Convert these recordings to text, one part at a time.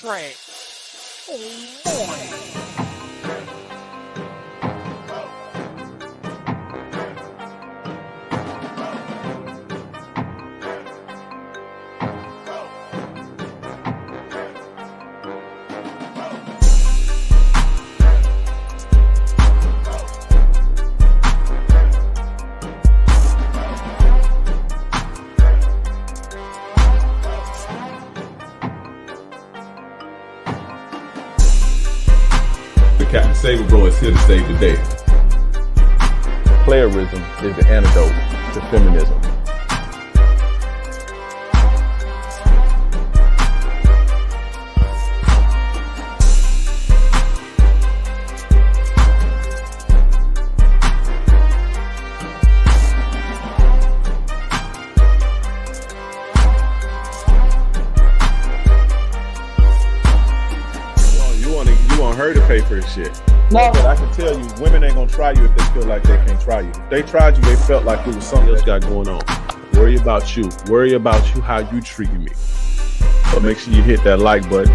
track. Oh, Captain Saber Bro is here to save the day. Playerism is the antidote to feminism. Her to pay for this shit. No, but I can tell you, women ain't gonna try you if they feel like they can't try you. If they tried you, they felt like it was something else got going on. Worry about you. Worry about you, how you treating me. So make sure you hit that like button.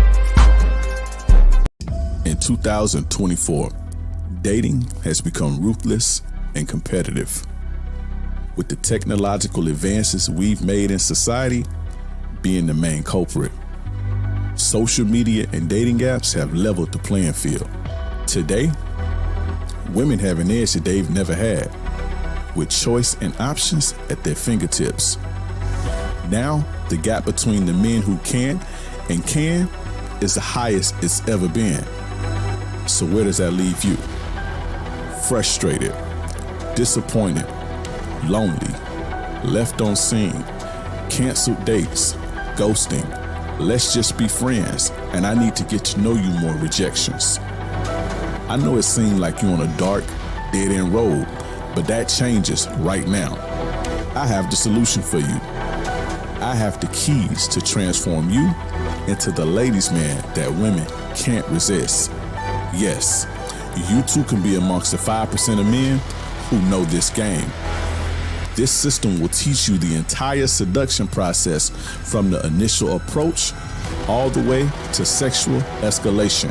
In 2024, dating has become ruthless and competitive. With the technological advances we've made in society being the main culprit. Social media and dating apps have leveled the playing field. Today, women have an edge that they've never had, with choice and options at their fingertips. Now, the gap between the men who can and can is the highest it's ever been. So where does that leave you? Frustrated, disappointed, lonely, left on scene, canceled dates, ghosting. Let's just be friends, and I need to get to know you more rejections. I know it seemed like you're on a dark, dead-end road, but that changes right now. I have the solution for you. I have the keys to transform you into the ladies' man that women can't resist. Yes, you too can be amongst the 5% of men who know this game. This system will teach you the entire seduction process from the initial approach all the way to sexual escalation.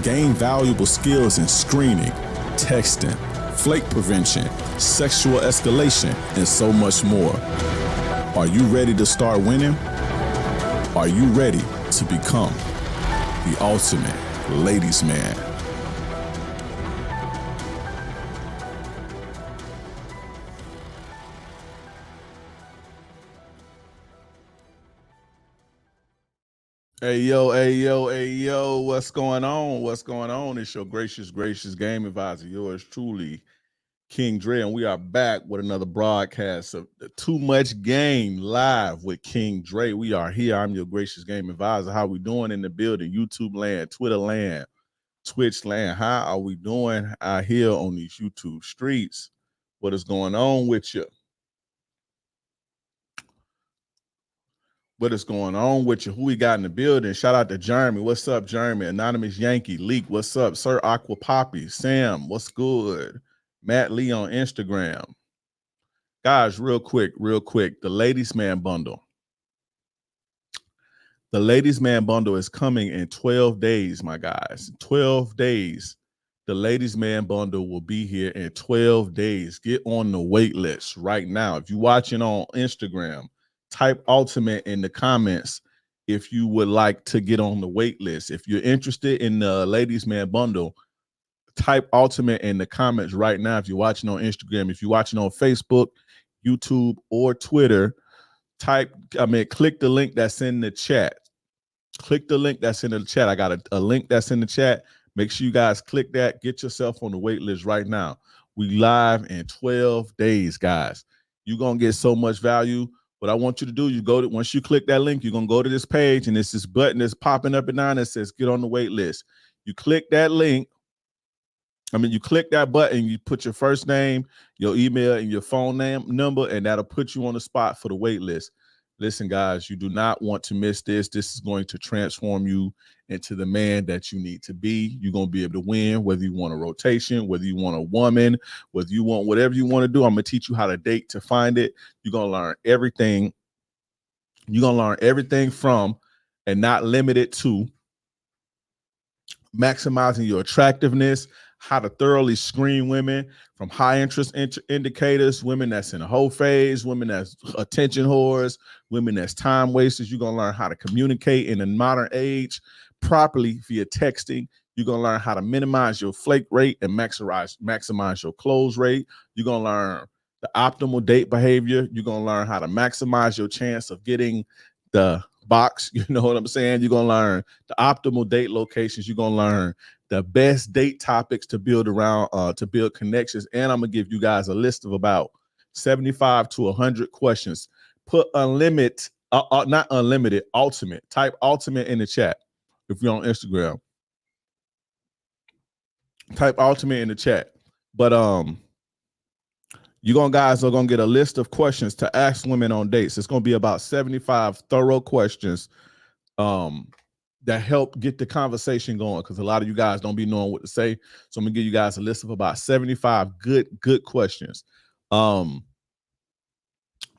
Gain valuable skills in screening, texting, flake prevention, sexual escalation, and so much more. Are you ready to start winning? Are you ready to become the ultimate ladies' man? Hey, yo, what's going on? What's going on? It's your gracious game advisor, yours truly, King Dre, and we are back with another broadcast of the Too Much Game live with King Dre. We are here. I'm your gracious game advisor. How we doing in the building? YouTube land, Twitter land, Twitch land. How are we doing out here on these YouTube streets? What is going on with you? What is going on with you? Who we got in the building? Shout out to Jeremy. What's up, Jeremy? Anonymous Yankee. Leak. What's up? Sir Aqua Poppy. Sam. What's good? Matt Lee on Instagram. Guys, real quick. The Ladies Man Bundle. The Ladies Man Bundle is coming in 12 days, my guys. 12 days. The Ladies Man Bundle will be here in 12 days. Get on the wait list right now. If you're watching on Instagram, type ultimate in the comments if you would like to get on the wait list. If you're interested in the Ladies Man Bundle, type ultimate in the comments right now. If you're watching on Instagram, if you're watching on Facebook, YouTube, or Twitter, click the link that's in the chat. Click the link that's in the chat. I got a link that's in the chat. Make sure you guys click that. Get yourself on the wait list right now. We live in 12 days, guys. You're going to get so much value. What I want you to do, once you click that link, you're going to go to this page, and it's this button that's popping up and down that says get on the wait list. You click that link. You click that button, you put your first name, your email, and your phone number, and that'll put you on the spot for the wait list. Listen, guys, you do not want to miss this. This is going to transform you into the man that you need to be. You're going to be able to win, whether you want a rotation, whether you want a woman, whether you want whatever you want to do. I'm going to teach you how to date to find it. You're going to learn everything. You're going to learn everything from and not limited to maximizing your attractiveness, how to thoroughly screen women from high interest indicators, women that's in a whole phase, women that's attention whores, women that's time wasters. You're going to learn how to communicate in a modern age properly via texting. You're going to learn how to minimize your flake rate and maximize your close rate. You're going to learn the optimal date behavior. You're going to learn how to maximize your chance of getting the box. You know what I'm saying? You're going to learn the optimal date locations. You're going to learn the best date topics to build around, to build connections. And I'm going to give you guys a list of about 75 to 100 questions. Put unlimited, not unlimited, ultimate. Type ultimate in the chat if you're on Instagram. Type ultimate in the chat. But you guys are gonna get a list of questions to ask women on dates. It's gonna be about 75 thorough questions that help get the conversation going, because a lot of you guys don't be knowing what to say. So I'm gonna give you guys a list of about 75 good questions. You're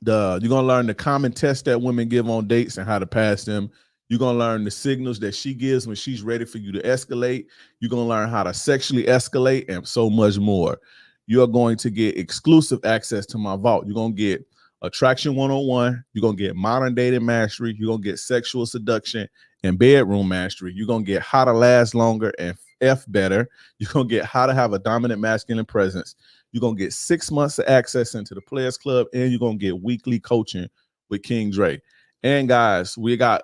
gonna learn the common tests that women give on dates and how to pass them. You're going to learn the signals that she gives when she's ready for you to escalate. You're going to learn how to sexually escalate and so much more. You're going to get exclusive access to my vault. You're going to get Attraction 101. You're going to get Modern Dating Mastery. You're going to get Sexual Seduction and Bedroom Mastery. You're going to get How to Last Longer and F Better. You're going to get How to Have a Dominant Masculine Presence. You're going to get 6 months of access into the Players Club, and you're going to get weekly coaching with King Dre. And guys, we got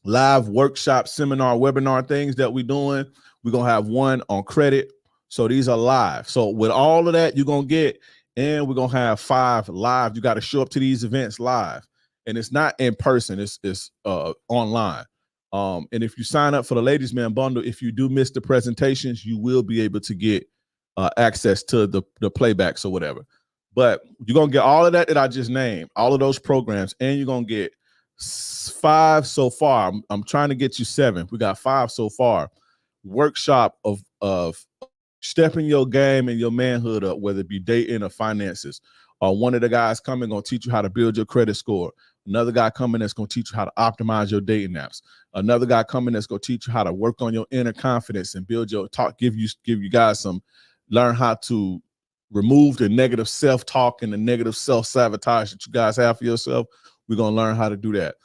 live workshop, seminar, webinar things that we're doing. We're going to have one on credit. So these are live. So with all of that, you're going to get, and we're going to have 5 live. You got to show up to these events live. And it's not in person. It's online. And if you sign up for the Ladies Man Bundle, if you do miss the presentations, you will be able to get access to the playbacks or whatever. But you're going to get all of that I just named, all of those programs, and you're going to get 5 so far. I'm trying to get you 7. We got 5 so far. Workshop of stepping your game and your manhood up, whether it be dating or finances. One of the guys coming going to teach you how to build your credit score. Another guy coming that's going to teach you how to optimize your dating apps. Another guy coming that's going to teach you how to work on your inner confidence and build your talk, give you guys some, learn how to remove the negative self-talk and the negative self-sabotage that you guys have for yourself. We're going to learn how to do that.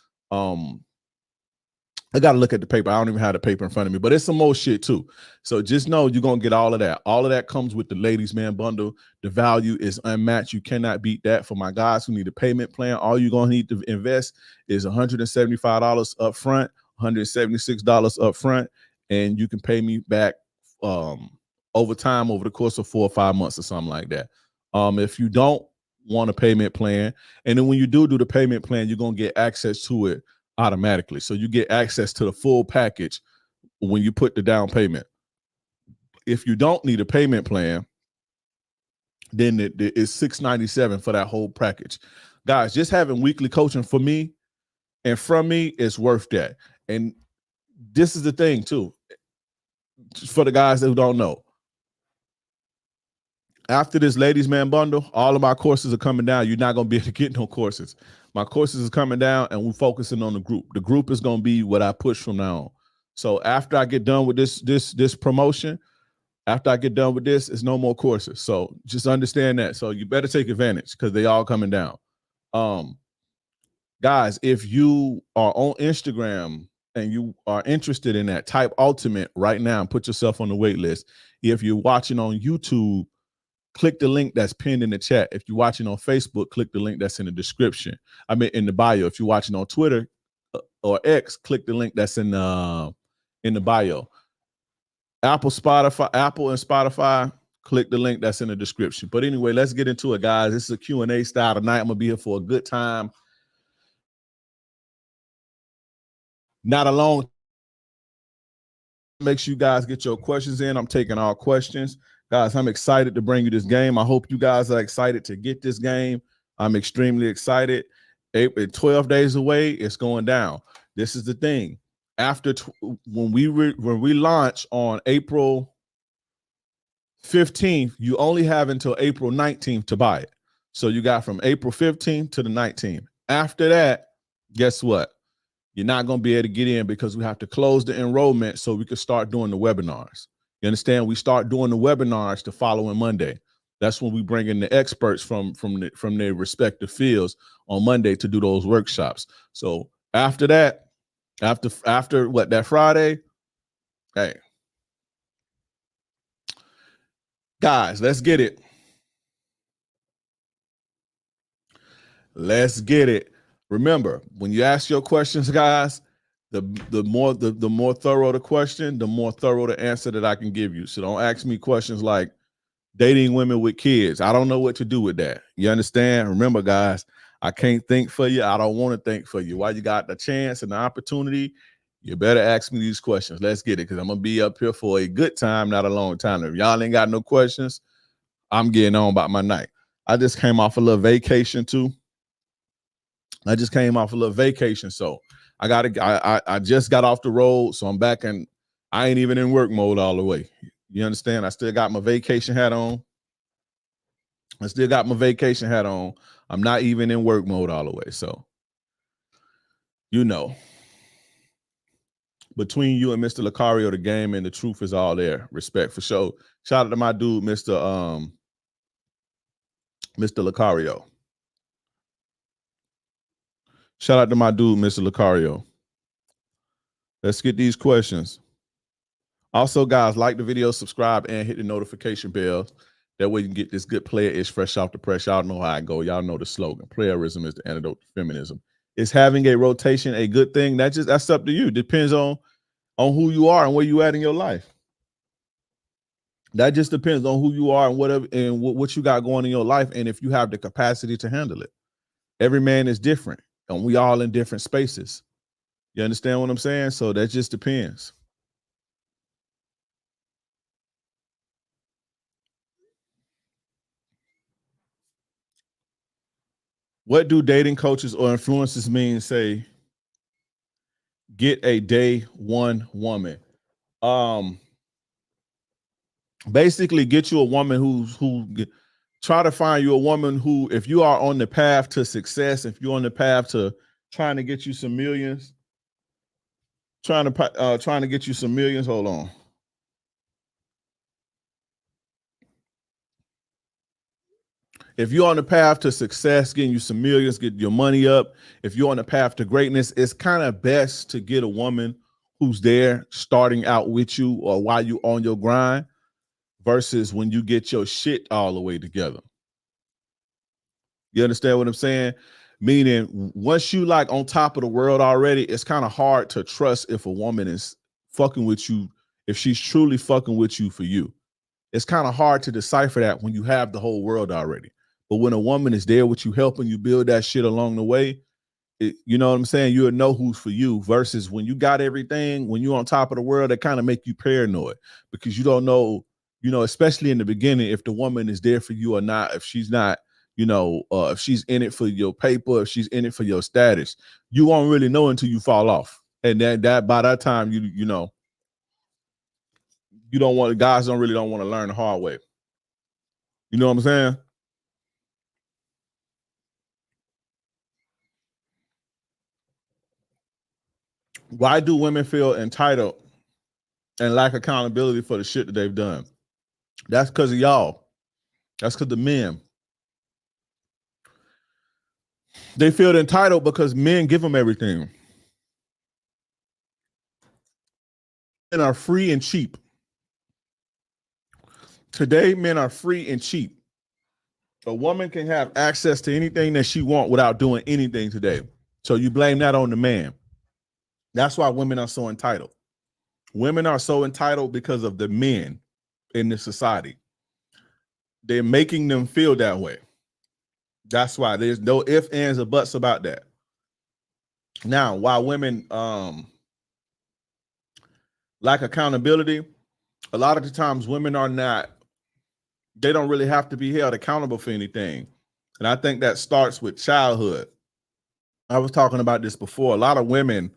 I got to look at the paper. I don't even have the paper in front of me, but it's some more shit too. So just know you're going to get all of that. All of that comes with the Ladies Man Bundle. The value is unmatched. You cannot beat that. For my guys who need a payment plan, all you're going to need to invest is $175 up front, $176 up front, and you can pay me back over time, over the course of 4 or 5 months or something like that. If you don't want a payment plan, and then when you do the payment plan, you're going to get access to it automatically. So you get access to the full package when you put the down payment. If you don't need a payment plan, then it's $697 for that whole package. Guys, just having weekly coaching for me and from me is worth that. And this is the thing too, for the guys who don't know. After this Ladies Man Bundle, all of my courses are coming down. You're not going to be able to get no courses. My courses are coming down, and we're focusing on the group. The group is going to be what I push from now on. So after I get done with this promotion, after I get done with this, it's no more courses. So just understand that. So you better take advantage because they all coming down. Guys, if you are on Instagram and you are interested in that, type ultimate right now and put yourself on the wait list. If you're watching on YouTube, click the link that's pinned in the chat. If you're watching on Facebook, click the link that's in the description. I mean, in the bio. If you're watching on Twitter or X, click the link that's in the bio. Apple and Spotify, click the link that's in the description. But anyway, let's get into it, guys. This is a Q&A style tonight. I'm going to be here for a good time. Not a long. Make sure you guys get your questions in. I'm taking all questions. Guys, I'm excited to bring you this game. I hope you guys are excited to get this game. I'm extremely excited. 12 days away, it's going down. This is the thing. After when we launch on April 15th, you only have until April 19th to buy it. So you got from April 15th to the 19th. After that, guess what? You're not going to be able to get in because we have to close the enrollment so we can start doing the webinars. You understand? We start doing the webinars the following Monday. That's when we bring in the experts from their respective fields on Monday to do those workshops. So after that, after what, that Friday, hey, guys, let's get it. Let's get it. Remember, when you ask your questions, guys, the more thorough the question, the more thorough the answer that I can give you. So don't ask me questions like dating women with kids. I don't know what to do with that. You understand? Remember, guys, I can't think for you. I don't want to think for you. While you got the chance and the opportunity, you better ask me these questions. Let's get it, because I'm going to be up here for a good time, not a long time. If y'all ain't got no questions, I'm getting on about my night. I just came off a little vacation too. I just came off a little vacation, so I just got off the road, so I'm back, and I ain't even in work mode all the way. You understand? I still got my vacation hat on. I'm not even in work mode all the way. So, you know, between you and Mr. Lucario, the game and the truth is all there. Respect for sure. Shout out to my dude, Mr. Lucario. Shout out to my dude, Mr. Lucario. Let's get these questions. Also, guys, like the video, subscribe, and hit the notification bell. That way you can get this good player-ish fresh off the press. Y'all know how I go. Y'all know the slogan. Playerism is the antidote to feminism. Is having a rotation a good thing? That's up to you. Depends on who you are and where you at in your life. That just depends on who you are and what you got going in your life, and if you have the capacity to handle it. Every man is different, and we all in different spaces. You understand what I'm saying? So that just depends. What do dating coaches or influencers mean? Say, get a day one woman. Basically, get you a woman who try to find you a woman who, if you are on the path to success, if you're on the path to trying to get you some millions, trying to get you some millions. Hold on. If you're on the path to success, getting you some millions, get your money up, if you're on the path to greatness, it's kind of best to get a woman who's there starting out with you or while you on your grind versus when you get your shit all the way together. You understand what I'm saying? Meaning, once you like on top of the world already, it's kind of hard to trust if a woman is fucking with you, if she's truly fucking with you for you. It's kind of hard to decipher that when you have the whole world already. But when a woman is there with you, helping you build that shit along the way, you know what I'm saying? You'll know who's for you versus when you got everything, when you're on top of the world, that kind of make you paranoid because you don't know, especially in the beginning, if the woman is there for you or not, if she's not, if she's in it for your paper, if she's in it for your status, you won't really know until you fall off. And that by that time, you don't want, guys don't want to learn the hard way. You know what I'm saying? Why do women feel entitled and lack accountability for the shit that they've done? That's because of y'all. That's because the men. They feel entitled because men give them everything. Men are free and cheap. Today, men are free and cheap. A woman can have access to anything that she wants without doing anything today. So you blame that on the man. That's why women are so entitled. Women are so entitled because of the men in this society. They're making them feel that way. That's why there's no ifs, ands, or buts about that. Now, why women lack accountability, a lot of the times women they don't really have to be held accountable for anything. And I think that starts with childhood. I was talking about this before. A lot of women,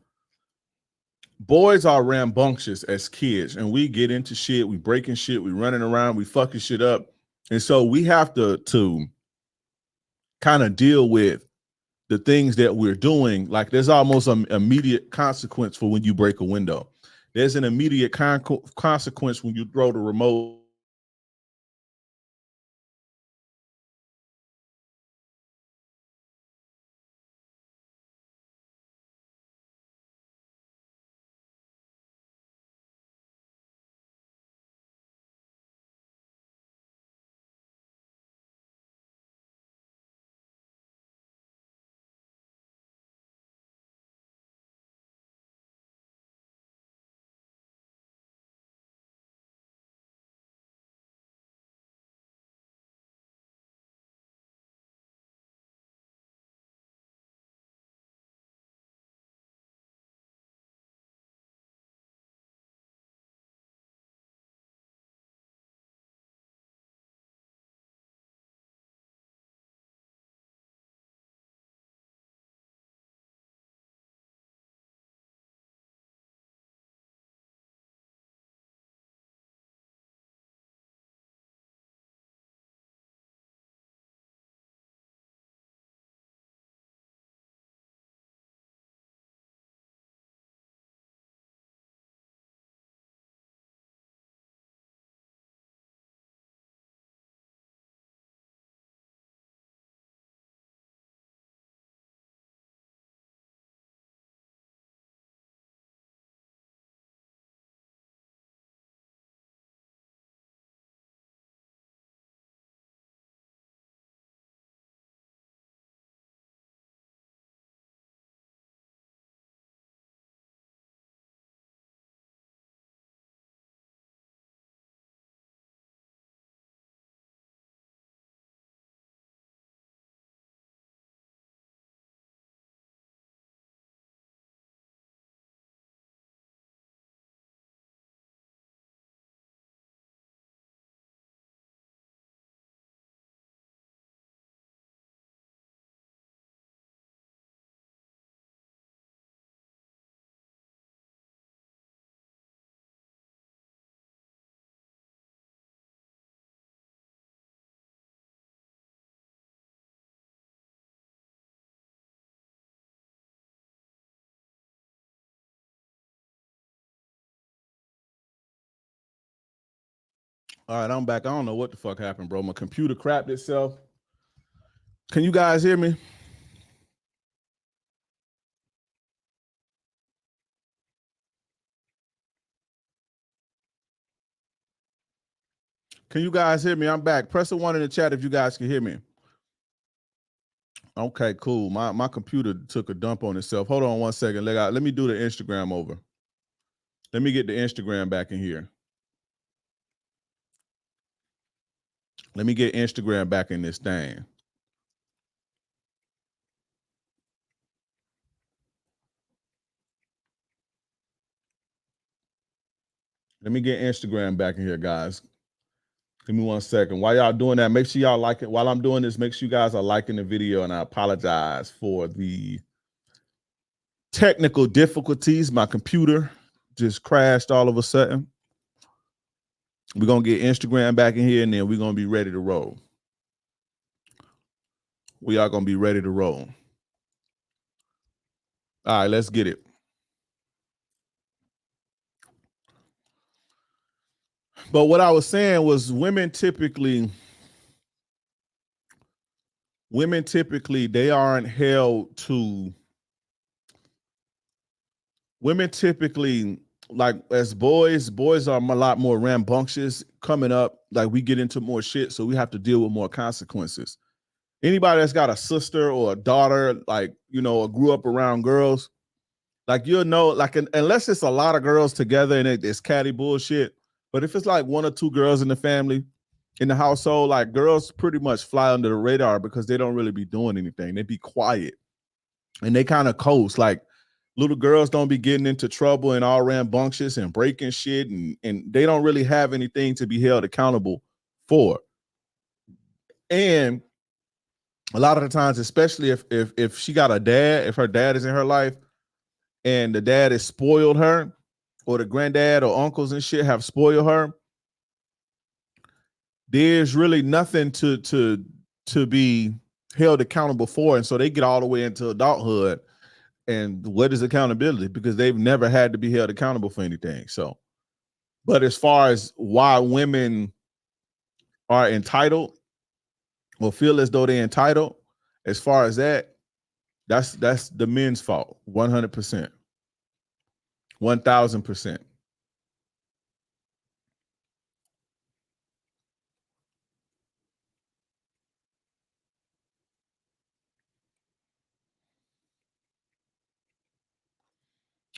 boys are rambunctious as kids, and we get into shit, we breaking shit, we running around, we fucking shit up. And so we have to kind of deal with the things that we're doing, like there's almost an immediate consequence for when you break a window. There's an immediate consequence when you throw the remote. All right, I'm back. I don't know what the fuck happened, bro. My computer crapped itself. Can you guys hear me? Can you guys hear me? I'm back. Press the one in the chat if you guys can hear me. Okay, cool. My computer took a dump on itself. Hold on one second. Let me do the Instagram over. Let me get the Instagram back in here. Let me get Instagram back in this thing. Let me get Instagram back in here, guys. Give me 1 second. While y'all doing that, make sure y'all like it. While I'm doing this, make sure you guys are liking the video, and I apologize for the technical difficulties. My computer just crashed all of a sudden. We're going to get Instagram back in here, and then we're going to be ready to roll. We are going to be ready to roll. All right, let's get it. But what I was saying was women typically, they aren't held to, women typically, like as boys are a lot more rambunctious coming up. Like we get into more shit, so we have to deal with more consequences. Anybody that's got a sister or a daughter, like, you know, or grew up around girls, like, you'll know, like, unless it's a lot of girls together and it's catty bullshit. But if it's like one or two girls in the family, in the household, like girls pretty much fly under the radar because they don't really be doing anything. They be quiet and they kind of coast. Like little girls don't be getting into trouble and all rambunctious and breaking shit. And they don't really have anything to be held accountable for. And a lot of the times, especially if she got a dad, if her dad is in her life and the dad has spoiled her, or the granddad or uncles and shit have spoiled her, there's really nothing to be held accountable for, and so they get all the way into adulthood. And what is accountability? Because they've never had to be held accountable for anything. So, but as far as why women are entitled or feel as though they're entitled, as far as that's the men's fault. 100%. 1000%.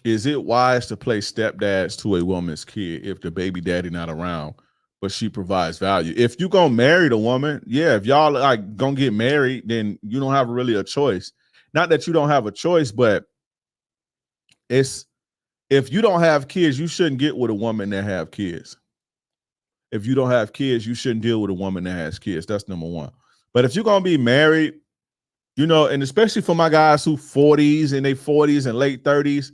Is it wise to play stepdads to a woman's kid if the baby daddy not around, but she provides value? If you gonna marry the woman, yeah, if y'all like gonna get married, then you don't have really a choice. Not that you don't have a choice, but it's if you don't have kids, you shouldn't get with a woman that have kids. If you don't have kids, you shouldn't deal with a woman that has kids. That's number one. But if you're gonna be married, you know, and especially for my guys who 40s and they 40s and late 30s,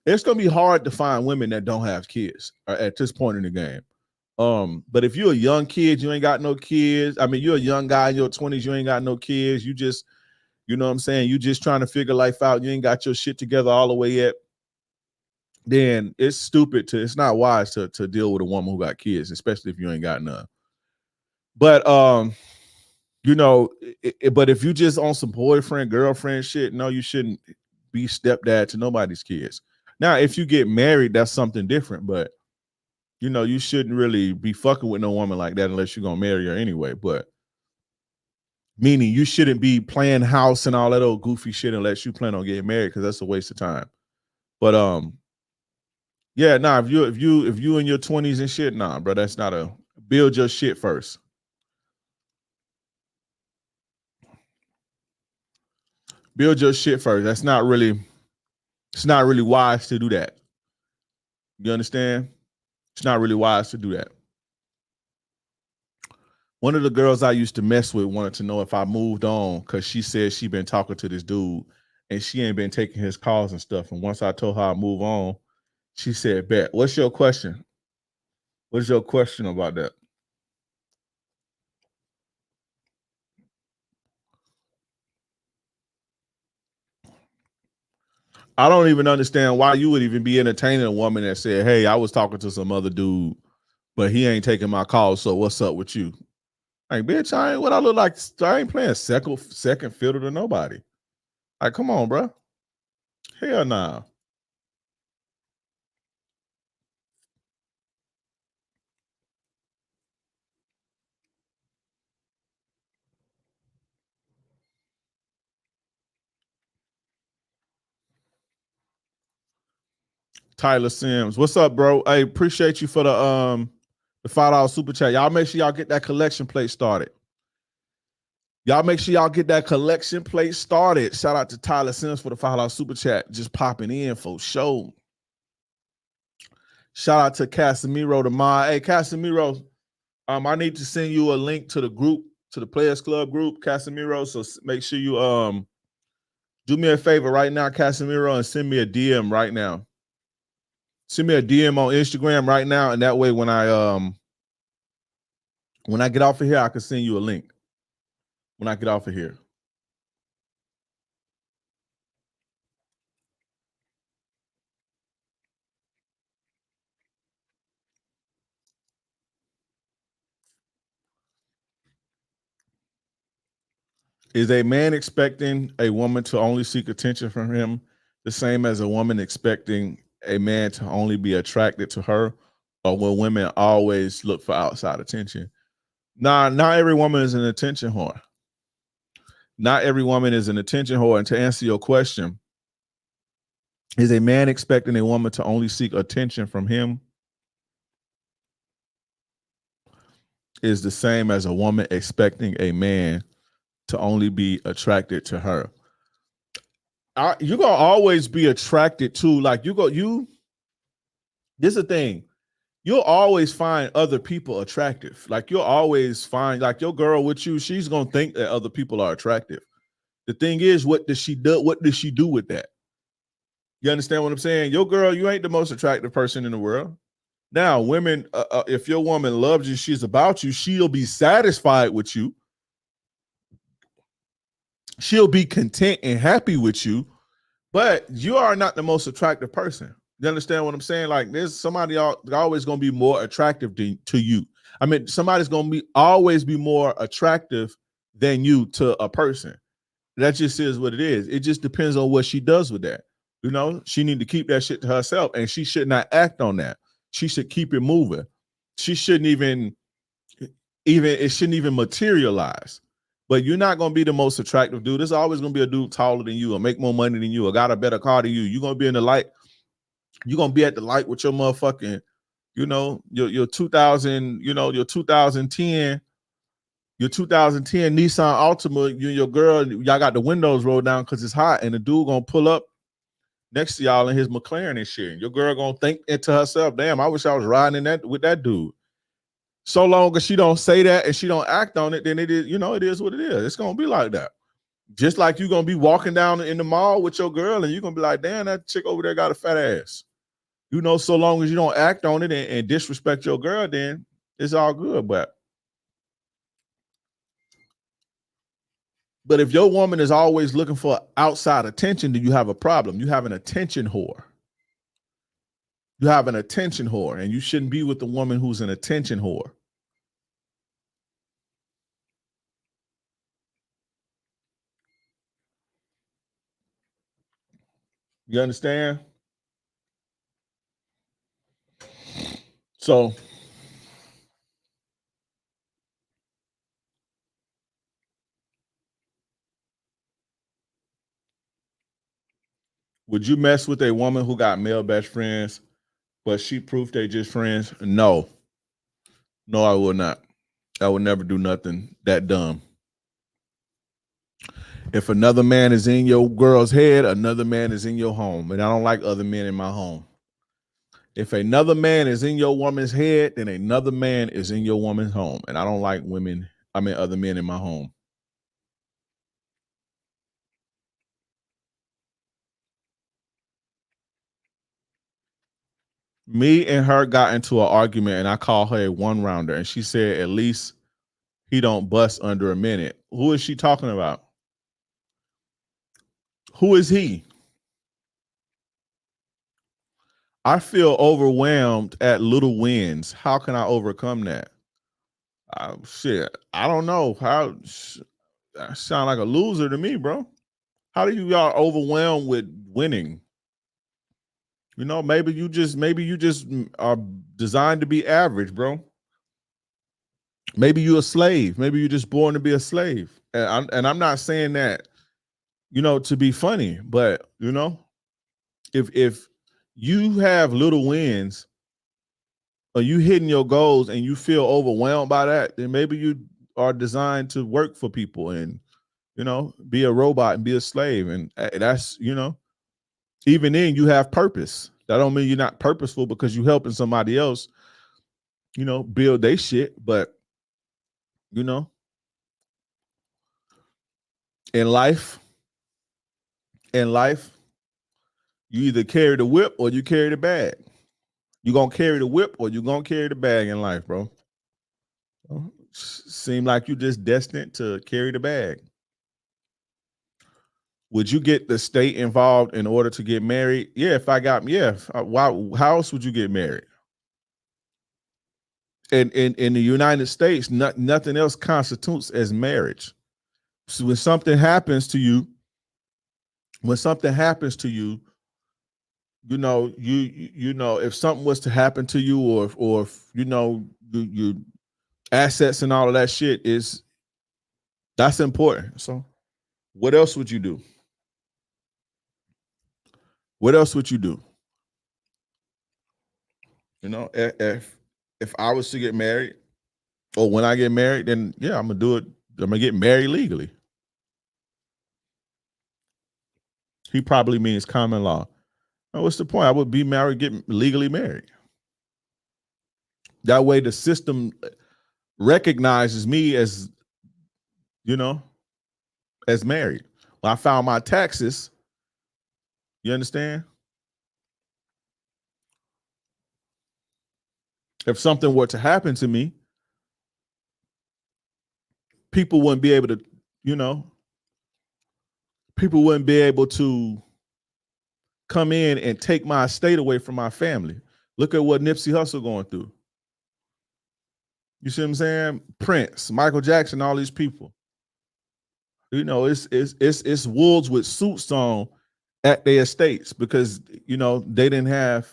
it's gonna be hard to find women that don't have kids at this point in the game. But if you're a young kid, you ain't got no kids. I mean, you're a young guy in your 20s, you ain't got no kids. You just, you know what I'm saying? You just trying to figure life out. You ain't got your shit together all the way yet. Then it's stupid it's not wise to deal with a woman who got kids, especially if you ain't got none. But you know, but if you just on some boyfriend, girlfriend shit, no, you shouldn't be stepdad to nobody's kids. Now, if you get married, that's something different, but you know, you shouldn't really be fucking with no woman like that unless you're gonna marry her anyway. But meaning you shouldn't be playing house and all that old goofy shit unless you plan on getting married, because that's a waste of time. But yeah, nah, if you in your 20s and shit, nah, bro, that's not a build your shit first. Build your shit first. It's not really wise to do that. You understand? It's not really wise to do that. One of the girls I used to mess with wanted to know if I moved on because she said she been talking to this dude and she ain't been taking his calls and stuff. And once I told her I move on, she said, bet. What's your question? What's your question about that? I don't even understand why you would even be entertaining a woman that said, hey, I was talking to some other dude, but he ain't taking my calls. So what's up with you? Like, bitch, I ain't what I look like. I ain't playing second fiddle to nobody. Like, come on, bro. Hell nah. Tyler Sims, what's up, bro? I appreciate you for the $5 super chat. Y'all make sure y'all get that collection plate started. Y'all make sure y'all get that collection plate started. Shout out to Tyler Sims for the $5 super chat. Just popping in for show. Shout out to Casemiro the mod. Hey, Casemiro, I need to send you a link to the group, to the Players Club group, Casemiro. So make sure you do me a favor right now, Casemiro, and send me a DM right now. Send me a DM on Instagram right now, and that way when I get off of here, I can send you a link. When I get off of here. Is a man expecting a woman to only seek attention from him the same as a woman expecting a man to only be attracted to her? Or will women always look for outside attention? Nah, not every woman is an attention whore. Not every woman is an attention whore. And to answer your question, is a man expecting a woman to only seek attention from him is the same as a woman expecting a man to only be attracted to her. You're gonna always be attracted to, like, this is the thing. You'll always find other people attractive. Like, you'll always find, like, your girl with you, she's gonna think that other people are attractive. The thing is, what does she do? What does she do with that? You understand what I'm saying? Your girl, you ain't the most attractive person in the world. Now, women, if your woman loves you, she's about you, she'll be satisfied with you. she'll be content and happy with you, but you are not the most attractive person. You understand what I'm saying? Like there's somebody always going to be more attractive to you. I mean, somebody's going to be always be more attractive than you to a person. That just is what it is. It just depends on what she does with that. You know, she need to keep that shit to herself, and she should not act on that. She should keep it moving. She shouldn't even it shouldn't even materialize. But you're not gonna be the most attractive dude. There's always gonna be a dude taller than you, or make more money than you, or got a better car than you. You're gonna be in the light. You're gonna be at the light with your motherfucking, your 2000, your 2010. Your 2010 Nissan Altima, you and your girl, y'all got the windows rolled down because it's hot, and the dude gonna pull up next to y'all in his McLaren and shit. And your girl gonna think into herself, damn, I wish I was riding in that with that dude. So long as she don't say that and she don't act on it, then it is, it is what it is. It's gonna be like that. Just like you're gonna be walking down in the mall with your girl, and you're gonna be like, damn, that chick over there got a fat ass. So long as you don't act on it and disrespect your girl, then it's all good. But if your woman is always looking for outside attention, then you have a problem. You have an attention whore. You have an attention whore, and you shouldn't be with the woman who's an attention whore. You understand? So would you mess with a woman who got male best friends, but she proved they just friends? No. No, I would not. I would never do nothing that dumb. If another man is in your girl's head, another man is in your home. And I don't like other men in my home. If another man is in your woman's head, then another man is in your woman's home. And I don't like other men in my home. Me and her got into an argument, and I called her a one-rounder, and she said at least he don't bust under a minute. Who is she talking about? Who is he? I feel overwhelmed at little wins. How can I overcome that? Shit, I don't know. How I sound like a loser to me, bro. How do y'all overwhelmed with winning? Maybe you just are designed to be average, bro. Maybe you're a slave. Maybe you're just born to be a slave. And I'm not saying that, to be funny, but if you have little wins, or you hitting your goals and you feel overwhelmed by that, then maybe you are designed to work for people and, be a robot and be a slave. And that's, even then you have purpose. That don't mean you're not purposeful because you're helping somebody else, build their shit. But, in life, you either carry the whip or you carry the bag. You're going to carry the whip or you're going to carry the bag in life, bro. Seem like you're just destined to carry the bag. Would you get the state involved in order to get married? Yeah, why? How else would you get married? In the United States, nothing else constitutes as marriage. So when something happens to you, if something was to happen to you, or if, your assets and all of that shit that's important. So what else would you do? What else would you do? If I was to get married, or when I get married, then yeah, I'm gonna do it. I'm gonna get married legally. He probably means common law. Now, what's the point? I would be married, get legally married. That way the system recognizes me as, as married. When I filed my taxes, you understand? If something were to happen to me, people wouldn't be able to, people wouldn't be able to come in and take my estate away from my family. Look at what Nipsey Hussle going through. You see what I'm saying? Prince, Michael Jackson, all these people. You know, it's wolves with suits on at their estates because, you know, they didn't have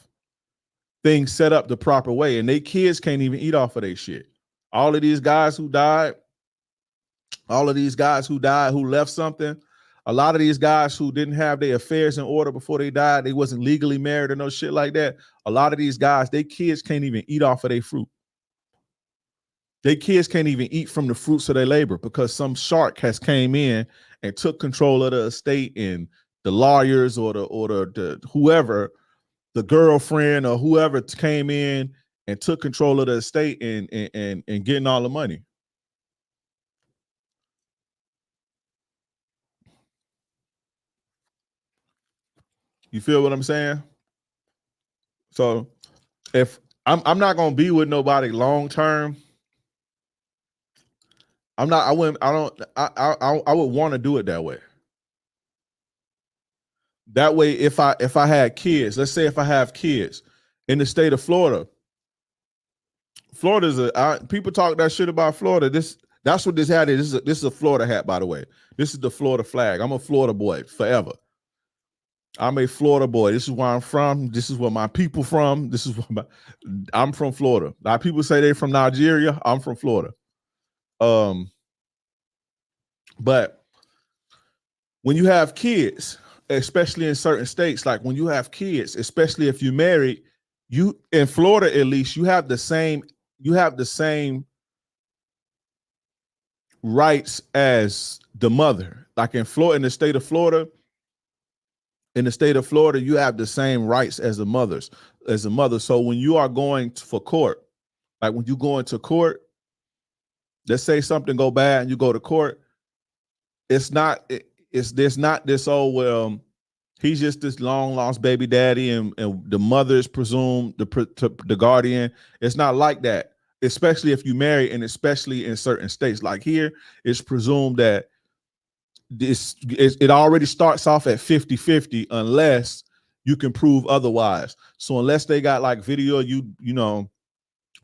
things set up the proper way, and they kids can't even eat off of their shit. All of these guys who died, who left something, a lot of these guys who didn't have their affairs in order before they died, they wasn't legally married or no shit like that. A lot of these guys, their kids can't even eat off of their fruit. Their kids can't even eat from the fruits of their labor because some shark has came in and took control of the estate, and the lawyers or the whoever, the girlfriend or whoever came in and took control of the estate and getting all the money. You feel what I'm saying? So if I'm not gonna be with nobody long term, I would want to do it that way. That way, if I had kids, let's say if I have kids in the state of Florida, people talk that shit about Florida. That's what this hat is. This is a Florida hat, by the way. This is the Florida flag. I'm a Florida boy forever. I'm a Florida boy. This is where I'm from. This is where my people from. This is what I'm from Florida. A lot of people say they're from Nigeria. I'm from Florida. But when you have kids, especially in certain states, like when you have kids, especially if you're married, you in Florida at least, you have the same rights as the mother. Like in Florida, in the state of Florida, you have the same rights as the mother. So when you are going for court, like when you go into court, let's say something go bad and you go to court, there's not this, oh, well, he's just this long lost baby daddy and the mother is presumed the guardian. It's not like that, especially if you marry, and especially in certain states. Like here, it's presumed that it already starts off at 50-50 unless you can prove otherwise. So unless they got like video you know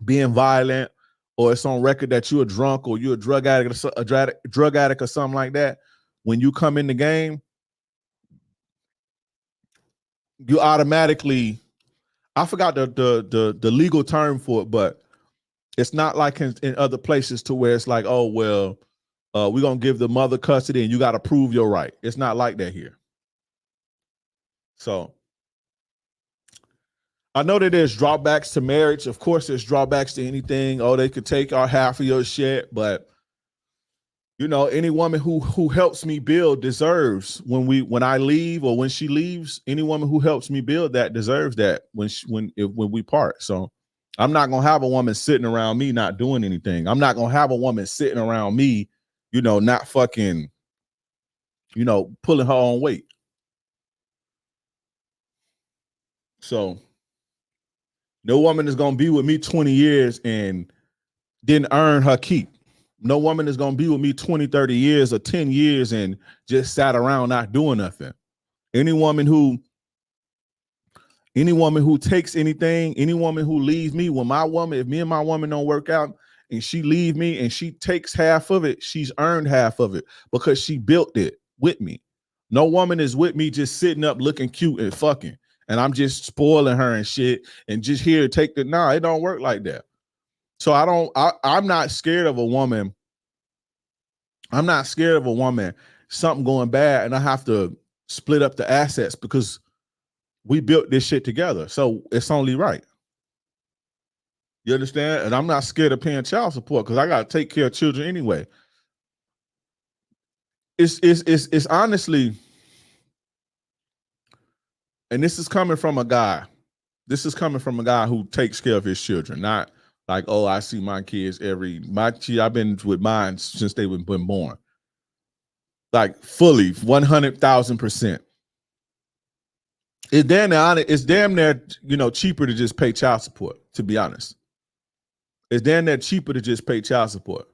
being violent, or it's on record that you're a drunk or you're a drug addict or something like that, when you come in the game, you automatically, I forgot the legal term for it, but it's not like in other places to where it's like, oh, well, we're going to give the mother custody and you got to prove your right. It's not like that here. So I know that there's drawbacks to marriage. Of course, there's drawbacks to anything. Oh, they could take our half of your shit. But, you know, any woman who helps me build deserves when I leave or when she leaves, any woman who helps me build that deserves that when we part. So I'm not going to have a woman sitting around me not doing anything. I'm not going to have a woman sitting around me, you know, not fucking, you know, pulling her own weight. So no woman is going to be with me 20 years and didn't earn her keep. No woman is going to be with me 20, 30 years or 10 years and just sat around not doing nothing. Any woman who takes anything, any woman who leaves me, if me and my woman don't work out and she leave me and she takes half of it, she's earned half of it because she built it with me. No woman is with me just sitting up looking cute and fucking, and I'm just spoiling her and shit and just here to take the, nah, it don't work like that. So I'm not scared of a woman. I'm not scared of a woman, something going bad and I have to split up the assets because we built this shit together. So it's only right. You understand? And I'm not scared of paying child support because I got to take care of children anyway. It's honestly, and this is coming from a guy. This is coming from a guy who takes care of his children, not like, oh, I see my kids I've been with mine since they were born. Like fully, 100,000%. It's damn near, you know, cheaper to just pay child support, to be honest. It's damn near cheaper to just pay child support.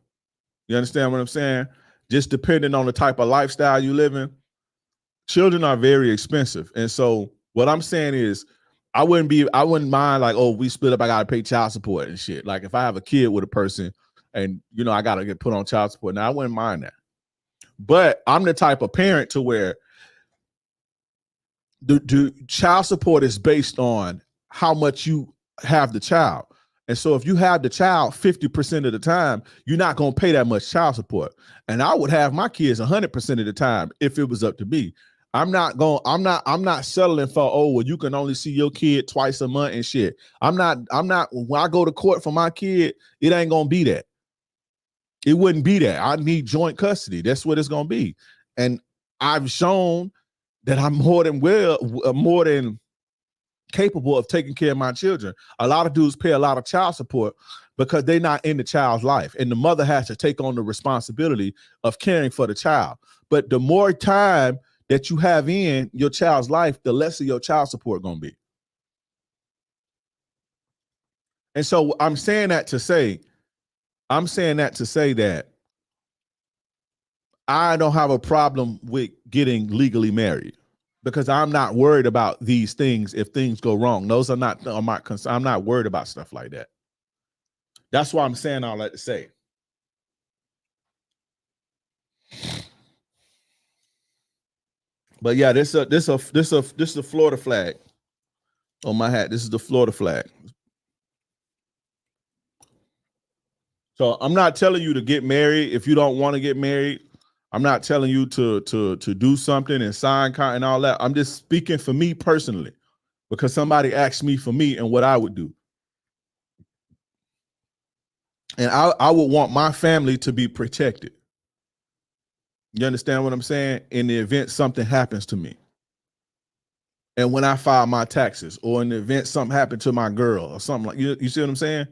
You understand what I'm saying? Just depending on the type of lifestyle you live in. children are very expensive. And so what I'm saying is I wouldn't mind like, oh, we split up, I gotta pay child support and shit. Like if I have a kid with a person and I gotta get put on child support, now I wouldn't mind that. But I'm the type of parent to where the child support is based on how much you have the child. And so if you have the child 50% of the time, you're not going to pay that much child support. And I would have my kids 100% of the time if it was up to me. I'm not settling for, oh, well, you can only see your kid twice a month and shit. I'm not, when I go to court for my kid, it ain't going to be that. It wouldn't be that. I need joint custody. That's what it's going to be. And I've shown that I'm more than capable of taking care of my children. A lot of dudes pay a lot of child support because they're not in the child's life, and the mother has to take on the responsibility of caring for the child. But the more time that you have in your child's life, the less of your child support gonna be. And so I'm saying that to say that I don't have a problem with getting legally married, because I'm not worried about these things if things go wrong. Those are not my concern. I'm not worried about stuff like that. That's why I'm saying all that to say. But yeah, this is a Florida flag on my hat. This is the Florida flag. So I'm not telling you to get married if you don't want to get married. I'm not telling you to do something and sign and all that. I'm just speaking for me personally, because somebody asked me for me and what I would do. And I would want my family to be protected. You understand what I'm saying? In the event something happens to me. And when I file my taxes, or in the event something happened to my girl or something like, you see what I'm saying?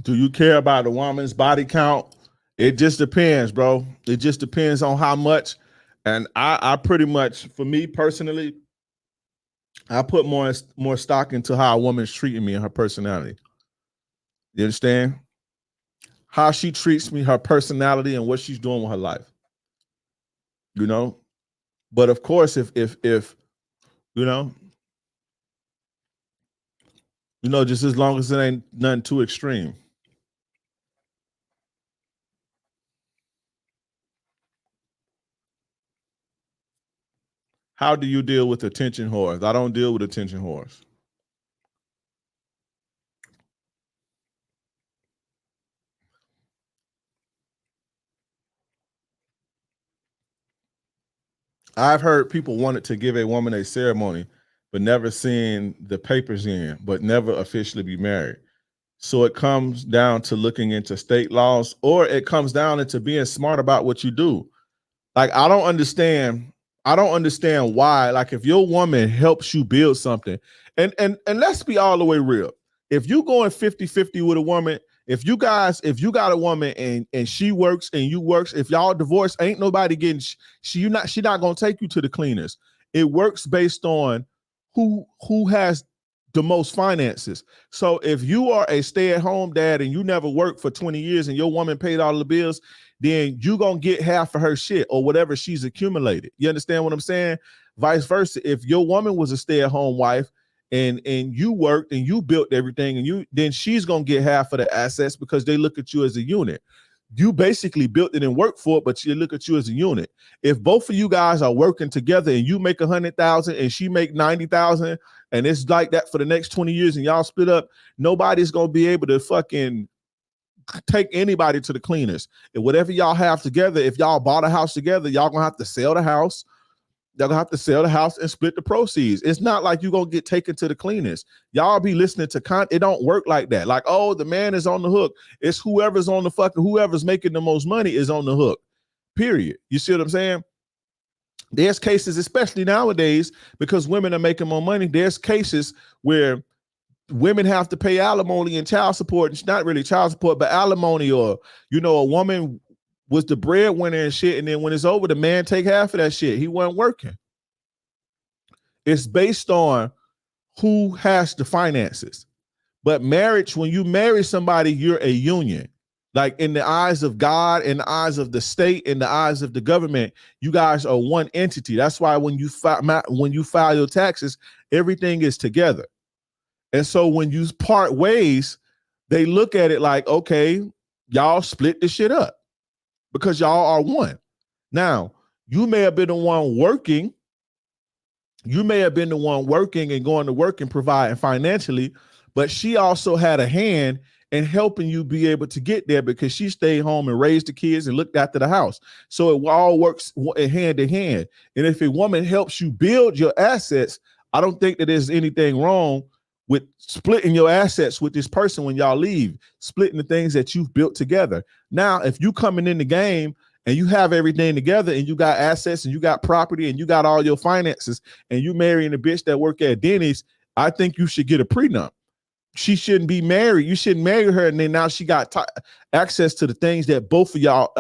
Do you care about a woman's body count? It just depends, bro. It just depends on how much. And I pretty much, for me personally, I put more stock into how a woman's treating me and her personality. You understand? How she treats me, her personality, and what she's doing with her life. But of course, if just as long as it ain't nothing too extreme. How do you deal with attention whores? I don't deal with attention whores. I've heard people wanted to give a woman a ceremony, but never seen the papers in, but never officially be married. So it comes down to looking into state laws, or it comes down into being smart about what you do. Like, I don't understand why, like, if your woman helps you build something, and let's be all the way real. If you going 50-50 with a woman, if you got a woman and she works and you works, if y'all divorced, ain't nobody getting, she not gonna take you to the cleaners. It works based on who has the most finances. So if you are a stay-at-home dad and you never worked for 20 years and your woman paid all the bills, then you gonna get half of her shit or whatever she's accumulated. You understand what I'm saying? Vice versa. If your woman was a stay-at-home wife and you worked and you built everything, and then she's gonna get half of the assets, because they look at you as a unit. You basically built it and worked for it, but you look at you as a unit. If both of you guys are working together and you make 100,000 and she make 90,000, and it's like that for the next 20 years and y'all split up, nobody's gonna be able to fucking take anybody to the cleaners. And whatever y'all have together, if y'all bought a house together, y'all gonna have to sell the house. Y'all gonna have to sell the house and split the proceeds. It's not like you're gonna get taken to the cleaners. Y'all be listening to it don't work like that. Like, oh, the man is on the hook. It's whoever's making the most money is on the hook. Period. You see what I'm saying? There's cases, especially nowadays, because women are making more money. There's cases where women have to pay alimony and child support. It's not really child support, but alimony, or, a woman was the breadwinner and shit, and then when it's over, the man take half of that shit. He wasn't working. It's based on who has the finances. But marriage, when you marry somebody, you're a union. Like in the eyes of God, in the eyes of the state, in the eyes of the government, you guys are one entity. That's why when you file your taxes, everything is together. And so when you part ways, they look at it like, okay, y'all split this shit up because y'all are one. Now, you may have been the one working. You may have been the one working and going to work and providing financially, but she also had a hand in helping you be able to get there because she stayed home and raised the kids and looked after the house. So it all works hand in hand. And if a woman helps you build your assets, I don't think that there's anything wrong with splitting your assets with this person when y'all leave, splitting the things that you've built together. Now, if you coming in the game and you have everything together and you got assets and you got property and you got all your finances and you marrying a bitch that work at Denny's, I think you should get a prenup. She shouldn't be married. You shouldn't marry her. And then now she got access to the things that both of y'all,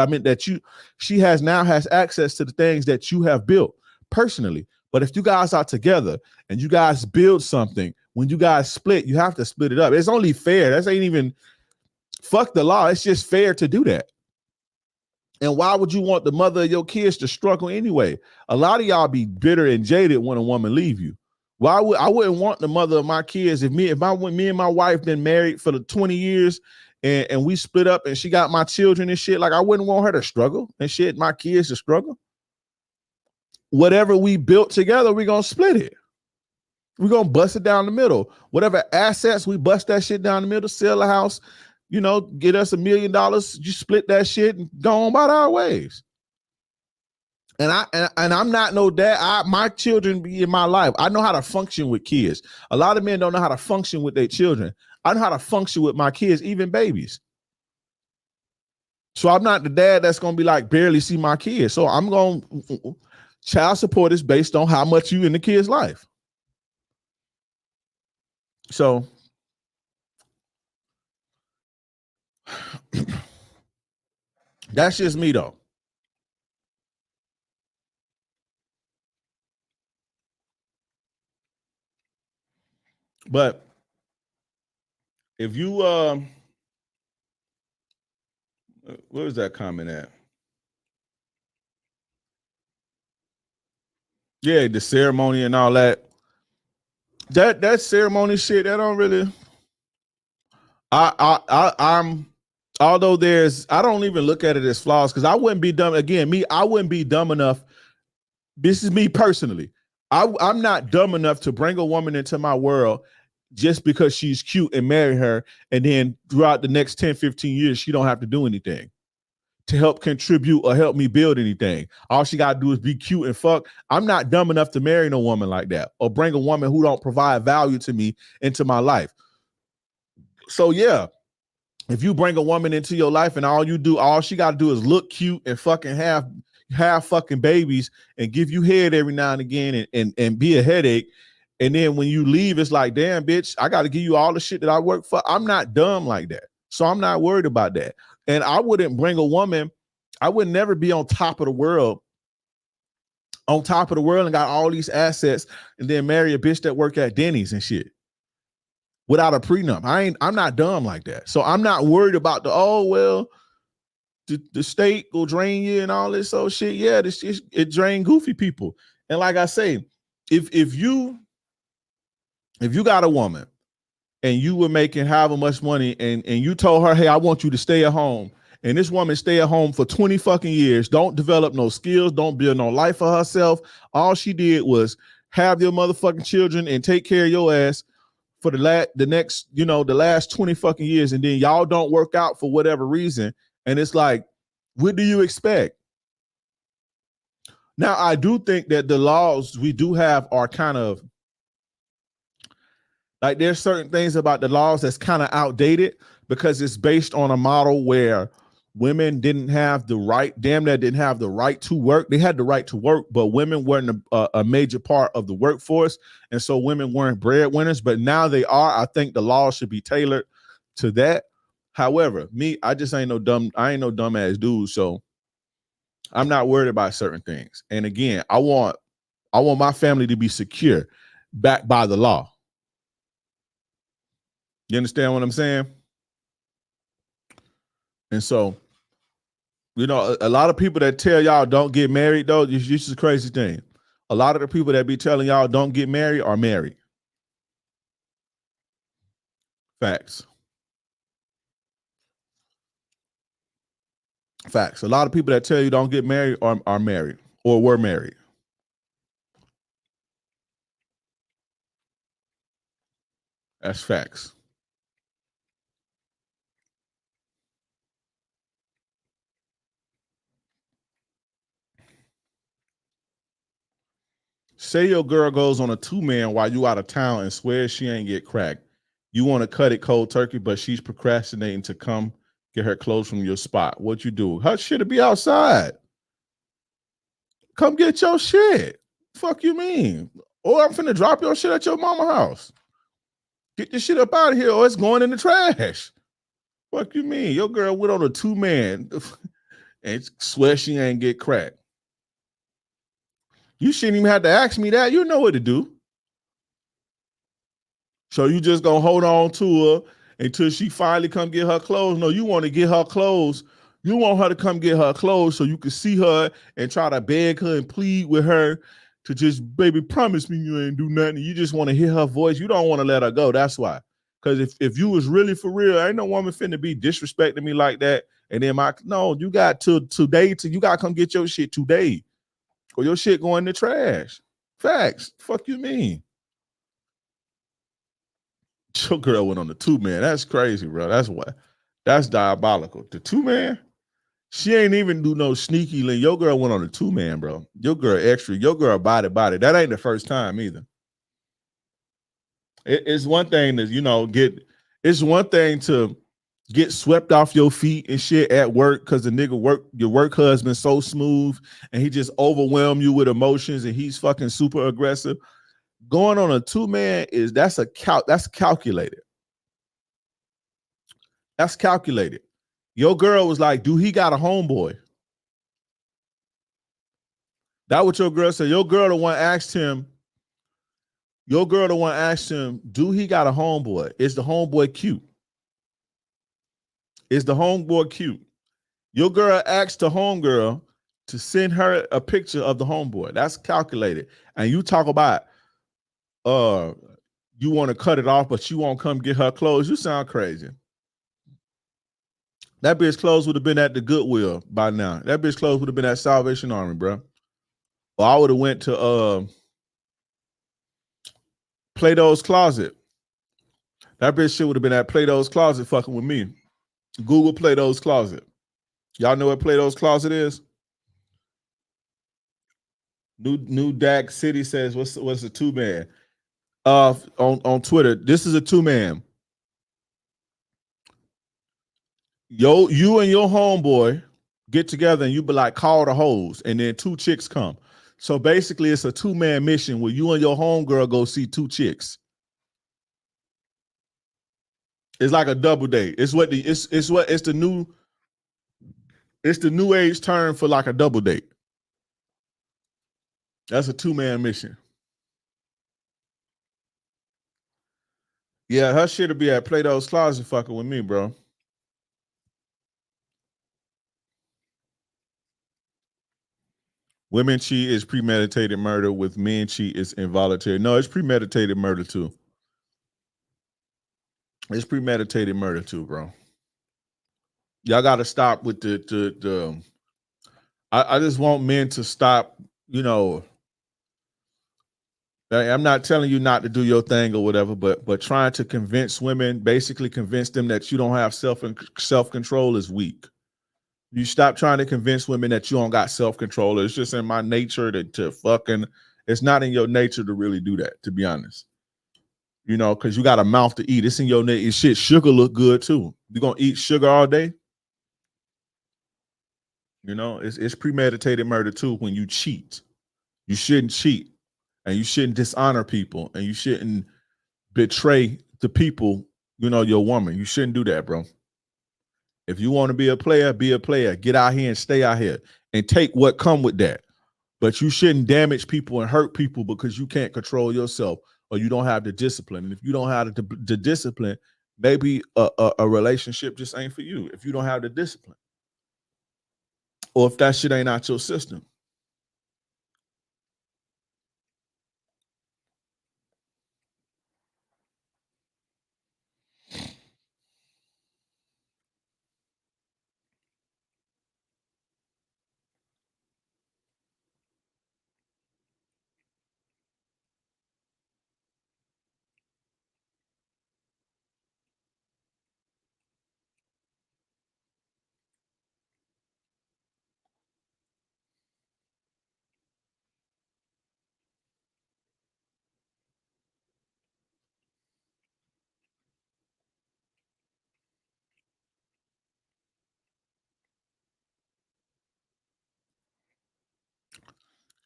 she now has access to the things that you have built personally. But if you guys are together and you guys build something, when you guys split, you have to split it up. It's only fair. That ain't even fuck the law. It's just fair to do that. And why would you want the mother of your kids to struggle anyway? A lot of y'all be bitter and jaded when a woman leave you. I wouldn't want the mother of my kids if me and my wife been married for the 20 years and we split up and she got my children and shit. Like I wouldn't want her to struggle and shit, my kids to struggle. Whatever we built together, we're gonna split it. We're gonna bust it down the middle. Whatever assets, we bust that shit down the middle, sell a house, get us $1 million, you split that shit and go on about our ways. And I'm not no dad. My children be in my life. I know how to function with kids. A lot of men don't know how to function with their children. I know how to function with my kids, even babies. So I'm not the dad that's going to be like barely see my kids. So I'm going to child support is based on how much you in the kid's life. So that's just me though. But if you where's that comment at? Yeah, the ceremony and all that. That ceremony shit, that don't really. I'm although I don't even look at it as flaws because I wouldn't be dumb. Again, I wouldn't be dumb enough. This is me personally. I'm not dumb enough to bring a woman into my world just because she's cute and marry her. And then throughout the next 10, 15 years, she don't have to do anything to help contribute or help me build anything. All she got to do is be cute and fuck. I'm not dumb enough to marry no woman like that or bring a woman who don't provide value to me into my life. So yeah, if you bring a woman into your life and all she got to do is look cute and fucking have fucking babies and give you head every now and again and be a headache. And then when you leave, it's like, damn, bitch, I got to give you all the shit that I work for. I'm not dumb like that. So I'm not worried about that. And I wouldn't bring a woman. I would never be on top of the world and got all these assets and then marry a bitch that work at Denny's and shit without a prenup. I'm not dumb like that. So I'm not worried about the state will drain you and all this old shit. Yeah, it drain goofy people. And like I say, if you got a woman and you were making however much money and you told her, hey, I want you to stay at home, and this woman stay at home for 20 fucking years, don't develop no skills, don't build no life for herself. All she did was have your motherfucking children and take care of your ass for the last 20 fucking years, and then y'all don't work out for whatever reason. And it's like, what do you expect? Now, I do think that the laws we do have are kind of like, there's certain things about the laws that's kind of outdated because it's based on a model where women didn't have the right to work. They had the right to work, but women weren't a major part of the workforce. And so women weren't breadwinners, but now they are. I think the law should be tailored to that. However, I just ain't no dumbass dude. So I'm not worried about certain things. And again, I want my family to be secure, backed by the law. You understand what I'm saying? And so, you know, a lot of people that tell y'all don't get married, though, this is the crazy thing. A lot of the people that be telling y'all don't get married are married. Facts. Facts. A lot of people that tell you don't get married are married or were married. That's facts. Say your girl goes on a 2-man while you out of town and swears she ain't get cracked. You want to cut it cold turkey, but she's procrastinating to come get her clothes from your spot. What you do? Her shit'll be outside. Come get your shit. Fuck you mean? Or I'm finna drop your shit at your mama house. Get this shit up out of here or it's going in the trash. Fuck you mean? Your girl went on a 2-man and swear she ain't get cracked. You shouldn't even have to ask me that. You know what to do. So you just gonna hold on to her until she finally come get her clothes? No, you want to get her clothes. You want her to come get her clothes so you can see her and try to beg her and plead with her to just, baby, promise me you ain't do nothing. You just want to hear her voice. You don't want to let her go. That's why. Because if you was really for real, ain't no woman finna be disrespecting me like that. And then no, you got till today you got to come get your shit today. Or your shit going in the trash. Facts. Fuck you mean? Your girl went on the 2-man. That's crazy, bro. That's diabolical. The 2-man, she ain't even do no sneaky link. Your girl went on the 2-man, bro. Your girl extra. Your girl body. That ain't the first time either. It's one thing to, you know, it's one thing to get swept off your feet and shit at work because the nigga your work husband so smooth and he just overwhelm you with emotions and he's fucking super aggressive. Going on a 2-man that's calculated. That's calculated. Your girl was like, do he got a homeboy? That what your girl said. Your girl the one asked him, do he got a homeboy? Is the homeboy cute? Is the homeboy cute? Your girl asked the homegirl to send her a picture of the homeboy. That's calculated. And you talk about you want to cut it off, but you won't come get her clothes. You sound crazy. That bitch clothes would have been at the Goodwill by now. That bitch clothes would have been at Salvation Army, bro. Or I would have went to Plato's Closet. That bitch shit would have been at Plato's Closet fucking with me. Google Plato's Closet. Y'all know what Plato's Closet is? New Dak City says, what's the 2-man? On Twitter, this is a 2-man. You and your homeboy get together and you be like, call the hoes, and then 2 chicks come. So basically it's a 2-man mission where you and your homegirl go see 2 chicks. It's like a double date. It's the new age term for like a double date. That's a 2-man mission. Yeah, her shit'll be at Plato's Closet fucking with me, bro. Women cheat is premeditated murder. With men cheat is involuntary. No, it's premeditated murder too. It's premeditated murder too, bro. Y'all got to stop with the I just want men to stop, you know. I'm not telling you not to do your thing or whatever, but trying to convince women, basically convince them that you don't have self-control is weak. You stop trying to convince women that you don't got self-control. It's just in my nature to fucking, it's not in your nature to really do that, to be honest. You know, because you got a mouth to eat. It's in your nature. Shit, sugar look good too. You gonna eat sugar all day? You know, it's premeditated murder too when you cheat. You shouldn't cheat. And you shouldn't dishonor people, and you shouldn't betray the people, you know, your woman. You shouldn't do that, bro. If you want to be a player, be a player. Get out here and stay out here and take what come with that. But you shouldn't damage people and hurt people because you can't control yourself or you don't have the discipline. And if you don't have the discipline, maybe a relationship just ain't for you if you don't have the discipline, or if that shit ain't out your system.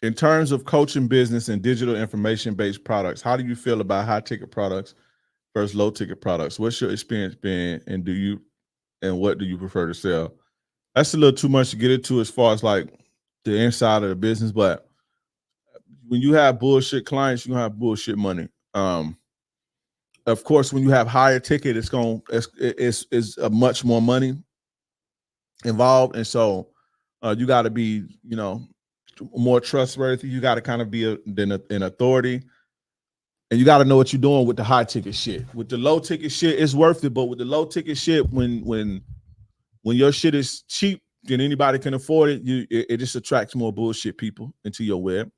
In terms of coaching business and digital information-based products, how do you feel about high-ticket products versus low-ticket products? What's your experience been, and what do you prefer to sell? That's a little too much to get into as far as like the inside of the business, but when you have bullshit clients, you have bullshit money. Of course, when you have higher ticket, it's a much more money involved, and so you got to be, more trustworthy. You got to kind of be an authority, and you got to know what you're doing with the high ticket shit. With the low ticket shit, it's worth it, but with the low ticket shit, when your shit is cheap and anybody can afford it, it just attracts more bullshit people into your web.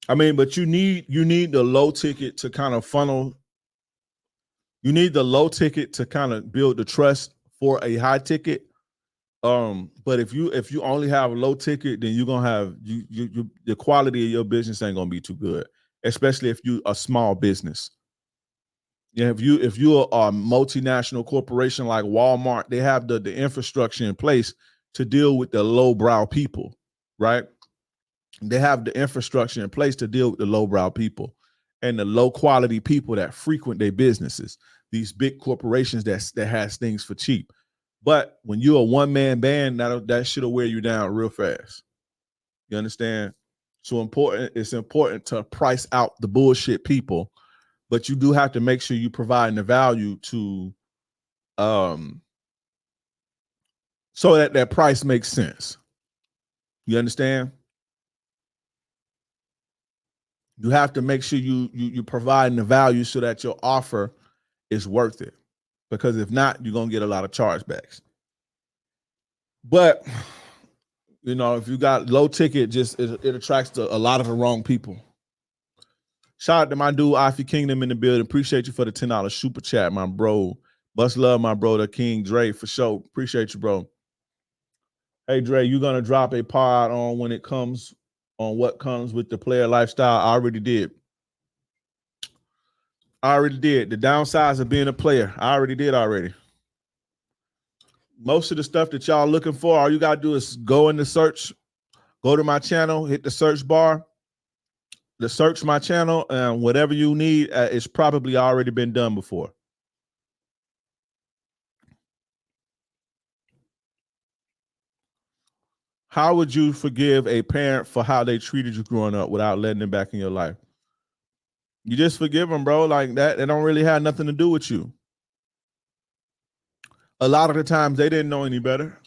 I mean, but you need the low ticket to kind of funnel. You need the low ticket to kind of build the trust for a high ticket. But if you only have a low ticket, then you're gonna have the quality of your business ain't gonna be too good, especially if you a small business. Yeah, if you're a multinational corporation like Walmart, they have the infrastructure in place to deal with the lowbrow people, right? They have the infrastructure in place to deal with the lowbrow people and the low quality people that frequent their businesses. These big corporations that has things for cheap. But when you're a one-man band, that shit'll wear you down real fast. You understand? So it's important to price out the bullshit people, but you do have to make sure you provide the value to so that price makes sense. You understand? You have to make sure you provide the value so that your offer is worth it. Because if not, you're gonna get a lot of chargebacks. But if you got low ticket, just it attracts a lot of the wrong people. Shout out to my dude Ifi Kingdom in the building. Appreciate you for the $10 super chat, my bro. Much love, my brother King Dre, for sure. Appreciate you, bro. Hey Dre, you gonna drop a pod on when it comes on what comes with the player lifestyle? I already did. The downsides of being a player. I already did. Most of the stuff that y'all looking for, all you gotta do is go in the search, go to my channel, hit the search bar, search my channel, and whatever you need, it's probably already been done before. How would you forgive a parent for how they treated you growing up without letting them back in your life? You just forgive them, bro. Like that, they don't really have nothing to do with you. A lot of the times they didn't know any better.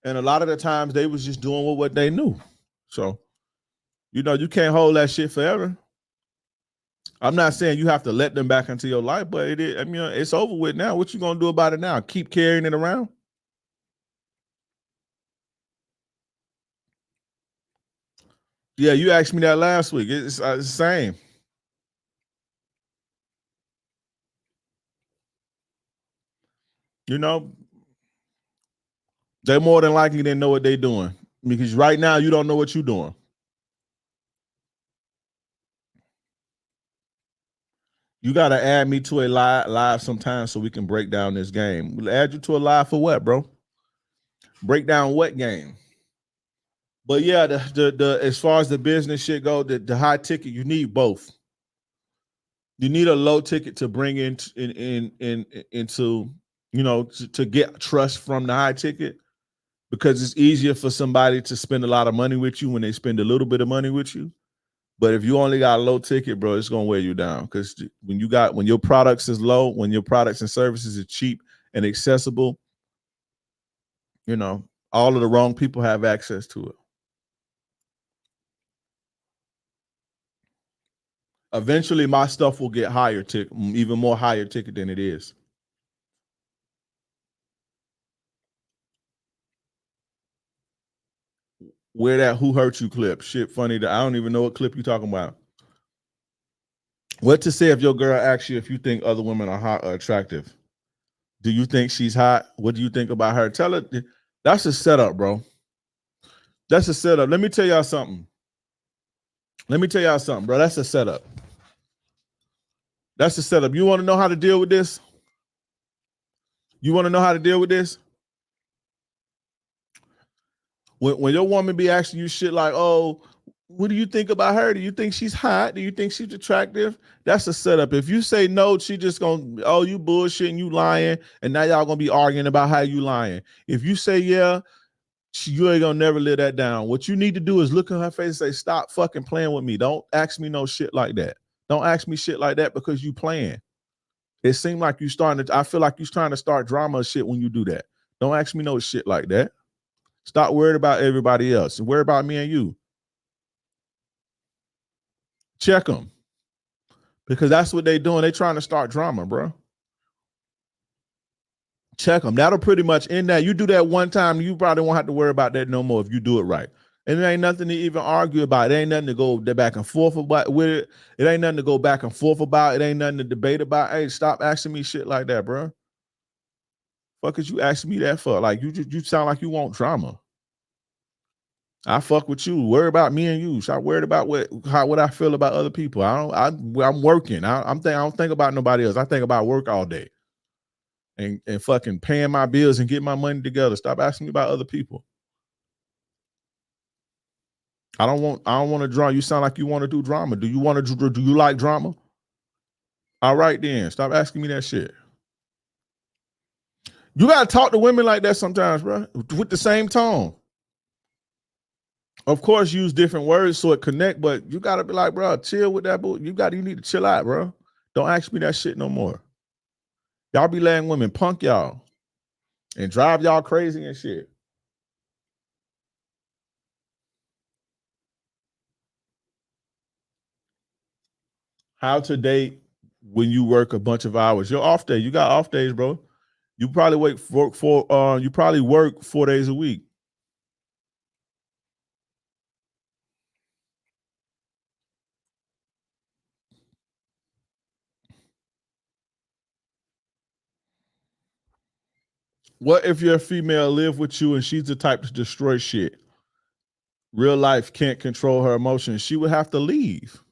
And a lot of the times they was just doing what they knew. So, you can't hold that shit forever. I'm not saying you have to let them back into your life, but it's over with now. What you gonna do about it now? Keep carrying it around? Yeah, you asked me that last week. It's the same. They more than likely didn't know what they're doing, because right now you don't know what you're doing. You got to add me to a live sometime so we can break down this game. We'll add you to a live for what, bro? Break down what game? But yeah, the as far as the business shit go, the high ticket, you need both. You need a low ticket to bring into to get trust from the high ticket, because it's easier for somebody to spend a lot of money with you when they spend a little bit of money with you. But if you only got a low ticket, bro, it's gonna wear you down. Because when your products is low, when your products and services are cheap and accessible, you know, all of the wrong people have access to it. Eventually, my stuff will get higher ticket, even more higher ticket than it is. Where that "Who Hurt You" clip? Shit, funny that I don't even know what clip you talking about. What to say if your girl asks you if you think other women are hot or attractive? Do you think she's hot? What do you think about her? Tell her that's a setup, bro. That's a setup. Let me tell y'all something. Bro. That's a setup. That's a setup. You want to know how to deal with this? When your woman be asking you shit like, oh, what do you think about her? Do you think she's hot? Do you think she's attractive? That's a setup. If you say no, she just gonna, oh, you bullshitting, you lying, and now y'all gonna be arguing about how you lying. If you say yeah, you ain't gonna never live that down. What you need to do is look in her face and say, stop fucking playing with me. Don't ask me no shit like that. Don't ask me shit like that because you playing. It seemed like I feel like you're trying to start drama shit when you do that. Don't ask me no shit like that. Stop worried about everybody else and worry about me and you. Check them. Because that's what they doing. They trying to start drama, bro. Check them. That'll pretty much end that. You do that one time, you probably won't have to worry about that no more if you do it right. And there ain't nothing to even argue about. It ain't nothing to go back and forth about with it. It ain't nothing to go back and forth about. It ain't nothing to debate about. Hey, stop asking me shit like that, bro. Fuck is you asking me that for? Like you sound like you want drama. I fuck with you. Worry about me and you. Stop worried about what I feel about other people. I'm working. I don't think about nobody else. I think about work all day. And fucking paying my bills and getting my money together. Stop asking me about other people. I don't want to draw. You sound like you want to do drama. Do you like drama? All right then. Stop asking me that shit. You gotta talk to women like that sometimes, bro. With the same tone. Of course, use different words so it connect, but you gotta be like, bro, chill with that. You need to chill out, bro. Don't ask me that shit no more. Y'all be letting women punk y'all and drive y'all crazy and shit. How to date when you work a bunch of hours. Your off day. You got off days, bro. You probably work 4 days a week. What if your female live with you and she's the type to destroy shit? Real life can't control her emotions. She would have to leave.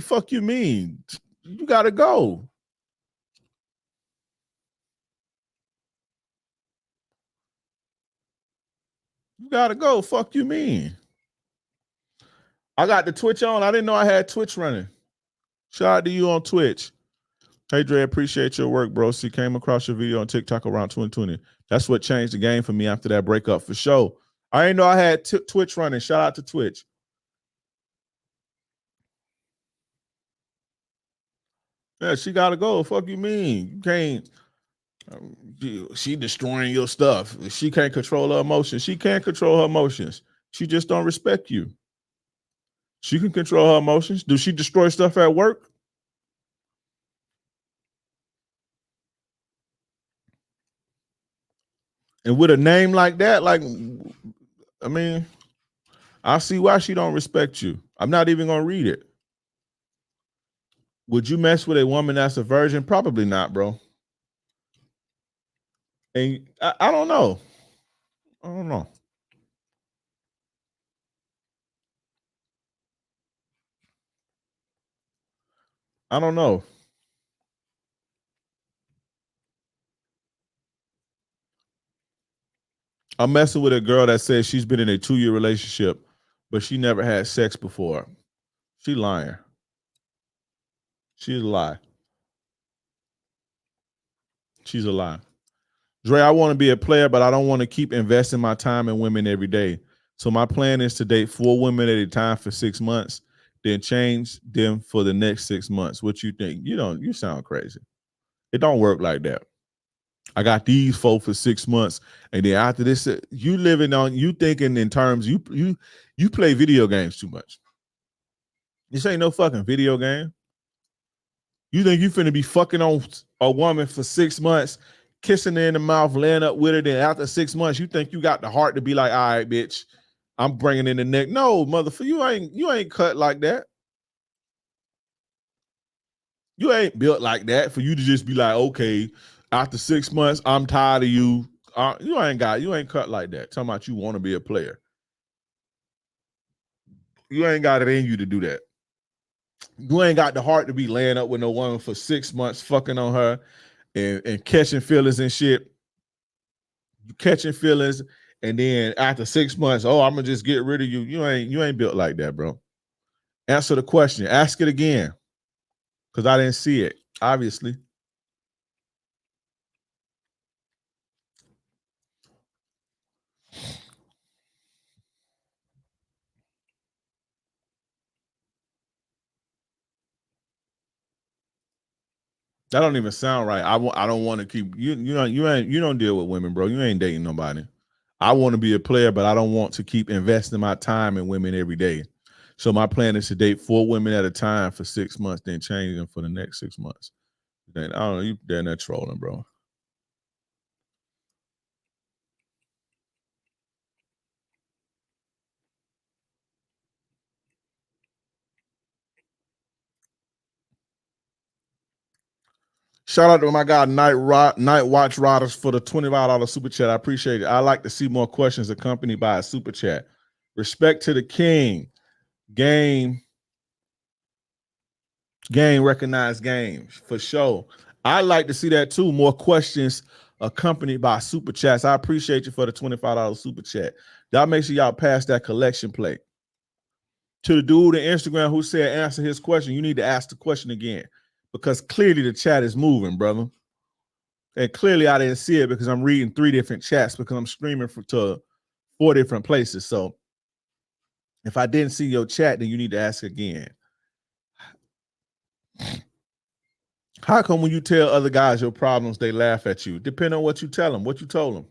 Fuck you mean? You gotta go. You gotta go. Fuck you mean? I got the Twitch on. I didn't know I had Twitch running. Shout out to you on Twitch. Hey, Dre, appreciate your work, bro. See, came across your video on TikTok around 2020. That's what changed the game for me after that breakup, for sure. I didn't know I had Twitch running. Shout out to Twitch. Yeah, she got to go. Fuck you mean? You can't. She destroying your stuff. She can't control her emotions. She can't control her emotions. She just don't respect you. She can control her emotions. Do she destroy stuff at work? And with a name like that, like, I mean, I see why she don't respect you. I'm not even gonna read it. Would you mess with a woman that's a virgin? Probably not, bro. And I don't know. I don't know. I don't know. I'm messing with a girl that says she's been in a 2-year relationship, but she never had sex before. She lying. She's a lie. She's a lie. Dre, I want to be a player, but I don't want to keep investing my time in women every day. So my plan is to date 4 women at a time for 6 months, then change them for the next 6 months. What you think? You sound crazy. It don't work like that. I got these 4 for 6 months, and then after this, you thinking in terms, you play video games too much. This ain't no fucking video game. You think you finna be fucking on a woman for 6 months, kissing her in the mouth, laying up with her, then after 6 months, you think you got the heart to be like, all right, bitch, I'm bringing in the neck. No, motherfucker, you ain't cut like that. You ain't built like that for you to just be like, okay, after 6 months, I'm tired of you. You ain't cut like that. Talking about you want to be a player. You ain't got it in you to do that. You ain't got the heart to be laying up with no woman for 6 months, fucking on her and catching feelings and shit. You catching feelings, and then after 6 months, I'm gonna just get rid of you. You ain't built like that, bro. Answer the question. Ask it again. Because I didn't see it, obviously. That don't even sound right. I don't want to keep you don't deal with women, bro. You ain't dating nobody. I want to be a player, but I don't want to keep investing my time in women every day. So my plan is to date 4 women at a time for 6 months, then change them for the next 6 months. Then I don't know, you damn that trolling, bro. Shout out to my guy Night Watch Riders for the $25 super chat. I appreciate it. I like to see more questions accompanied by a super chat. Respect to the king. Game recognized games for sure. I like to see that too. More questions accompanied by super chats. I appreciate you for the $25 super chat. Y'all make sure y'all pass that collection plate. To the dude on Instagram who said answer his question, you need to ask the question again because clearly the chat is moving, brother. And clearly I didn't see it because I'm reading 3 different chats because I'm streaming to 4 different places. So if I didn't see your chat, then you need to ask again. How come when you tell other guys your problems, they laugh at you? Depending on what you tell them, what you told them.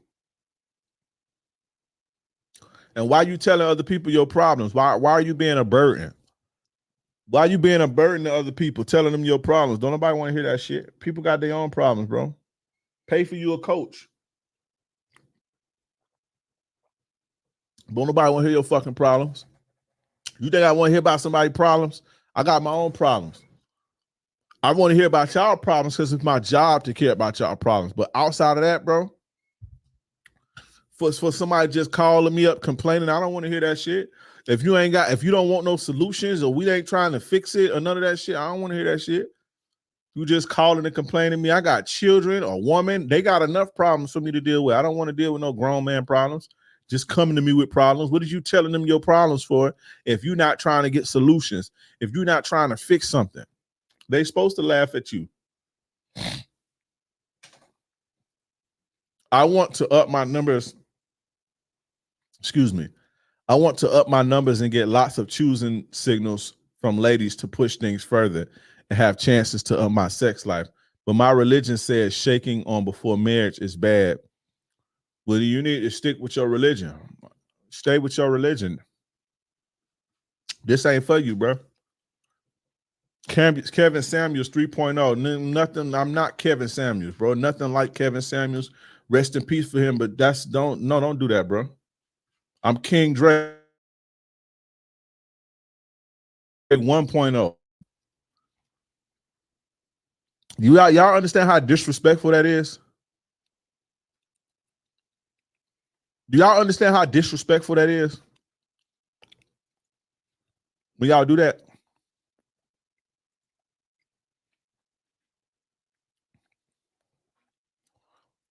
And why you telling other people your problems? Why are you being a burden? Why are you being a burden to other people, telling them your problems? Don't nobody want to hear that shit. People got their own problems, bro. Pay for you a coach. Don't nobody want to hear your fucking problems. You think I want to hear about somebody's problems? I got my own problems. I want to hear about y'all problems because it's my job to care about y'all problems. But outside of that, bro, for somebody just calling me up complaining, I don't want to hear that shit. If you don't want no solutions or we ain't trying to fix it or none of that shit, I don't want to hear that shit. You just calling and complaining to me. I got children or woman. They got enough problems for me to deal with. I don't want to deal with no grown man problems. Just coming to me with problems. What are you telling them your problems for if you're not trying to get solutions? If you're not trying to fix something? They supposed to laugh at you. I want to up my numbers. Excuse me. I want to up my numbers and get lots of choosing signals from ladies to push things further and have chances to up my sex life. But my religion says shaking on before marriage is bad. Well, you need to stick with your religion. Stay with your religion. This ain't for you, bro. Kevin Samuels 3.0. Nothing. I'm not Kevin Samuels, bro. Nothing like Kevin Samuels. Rest in peace for him. But don't do that, bro. I'm King Dre 1.0. Y'all understand how disrespectful that is? Do y'all understand how disrespectful that is? When y'all do that?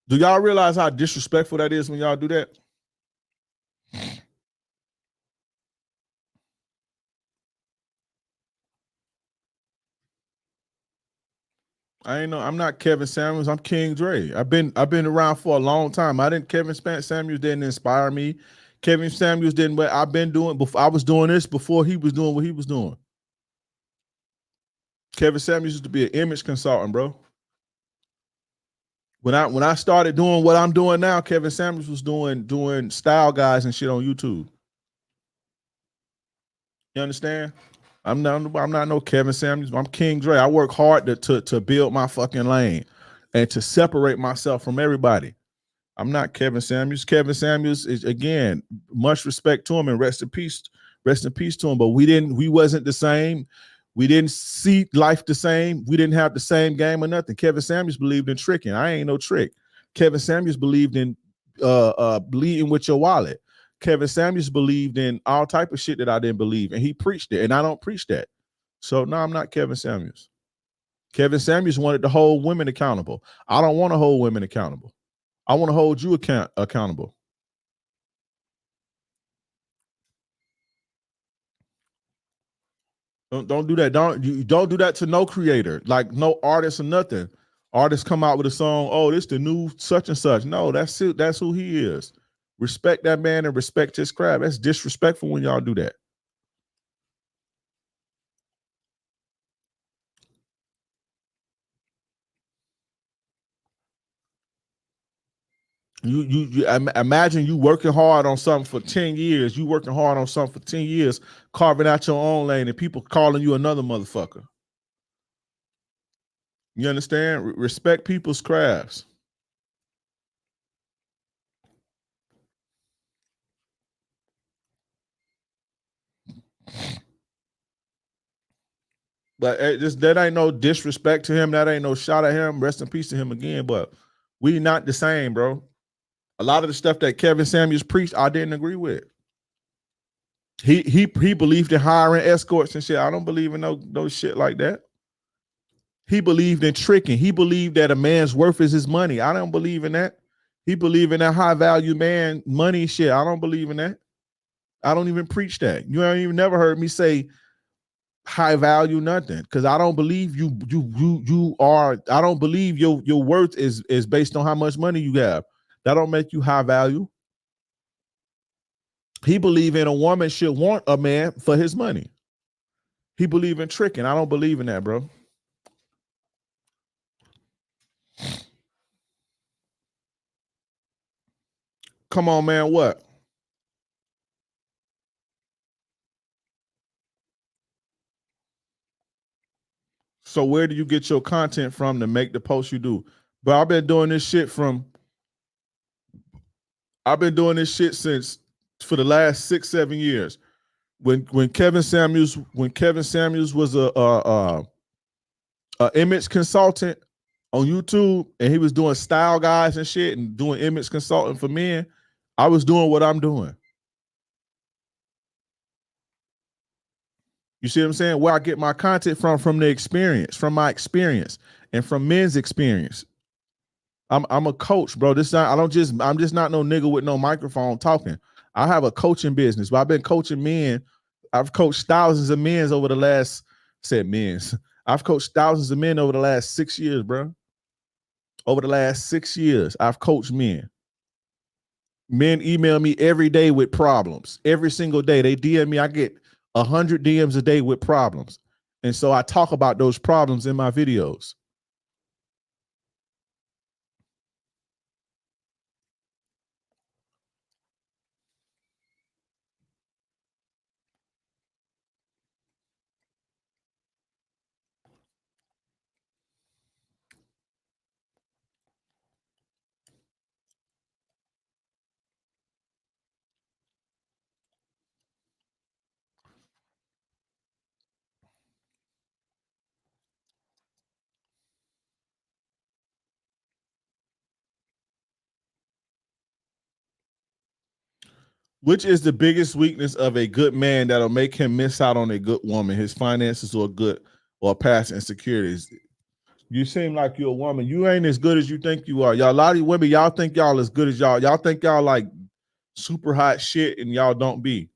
Do y'all realize how disrespectful that is when y'all do that? I'm not Kevin Samuels. I'm King Dre. I've been around for a long time. Kevin Samuels didn't inspire me. Kevin Samuels didn't. But I've been doing before. I was doing this before he was doing what he was doing. Kevin Samuels used to be an image consultant, bro. When I started doing what I'm doing now, Kevin Samuels was doing style guys and shit on YouTube. You understand? I'm not no Kevin Samuels. I'm King Dre. I work hard to build my fucking lane and to separate myself from everybody. I'm not Kevin Samuels. Kevin Samuels is, again, much respect to him and rest in peace to him. But we wasn't the same. We didn't see life the same. We didn't have the same game or nothing. Kevin Samuels believed in tricking. I ain't no trick. Kevin Samuels believed in bleeding with your wallet. Kevin Samuels believed in all type of shit that I didn't believe, and he preached it, and I don't preach that. So no, I'm not Kevin Samuels. Kevin Samuels wanted to hold women accountable. I don't want to hold women accountable. I want to hold you accountable. Don't do that. Don't do that to no creator, like no artist or nothing. Artists come out with a song, oh, this the new such and such. No, that's it. That's who he is. Respect that man and respect his craft. That's disrespectful when y'all do that. You imagine you working hard on something for 10 years. You working hard on something for 10 years, carving out your own lane, and people calling you another motherfucker. You understand? Respect people's crafts. But that ain't no disrespect to him. That ain't no shot at him. Rest in peace to him again. But we not the same, bro. A lot of the stuff that Kevin Samuels preached, I didn't agree with. He believed in hiring escorts and shit. I don't believe in no shit like that. He believed in tricking. He believed that a man's worth is his money. I don't believe in that. He believed in that high value man money shit. I don't believe in that. I don't even preach that. You ain't even never heard me say high value nothing, because I don't believe you are. I don't believe your worth is based on how much money you have. That don't make you high value. He believe in a woman should want a man for his money. He believe in tricking. I don't believe in that, bro. Come on, man. What? So where do you get your content from to make the posts you do? But I've been doing this shit since for the last 6-7 years. When Kevin Samuels was a image consultant on YouTube, and he was doing style guys and shit and doing image consulting for men, I was doing what I'm doing. You see what I'm saying? Where I get my content from the experience, from my experience, and from men's experience. I'm a coach, bro. I'm just not no nigga with no microphone talking. I have a coaching business, but I've been coaching men. I've coached thousands of men over the last, I've coached thousands of men over the last 6 years, bro. Over the last 6 years, I've coached men. Men email me every day with problems. Every single day. They DM me. I get 100 DMs a day with problems. And so I talk about those problems in my videos. Which is the biggest weakness of a good man that'll make him miss out on a good woman? His finances or past insecurities. You seem like you're a woman. You ain't as good as you think you are. Y'all, a lot of women, y'all think y'all as good as y'all. Y'all think y'all like super hot shit, and y'all don't be.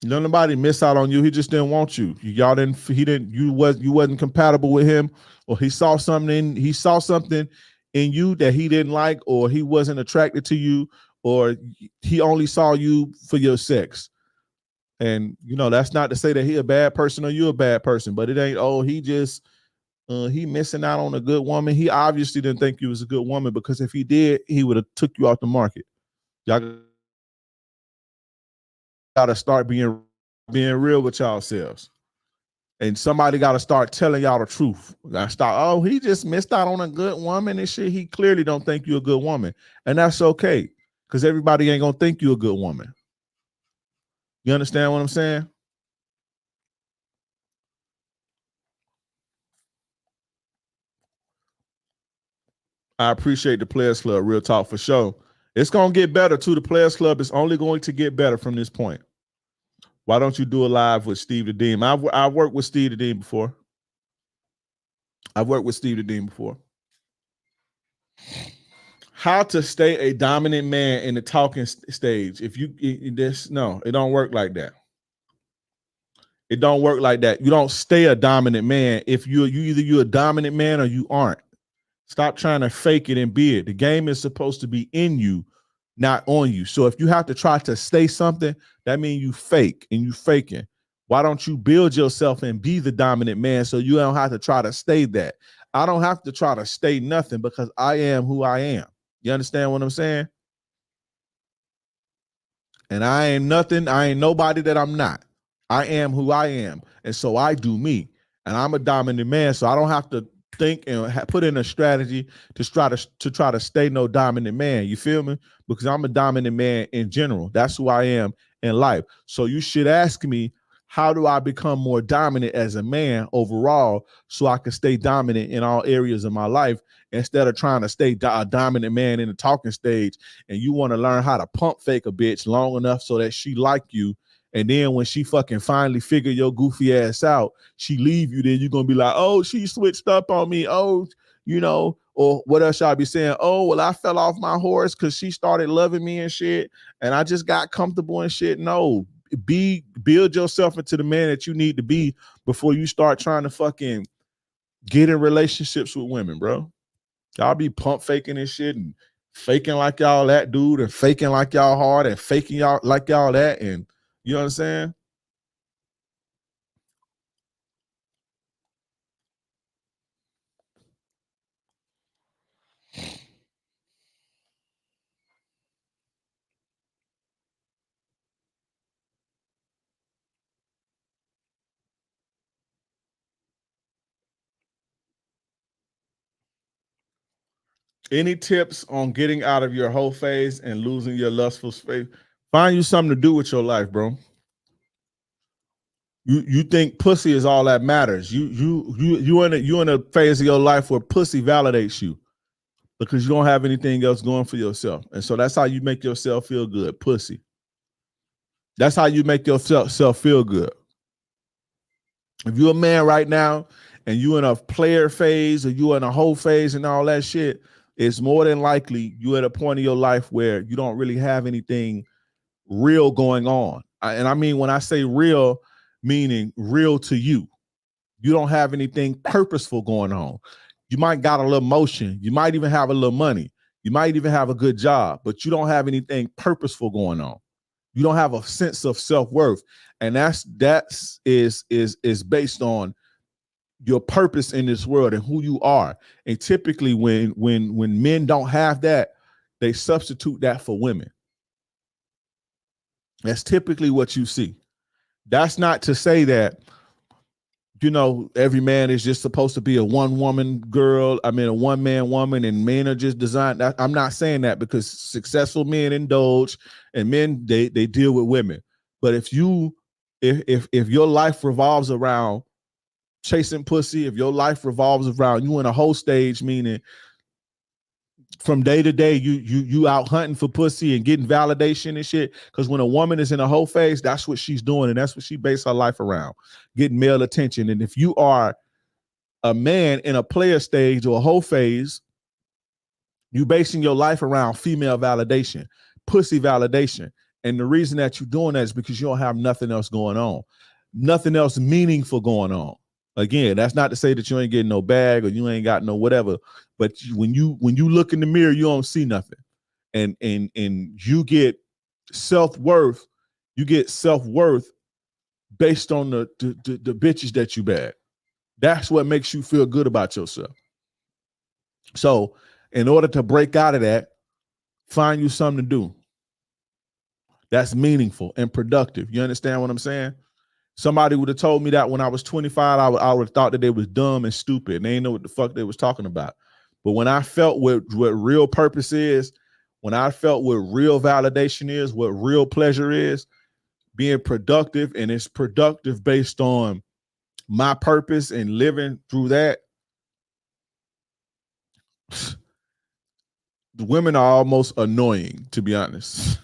Nobody miss out on you. He just didn't want you. You wasn't compatible with him, or he saw something in you that he didn't like, or he wasn't attracted to you, or he only saw you for your sex. And, you know, that's not to say that he a bad person or you a bad person, but it ain't, oh, he just, he missing out on a good woman. He obviously didn't think you was a good woman, because if he did, he would have took you off the market. Y'all got to start being real with yourselves. And somebody got to start telling y'all the truth. Oh, he just missed out on a good woman and shit. He clearly don't think you're a good woman. And that's okay, because everybody ain't going to think you're a good woman. You understand what I'm saying? I appreciate the Players Club. Real talk for sure. It's going to get better too. The Players Club is only going to get better from this point. Why don't you do a live with Steve the Dean? I've worked with Steve the Dean before. How to stay a dominant man in the talking stage. If you no, it don't work like that. It don't work like that. You don't stay a dominant man if you're a dominant man or you aren't. Stop trying to fake it and be it. The game is supposed to be in you, not on you. So if you have to try to stay something, that means you fake and you faking. Why don't you build yourself and be the dominant man so you don't have to try to stay that? I don't have to try to stay nothing because I am who I am. You understand what I'm saying? And I ain't nothing. I ain't nobody that I'm not. I am who I am. And so I do me. And I'm a dominant man, so I don't have to think and put in a strategy to try to stay no dominant man. You feel me? Because I'm a dominant man in general. That's who I am in life. So you should ask me, how do I become more dominant as a man overall so I can stay dominant in all areas of my life instead of trying to stay a dominant man in the talking stage? And you want to learn how to pump fake a bitch long enough so that she like you. And then when she fucking finally figure your goofy ass out, she leave you, then you're going to be like, oh, she switched up on me. Oh, you know, or what else y'all be saying? Oh, well, I fell off my horse because she started loving me and shit. And I just got comfortable and shit. No, build yourself into the man that you need to be before you start trying to fucking get in relationships with women, bro. Y'all be pump faking and shit and faking like y'all that dude and faking like y'all hard and faking y'all like y'all that. And you know what I'm saying? Any tips on getting out of your whole phase and losing your lustful space? Find you something to do with your life, bro. You think pussy is all that matters. You in a phase of your life where pussy validates you because you don't have anything else going for yourself. And so that's how you make yourself feel good, pussy. That's how you make yourself feel good. If you're a man right now and you in a player phase or you in a whole phase and all that shit, it's more than likely you're at a point in your life where you don't really have anything real going on. And I mean, when I say real, meaning real to you. You don't have anything purposeful going on. You might got a little motion. You might even have a little money. You might even have a good job, but you don't have anything purposeful going on. You don't have a sense of self-worth. And that's based on your purpose in this world and who you are. And typically when men don't have that, they substitute that for women. That's typically what you see. That's not to say that, you know, every man is just supposed to be a one-woman girl. I mean, a one-man woman, and men are just designed. I'm not saying that, because successful men indulge and men, they deal with women. But if your life revolves around chasing pussy, if your life revolves around you in a whole stage, meaning from day to day, you out hunting for pussy and getting validation and shit. Because when a woman is in a whole phase, that's what she's doing, and that's what she based her life around, getting male attention. And if you are a man in a player stage or a whole phase, you basing your life around female validation, pussy validation. And the reason that you're doing that is because you don't have nothing else going on, nothing else meaningful going on. Again, that's not to say that you ain't getting no bag or you ain't got no whatever, but when you look in the mirror, you don't see nothing. and you get self-worth. You get self-worth based on the bitches that you bag. That's what makes you feel good about yourself. So in order to break out of that, find you something to do that's meaningful and productive. You understand what I'm saying? Somebody would have told me that when I was 25, I would have thought that they was dumb and stupid and they didn't know what the fuck they was talking about. But when I felt what real purpose is, when I felt what real validation is, what real pleasure is, being productive, and it's productive based on my purpose and living through that, the women are almost annoying, to be honest.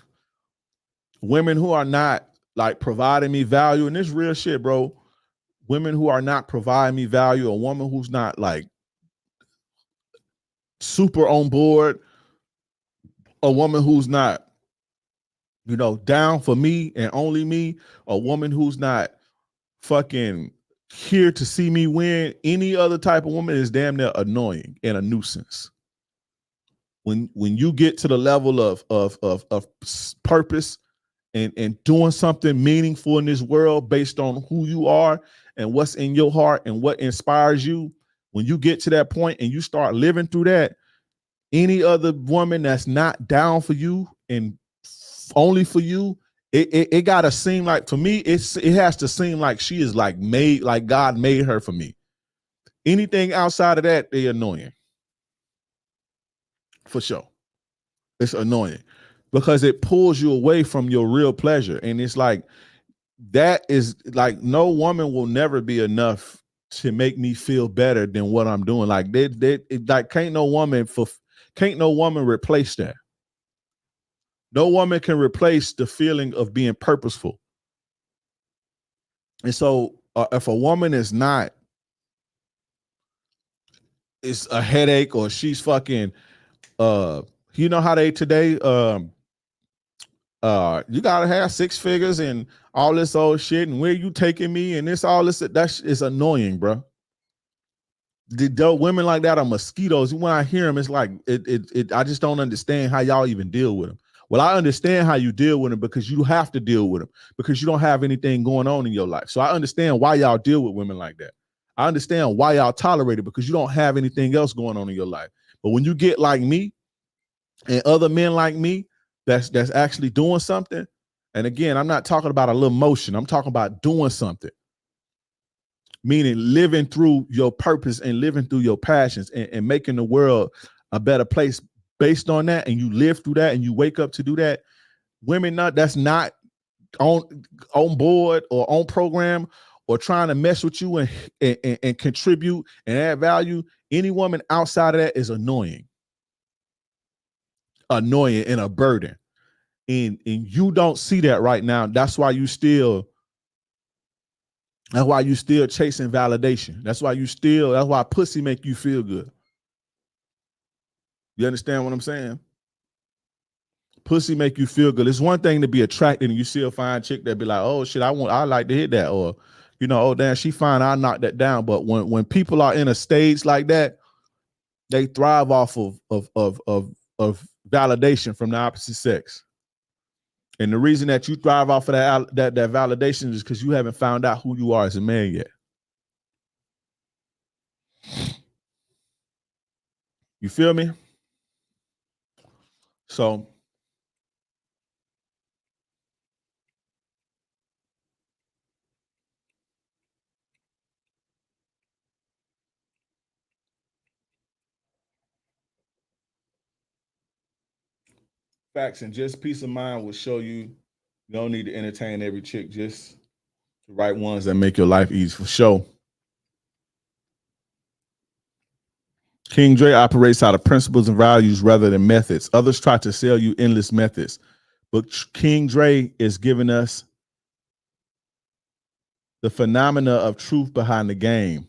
Women who are not like providing me value, and this real shit, bro. Women who are not providing me value, a woman who's not like super on board, a woman who's not, down for me and only me, a woman who's not fucking here to see me win, any other type of woman is damn near annoying and a nuisance. When you get to the level of purpose and doing something meaningful in this world based on who you are and what's in your heart and what inspires you, when you get to that point and you start living through that, any other woman that's not down for you and only for you, it gotta seem like, for me, it has to seem like she is like made, like God made her for me. Anything outside of that, they annoying. For sure. It's annoying because it pulls you away from your real pleasure. And it's like, that is like, no woman will never be enough to make me feel better than what I'm doing. Like can't no woman replace that. No woman can replace the feeling of being purposeful. And so if a woman is not, it's a headache, or she's fucking, you know how they today, you gotta have 6 figures and all this old shit, and where you taking me, and this, all this, that is annoying, bro. The women like that are mosquitoes. When I hear them, it's like, I just don't understand how y'all even deal with them. Well, I understand how you deal with them, because you have to deal with them because you don't have anything going on in your life. So I understand why y'all deal with women like that. I understand why y'all tolerate it, because you don't have anything else going on in your life. But when you get like me and other men like me, that's actually doing something. And again, I'm not talking about a little motion. I'm talking about doing something. Meaning living through your purpose and living through your passions and making the world a better place based on that. And you live through that and you wake up to do that. Women that's not on board or on program or trying to mess with you and contribute and add value. Any woman outside of that is annoying and a burden. And you don't see that right now. That's why you still chasing validation. That's why pussy make you feel good. You understand what I'm saying? Pussy make you feel good. It's one thing to be attracted and you see a fine chick that be like, oh shit, I like to hit that. Or, oh damn, she fine, I'll knock that down. But when people are in a stage like that, they thrive off of validation from the opposite sex. And the reason that you thrive off of that validation is because you haven't found out who you are as a man yet. You feel me? So facts, and just peace of mind will show you don't need to entertain every chick, just the right ones that make your life easy, for sure. King Dre operates out of principles and values rather than methods. Others try to sell you endless methods, but King Dre is giving us the phenomena of truth behind the game,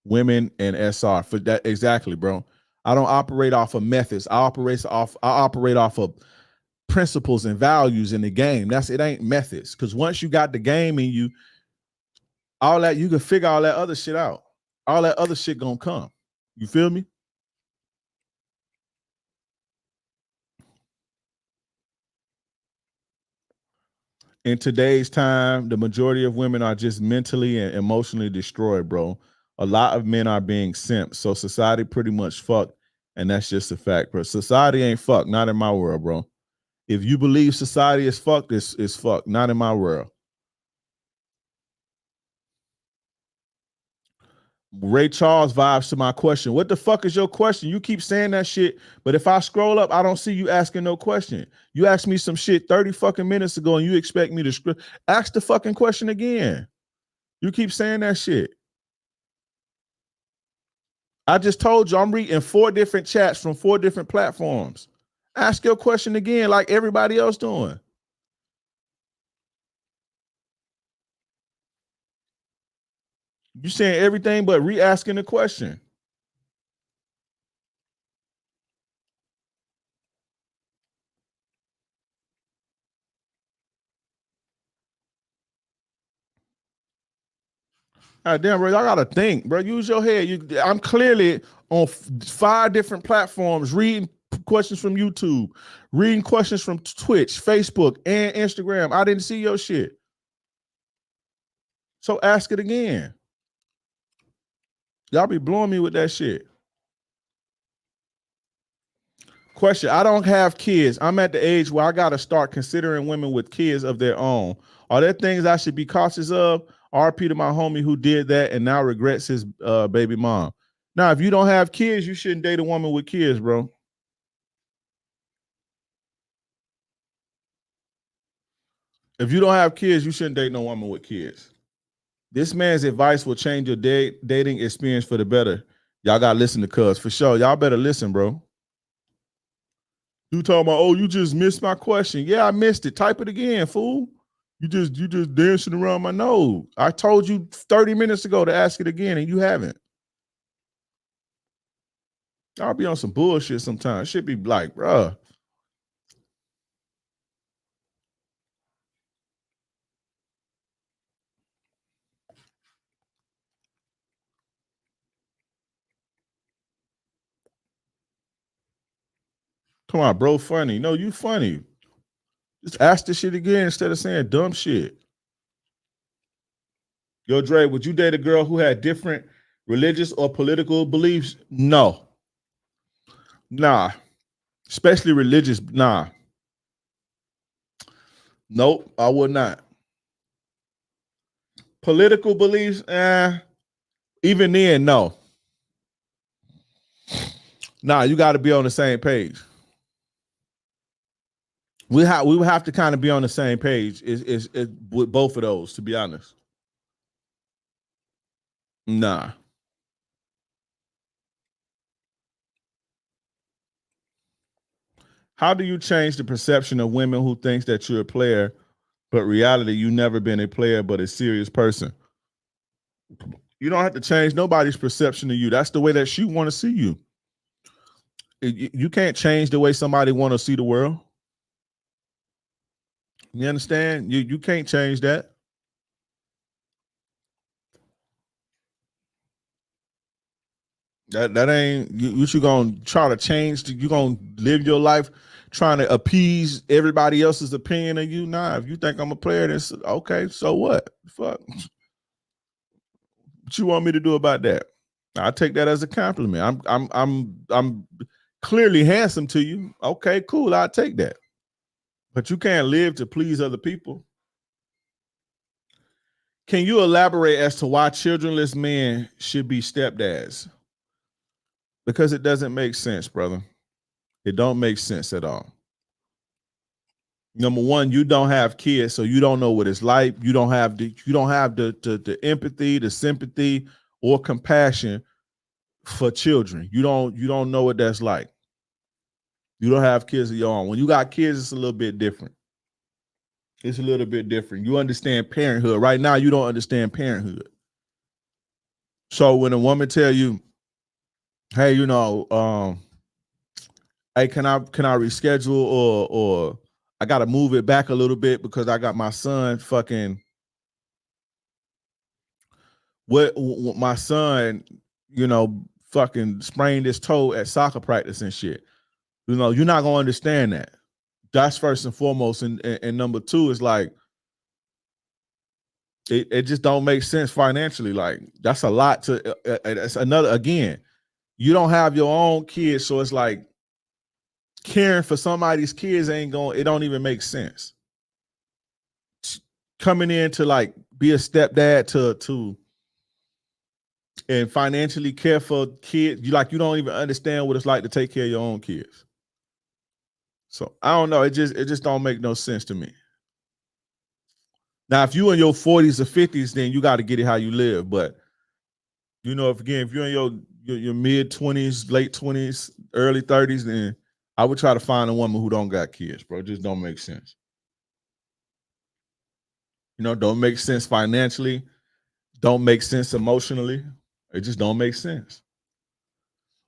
women and SR. For that, exactly, bro. I don't operate off of methods. I operate off of principles and values in the game. It ain't methods. Because once you got the game in you, all that, you can figure all that other shit out. All that other shit gonna come. You feel me? In today's time, the majority of women are just mentally and emotionally destroyed, bro. A lot of men are being simps. So society pretty much fucked, and that's just a fact, bro. Society ain't fucked, not in my world, bro. If you believe society is fucked, it's fucked, not in my world. Ray Charles vibes to my question. What the fuck is your question? You keep saying that shit, but if I scroll up, I don't see you asking no question. You asked me some shit 30 fucking minutes ago and you expect me to ask the fucking question again. You keep saying that shit. I just told you I'm reading 4 different chats from 4 different platforms. Ask your question again like everybody else doing. You saying everything but re-asking the question. God damn, bro, I gotta think, bro. Use your head. I'm clearly on 5 different platforms reading questions from YouTube, reading questions from Twitch, Facebook, and Instagram. I didn't see your shit. So ask it again. Y'all be blowing me with that shit. Question, I don't have kids. I'm at the age where I gotta start considering women with kids of their own. Are there things I should be cautious of? RP to my homie who did that and now regrets his baby mom. Now, if you don't have kids, you shouldn't date a woman with kids, bro. If you don't have kids, you shouldn't date no woman with kids. This man's advice will change your dating experience for the better. Y'all gotta listen to Cuz for sure. Y'all better listen, bro. You talking about, oh, you just missed my question. Yeah, I missed it. Type it again, fool. You just dancing around my nose. I told you 30 minutes ago to ask it again, and you haven't. I'll be on some bullshit sometimes. Should be like, bruh. Come on, bro, funny. No, you funny. Just ask the shit again instead of saying dumb shit. Yo, Dre, would you date a girl who had different religious or political beliefs? No. Nah. Especially religious. Nah. Nope, I would not. Political beliefs, even then, no. Nah, you got to be on the same page. We would have to kind of be on the same page with both of those, to be honest. Nah. How do you change the perception of women who thinks that you're a player, but reality you never been a player but a serious person? You don't have to change nobody's perception of you. That's the way that she want to see you. You can't change the way somebody want to see the world. You understand? You can't change that. That ain't you gonna try to change. You gonna live your life trying to appease everybody else's opinion of you? Nah, if you think I'm a player, then okay, so what? Fuck. What you want me to do about that? I take that as a compliment. I'm clearly handsome to you. Okay, cool. I'll take that. But you can't live to please other people. Can you elaborate as to why childrenless men should be stepdads? Because it doesn't make sense, brother. It don't make sense at all. Number one, you don't have kids, so you don't know what it's like. You don't have the empathy, the sympathy, or compassion for children. You don't know what that's like. You don't have kids of your own. When you got kids, it's a little bit different. It's a little bit different. You understand parenthood. Right now, you don't understand parenthood. So when a woman tell you, hey, hey, can I reschedule or I got to move it back a little bit because I got my son fucking my son, fucking sprained his toe at soccer practice and shit. You're not gonna understand that. That's first and foremost. And number two is like, It just don't make sense financially. Like that's a lot to. That's another again. You don't have your own kids, so it's like caring for somebody's kids ain't going. It don't even make sense. Coming in to like be a stepdad to and financially care for kids, you don't even understand what it's like to take care of your own kids. So I don't know. It just don't make no sense to me. Now, if you in your 40s or 50s, then you got to get it how you live. But if you're in your mid 20s, late 20s, early 30s, then I would try to find a woman who don't got kids, bro. It just don't make sense. Don't make sense financially, don't make sense emotionally. It just don't make sense.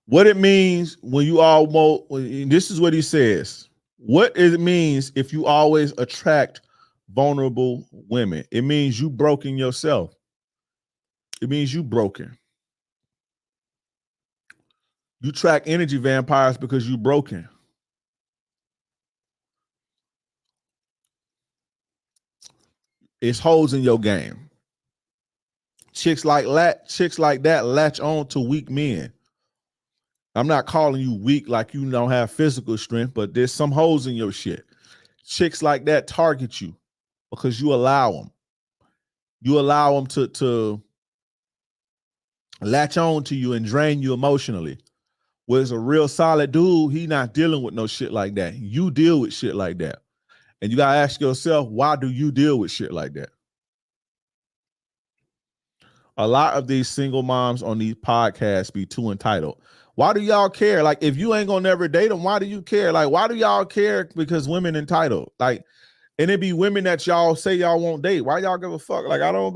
What it means when you this is what he says. What it means if you always attract vulnerable women. It means you broken yourself. It means you broken. You track energy vampires because you broken. It's holes in your game. Chicks like that latch on to weak men. I'm not calling you weak like you don't have physical strength, but there's some holes in your shit. Chicks like that target you because you allow them. You allow them to latch on to you and drain you emotionally. Whereas a real solid dude, he not dealing with no shit like that. You deal with shit like that. And you gotta ask yourself, why do you deal with shit like that? A lot of these single moms on these podcasts be too entitled. Why do y'all care? Like, if you ain't gonna never date them, why do you care? Like, why do y'all care? Because women entitled. Like, and it be women that y'all say y'all won't date. Why y'all give a fuck? Like, I don't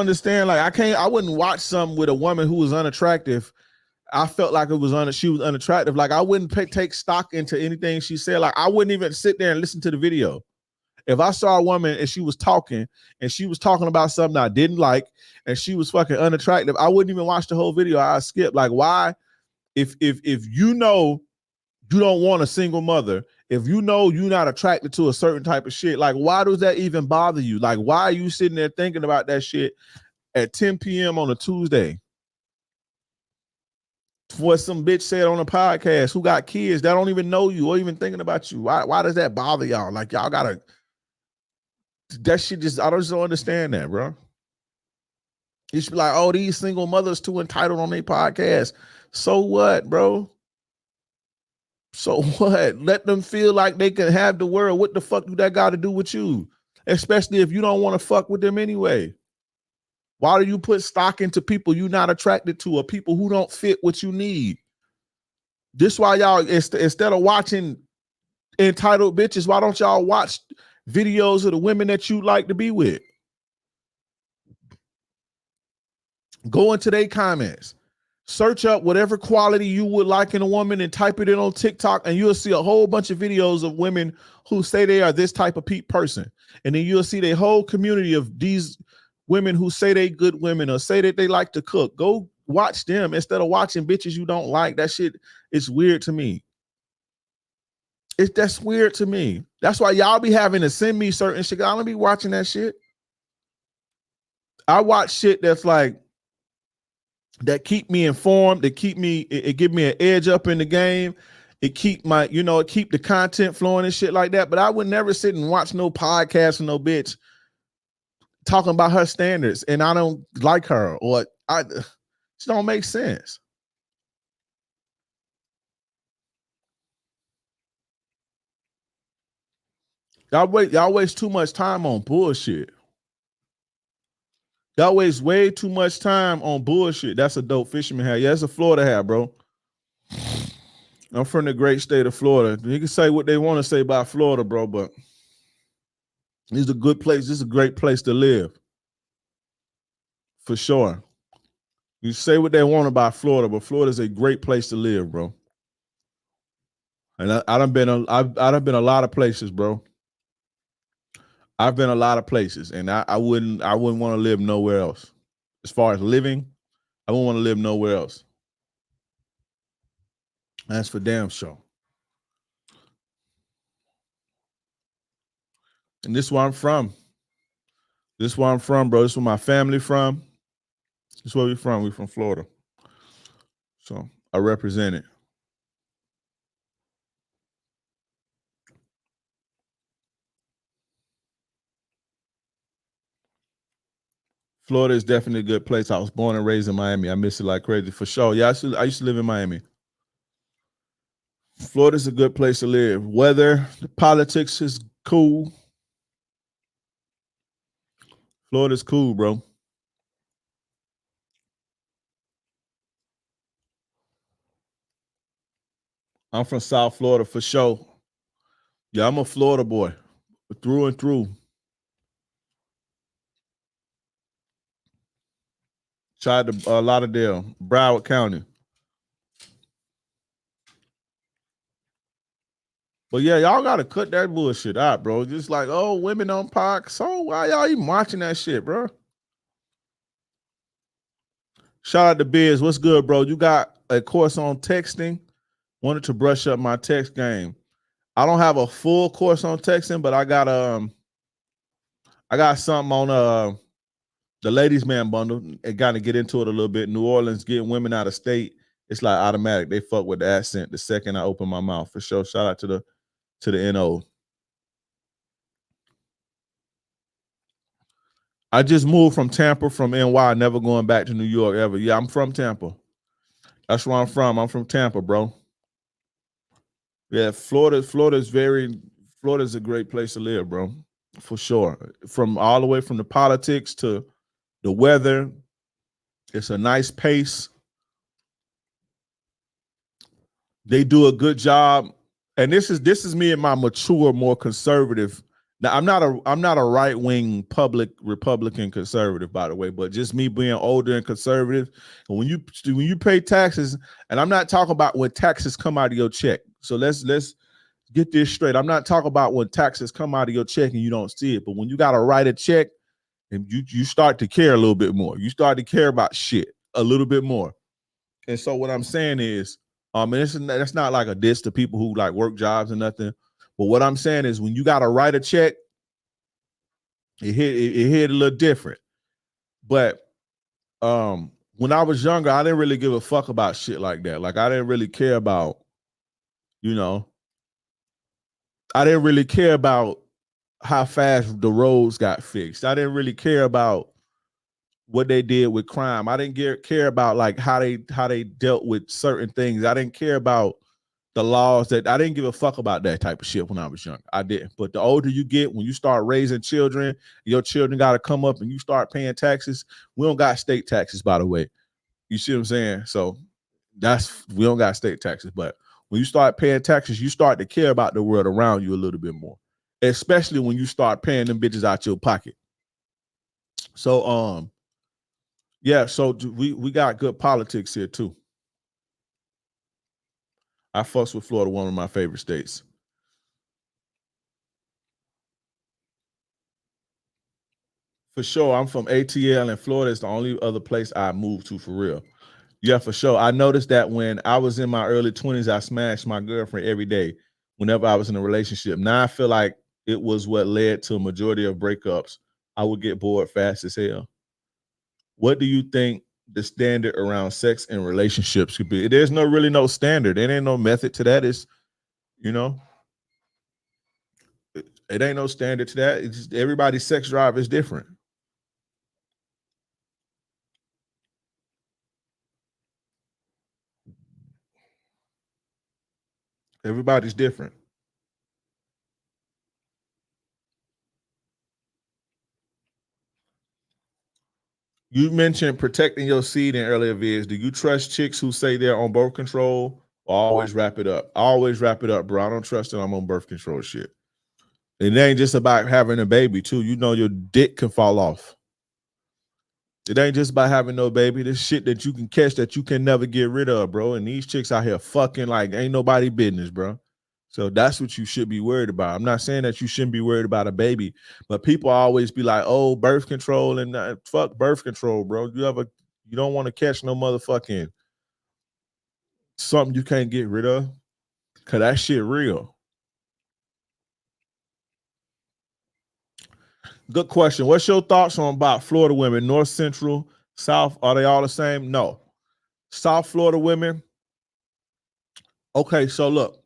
understand. Like, I wouldn't watch something with a woman who was unattractive. I felt like she was unattractive. Like, I wouldn't take stock into anything she said. Like, I wouldn't even sit there and listen to the video. If I saw a woman and she was talking about something I didn't like and she was fucking unattractive, I wouldn't even watch the whole video. I'd skip. Like, why? If you know you don't want a single mother, if you know you're not attracted to a certain type of shit, like, why does that even bother you? Like, why are you sitting there thinking about that shit at 10 p.m. on a Tuesday? What some bitch said on a podcast who got kids that don't even know you or even thinking about you. Why does that bother y'all? Like, y'all gotta, that shit just, I just don't understand that, bro. You should be like, oh, these single mothers too entitled on their podcast. So what, bro? So what? Let them feel like they can have the world. What the fuck do that got to do with you? Especially if you don't want to fuck with them anyway. Why do you put stock into people you're not attracted to or people who don't fit what you need? This why y'all, instead of watching entitled bitches, why don't y'all watch videos of the women that you like to be with? Go into their comments. Search up whatever quality you would like in a woman and type it in on TikTok, and you'll see a whole bunch of videos of women who say they are this type of person. And then you'll see the whole community of these women who say they good women or say that they like to cook. Go watch them instead of watching bitches you don't like. That shit is weird to me. That's weird to me. That's why y'all be having to send me certain shit. I don't be watching that shit. I watch shit that's like, that keep me informed, that keep me, it give me an edge up in the game. It keep my, it keep the content flowing and shit like that. But I would never sit and watch no podcast or no bitch talking about her standards and I don't like her, or it don't make sense. Y'all waste too much time on bullshit. Y'all waste way too much time on bullshit. That's a dope fisherman hat. Yeah, that's a Florida hat, bro. I'm from the great state of Florida. You can say what they want to say about Florida, bro, but this is a good place. This is a great place to live. For sure. You say what they want about Florida, but Florida is a great place to live, bro. And I done been a lot of places, bro. I've been a lot of places, and I wouldn't want to live nowhere else. As far as living, I wouldn't want to live nowhere else. That's for damn sure. And this is where I'm from. This is where I'm from, bro. This is where my family from. This is where we from. We from Florida. So I represent it. Florida is definitely a good place. I was born and raised in Miami. I miss it like crazy for sure. Yeah, I used to live in Miami. Florida's a good place to live. Weather, the politics is cool. Florida's cool, bro. I'm from South Florida for sure. Yeah, I'm a Florida boy through and through. Tried to Lauderdale, Broward County. But yeah, y'all gotta cut that bullshit out, bro. Just like, oh, women on park. So why y'all even watching that shit, bro? Shout out to Biz. What's good, bro? You got a course on texting. Wanted to brush up my text game. I don't have a full course on texting, but I got something on the ladies man bundle. It got to get into it a little bit. New Orleans getting women out of state. It's like automatic. They fuck with the accent the second I open my mouth for sure. Shout out to the NO. I just moved from Tampa, from NY, never going back to New York ever. Yeah, I'm from Tampa. That's where I'm from. I'm from Tampa, bro. Yeah, Florida's a great place to live, bro. For sure. From all the way from the politics to the weather. It's a nice pace. They do a good job. And this is me and my mature, more conservative. Now, I'm not a right-wing public Republican conservative, by the way, but just me being older and conservative. And when you pay taxes, and I'm not talking about when taxes come out of your check. So let's get this straight. I'm not talking about when taxes come out of your check and you don't see it, but when you got to write a check and you start to care a little bit more. You start to care about shit a little bit more. And so what I'm saying is, and that's not like a diss to people who like work jobs and nothing. But what I'm saying is when you got to write a check, it hit a little different. But when I was younger, I didn't really give a fuck about shit like that. Like I didn't really care about, I didn't really care about how fast the roads got fixed. I didn't really care about what they did with crime. I didn't care about like how they dealt with certain things. I didn't care about the laws. I didn't give a fuck about that type of shit when I was young. I didn't. But the older you get, when you start raising children, your children got to come up and you start paying taxes. We don't got state taxes, by the way. You see what I'm saying? So we don't got state taxes. But when you start paying taxes, you start to care about the world around you a little bit more, especially when you start paying them bitches out your pocket. So yeah, so we got good politics here too. I fucks with Florida, one of my favorite states. For sure, I'm from ATL, and Florida is the only other place I moved to for real. Yeah, for sure. I noticed that when I was in my early 20s, I smashed my girlfriend every day whenever I was in a relationship. Now I feel like it was what led to a majority of breakups. I would get bored fast as hell. What do you think the standard around sex and relationships could be? There's really no standard. There ain't no method to that. It's, it ain't no standard to that. It's just, everybody's sex drive is different. Everybody's different. You mentioned protecting your seed in earlier vids. Do you trust chicks who say they're on birth control or always wrap it up? Always wrap it up, bro. I don't trust that I'm on birth control shit. It ain't just about having a baby, too. Your dick can fall off. It ain't just about having no baby. This shit that you can catch that you can never get rid of, bro. And these chicks out here fucking like ain't nobody business, bro. So that's what you should be worried about. I'm not saying that you shouldn't be worried about a baby, but people always be like, "Oh, birth control," and fuck birth control, bro. You don't want to catch no motherfucking something you can't get rid of, cause that shit real. Good question. What's your thoughts on about Florida women? North, Central, South? Are they all the same? No. South Florida women. Okay, so look,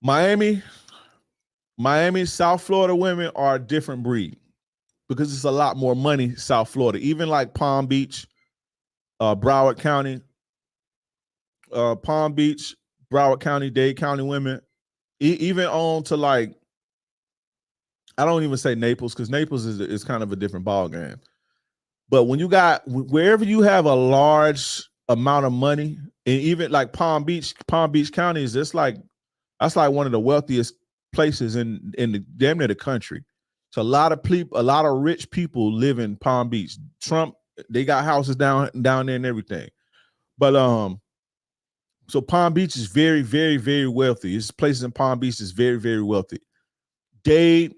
Miami, South Florida women are a different breed because it's a lot more money. South Florida, even like Palm Beach, Broward County, Dade County women, even on to like, I don't even say Naples because Naples is kind of a different ball game. But when you got, wherever you have a large amount of money, and even like Palm Beach County is that's like one of the wealthiest places in the damn near the country. So a lot of rich people live in Palm Beach. Trump, they got houses down there and everything. But so Palm Beach is very, very, very wealthy. It's places in Palm Beach is very, very wealthy. Dade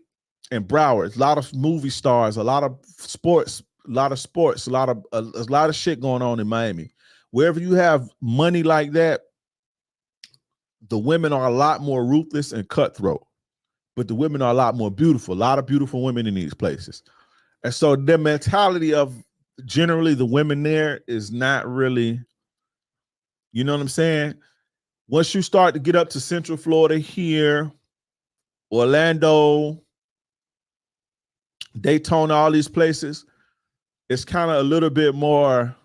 and Broward, a lot of movie stars, a lot of sports, a lot of shit going on in Miami. Wherever you have money like that, the women are a lot more ruthless and cutthroat, but the women are a lot more beautiful. A lot of beautiful women in these places. And so the mentality of generally the women there is not really, you know what I'm saying? Once you start to get up to Central Florida here, Orlando, Daytona, all these places, it's kind of a little bit more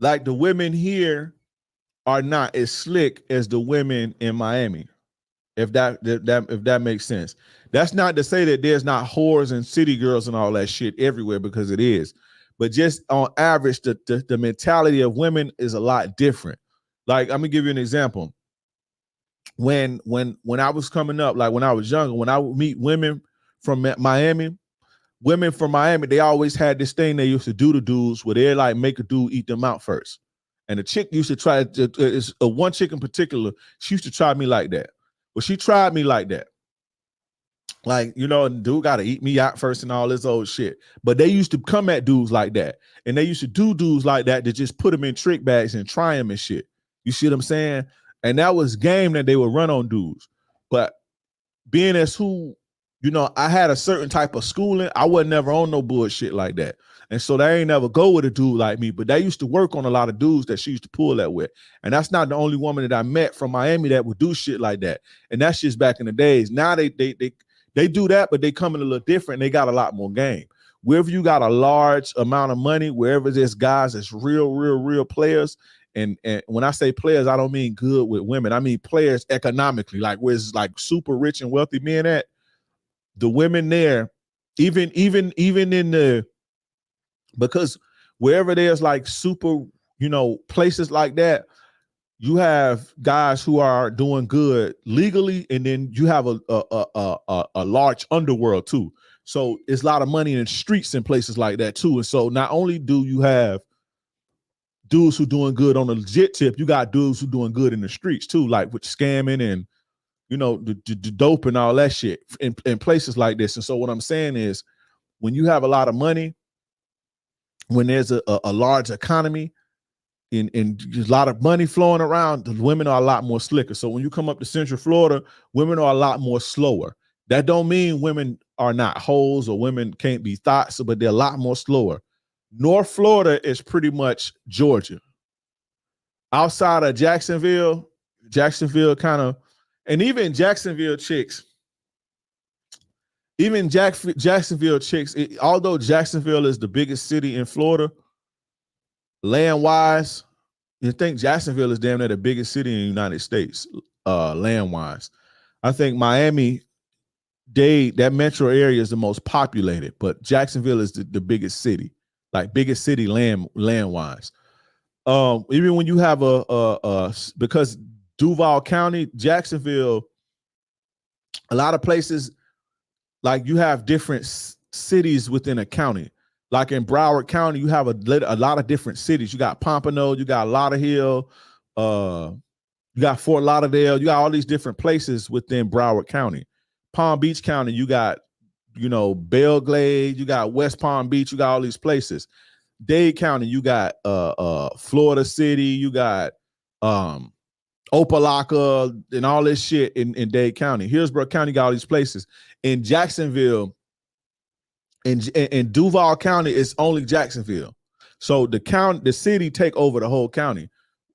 like the women here are not as slick as the women in Miami. If that makes sense. That's not to say that there's not whores and city girls and all that shit everywhere, because it is. But just on average, the mentality of women is a lot different. Like, I'm gonna give you an example. When I was coming up, like when I was younger, when I would meet women from Miami, they always had this thing they used to do to dudes where they like make a dude eat them out first. And the chick used to try to, one chick in particular, she used to try me like that. Well, she tried me like that. Like, you know, dude got to eat me out first and all this old shit. But they used to come at dudes like that. And they used to do dudes like that to just put them in trick bags and try them and shit. You see what I'm saying? And that was game that they would run on dudes. But being as who, you know, I had a certain type of schooling, I wasn't never on no bullshit like that. And so they ain't never go with a dude like me, but they used to work on a lot of dudes that she used to pull that with. And that's not the only woman that I met from Miami that would do shit like that. And that's just back in the days. Now they do that, but they come in a little different. They got a lot more game. Wherever you got a large amount of money, wherever there's guys that's real players. And when I say players, I don't mean good with women. I mean players economically, like where it's like super rich and wealthy men at. The women there, even in the, because wherever there's like super, you know, places like that, you have guys who are doing good legally, and then you have a large underworld too. So it's a lot of money in the streets and places like that too. And so not only do you have dudes who doing good on the legit tip, you got dudes who doing good in the streets too, like with scamming and, you know, the dope and all that shit in places like this. And so what I'm saying is, when you have a lot of money, when there's a large economy and a lot of money flowing around, the women are a lot more slicker. So when you come up to Central Florida, women are a lot more slower. That don't mean women are not hoes or women can't be thoughts, but they're a lot more slower. North Florida is pretty much Georgia. Outside of Jacksonville kind of, and even Jacksonville chicks, although Jacksonville is the biggest city in Florida, land-wise, you think Jacksonville is damn near the biggest city in the United States, land-wise. I think Miami, that metro area is the most populated, but Jacksonville is the biggest city, like biggest city land-wise. Even when you have because Duval County, Jacksonville, a lot of places, like you have different cities within a county. Like in Broward County, you have a lot of different cities. You got Pompano, you got Lauderhill, you got Fort Lauderdale, you got all these different places within Broward County. Palm Beach County, you got, you know, Belglade, you got West Palm Beach, you got all these places. Dade County, you got Florida City, you got Opelika and all this shit in Dade County. Hillsborough County got all these places. In Jacksonville, In Duval County, it's only Jacksonville. So the city take over the whole county.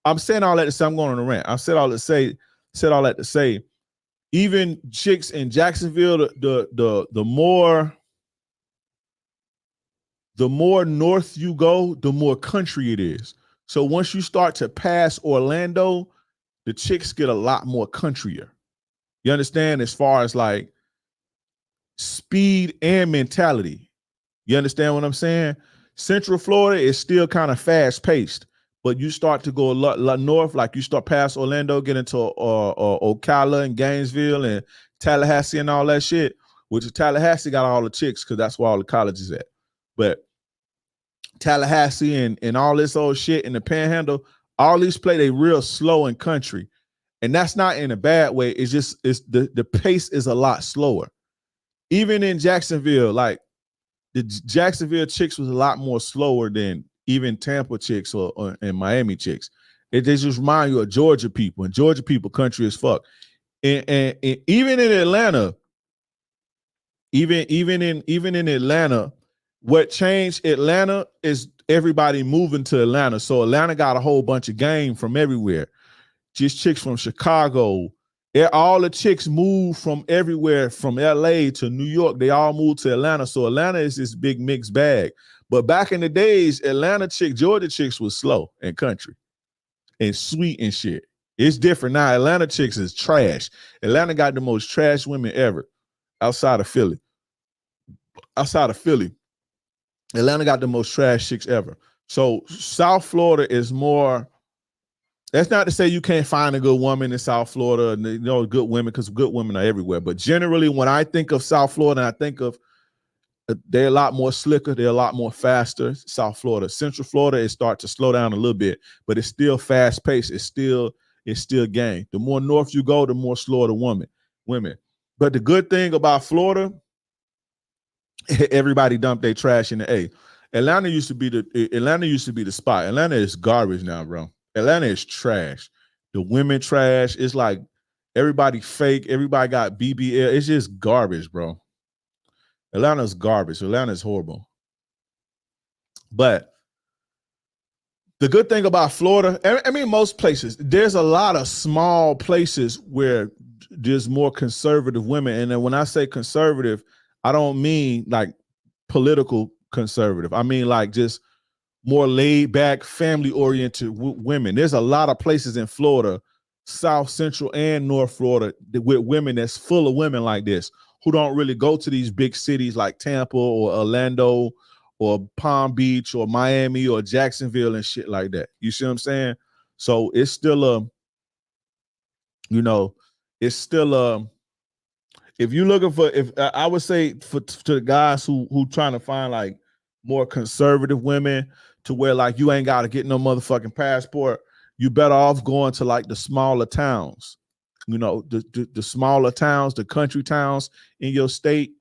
I'm saying all that to say, I'm going on a rant. I said all that to say, even chicks in Jacksonville, the more north you go, the more country it is. So once you start to pass Orlando, the chicks get a lot more countryer. You understand? As far as like speed and mentality. You understand what I'm saying? Central Florida is still kind of fast paced, but you start to go a lot north, like you start past Orlando, get into Ocala and Gainesville and Tallahassee and all that shit, which Tallahassee got all the chicks because that's where all the colleges at. But Tallahassee and all this old shit in the Panhandle, all these they real slow in country. And that's not in a bad way. It's just the pace is a lot slower. Even in Jacksonville, like the Jacksonville chicks was a lot more slower than even Tampa chicks or and Miami chicks. They just remind you of Georgia people, and Georgia people country as fuck. And even in Atlanta, even in Atlanta, what changed Atlanta is everybody moving to Atlanta. So Atlanta got a whole bunch of game from everywhere. Just chicks from Chicago. All the chicks moved from everywhere, from LA to New York. They all moved to Atlanta. So Atlanta is this big mixed bag. But back in the days, Georgia chicks was slow and country and sweet and shit. It's different now. Atlanta chicks is trash. Atlanta got the most trash women ever outside of Philly. Atlanta got the most trash chicks ever. So South Florida is more. That's not to say you can't find a good woman in South Florida, good women, because good women are everywhere. But generally, when I think of South Florida, I think of they're a lot more slicker, they're a lot more faster. South Florida, Central Florida, it starts to slow down a little bit, but it's still fast paced. It's still gang. The more north you go, the more slower the women. But the good thing about Florida, everybody dumped their trash in the A. Atlanta used to be the spot. Atlanta is garbage now, bro. Atlanta is trash. The women trash. It's like everybody fake. Everybody got BBL. It's just garbage, bro. Atlanta's garbage. Atlanta's horrible. But the good thing about Florida, I mean, most places, there's a lot of small places where there's more conservative women. And then when I say conservative, I don't mean like political conservative. I mean like just more laid back, family oriented women. There's a lot of places in Florida, South, Central, and North Florida with women that's full of women like this who don't really go to these big cities like Tampa or Orlando or Palm Beach or Miami or Jacksonville and shit like that. You see what I'm saying? So it's still if you're looking for, if I would say to the guys who trying to find like more conservative women to where like you ain't got to get no motherfucking passport, you better off going to like the smaller towns, the smaller towns, the country towns in your state.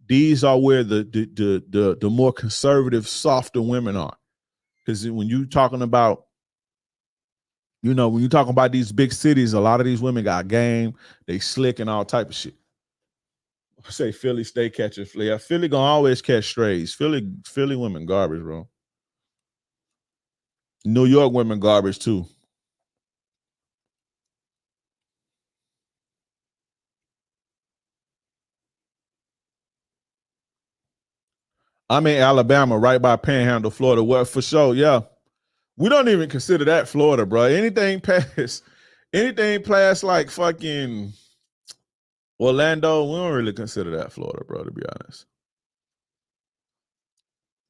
These are where the more conservative, softer women are. Because when you talking about, when you talking about these big cities, a lot of these women got game, they slick and all type of shit. I say Philly stay catching flea. Philly gonna always catch strays. Philly women garbage, bro. New York women garbage too. I'm in Alabama, right by Panhandle, Florida. Well, for sure, yeah. We don't even consider that Florida, bro. Anything past like fucking Orlando, we don't really consider that Florida, bro, to be honest.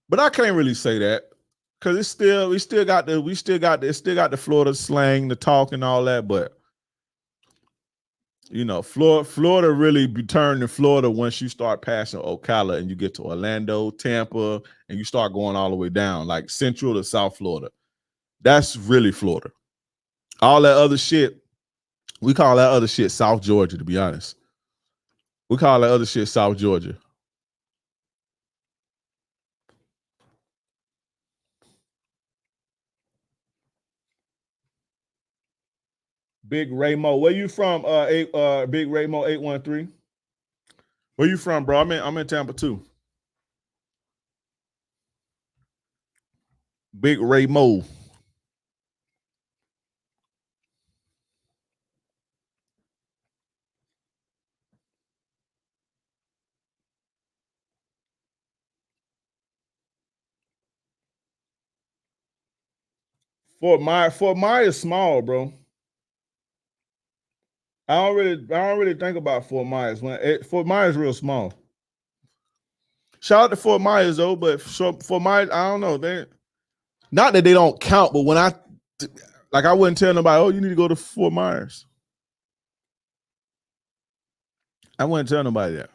But I can't really say that because we still got the Florida slang, the talk, and all that. But Florida really be turned to Florida once you start passing Ocala and you get to Orlando, Tampa, and you start going all the way down, like Central to South Florida. That's really Florida. All that other shit, we call that other shit South Georgia, to be honest. We call that other shit South Georgia. Big Raymo, where you from? Big Raymo 813. Where you from, bro? I'm in Tampa too. Big Ray Mo. Fort Myers is small, bro. I don't really think about Fort Myers. Fort Myers is real small. Shout out to Fort Myers though, but Fort Myers, I don't know. Not that they don't count, but when I wouldn't tell nobody, oh, you need to go to Fort Myers. I wouldn't tell nobody that.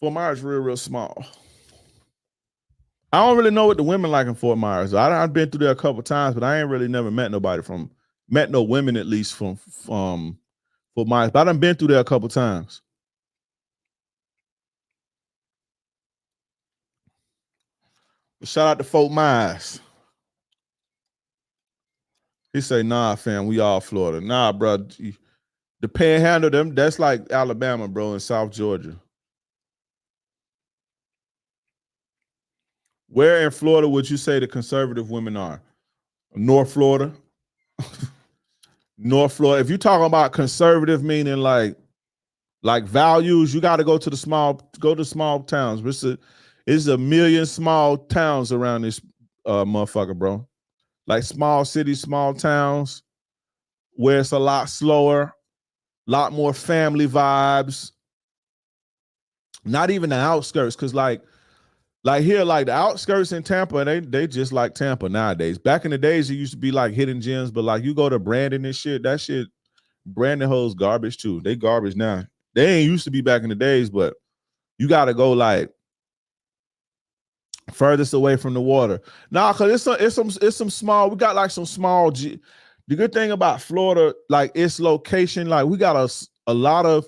Fort Myers is real small. I don't really know what the women like in Fort Myers. I've been through there a couple times, but I ain't really never met no women at least from Fort Myers. But I done been through there a couple times. Shout out to Fort Myers. He say, nah, fam, we all Florida. Nah, bro. The Panhandle, that's like Alabama, bro, and South Georgia. Where in Florida would you say the conservative women are? North Florida. North Florida. If you're talking about conservative, meaning like values, you got to go to small towns. It's a million small towns around this motherfucker, bro. Like small cities, small towns, where it's a lot slower, a lot more family vibes. Not even the outskirts, because like here, like the outskirts in Tampa, they just like Tampa nowadays. Back in the days, it used to be like hidden gems, but like you go to Brandon and shit, that shit, Brandon holds garbage too. They garbage now. They ain't used to be back in the days, but you got to go like furthest away from the water. Nah, cause it's some small. We got like some small. The good thing about Florida, like its location, like we got a lot of.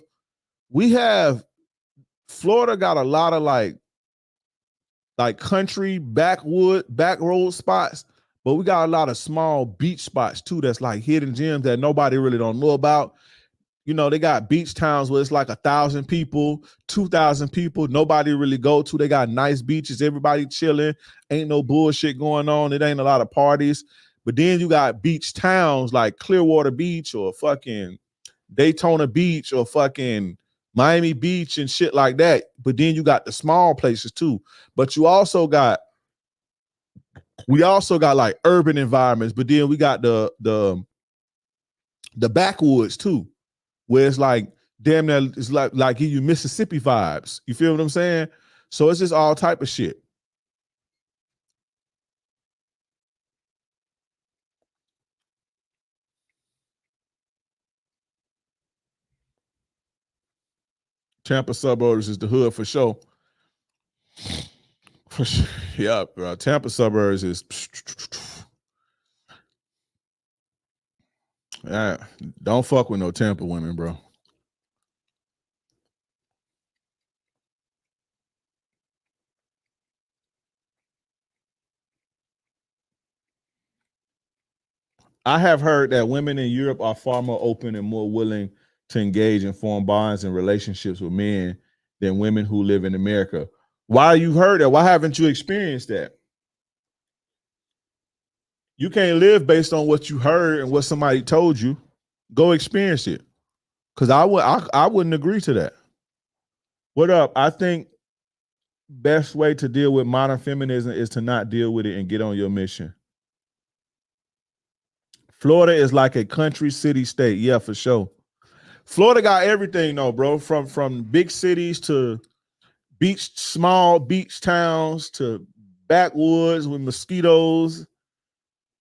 Florida got a lot of like country back road spots, but we got a lot of small beach spots too. That's like hidden gems that nobody really don't know about. You know, they got beach towns where it's like 1,000 people, 2,000 people. Nobody really go to. They got nice beaches. Everybody chilling. Ain't no bullshit going on. It ain't a lot of parties. But then you got beach towns like Clearwater Beach or fucking Daytona Beach or fucking Miami Beach and shit like that. But then you got the small places too. But we also got like urban environments. But then we got the backwoods too, where it's like damn near it's like give you Mississippi vibes. You feel what I'm saying? So it's just all type of shit. Tampa suburbs is the hood for sure. For sure. Yeah, bro. Tampa suburbs is don't fuck with no Tampa women, bro. I have heard that women in Europe are far more open and more willing to engage and form bonds and relationships with men than women who live in America. Why you heard that? Why haven't you experienced that? You can't live based on what you heard and what somebody told you. Go experience it. Because I wouldn't agree to that. What up? I think best way to deal with modern feminism is to not deal with it and get on your mission. Florida is like a country city state. Yeah, for sure. Florida got everything though, bro. From big cities to small beach towns to backwoods with mosquitoes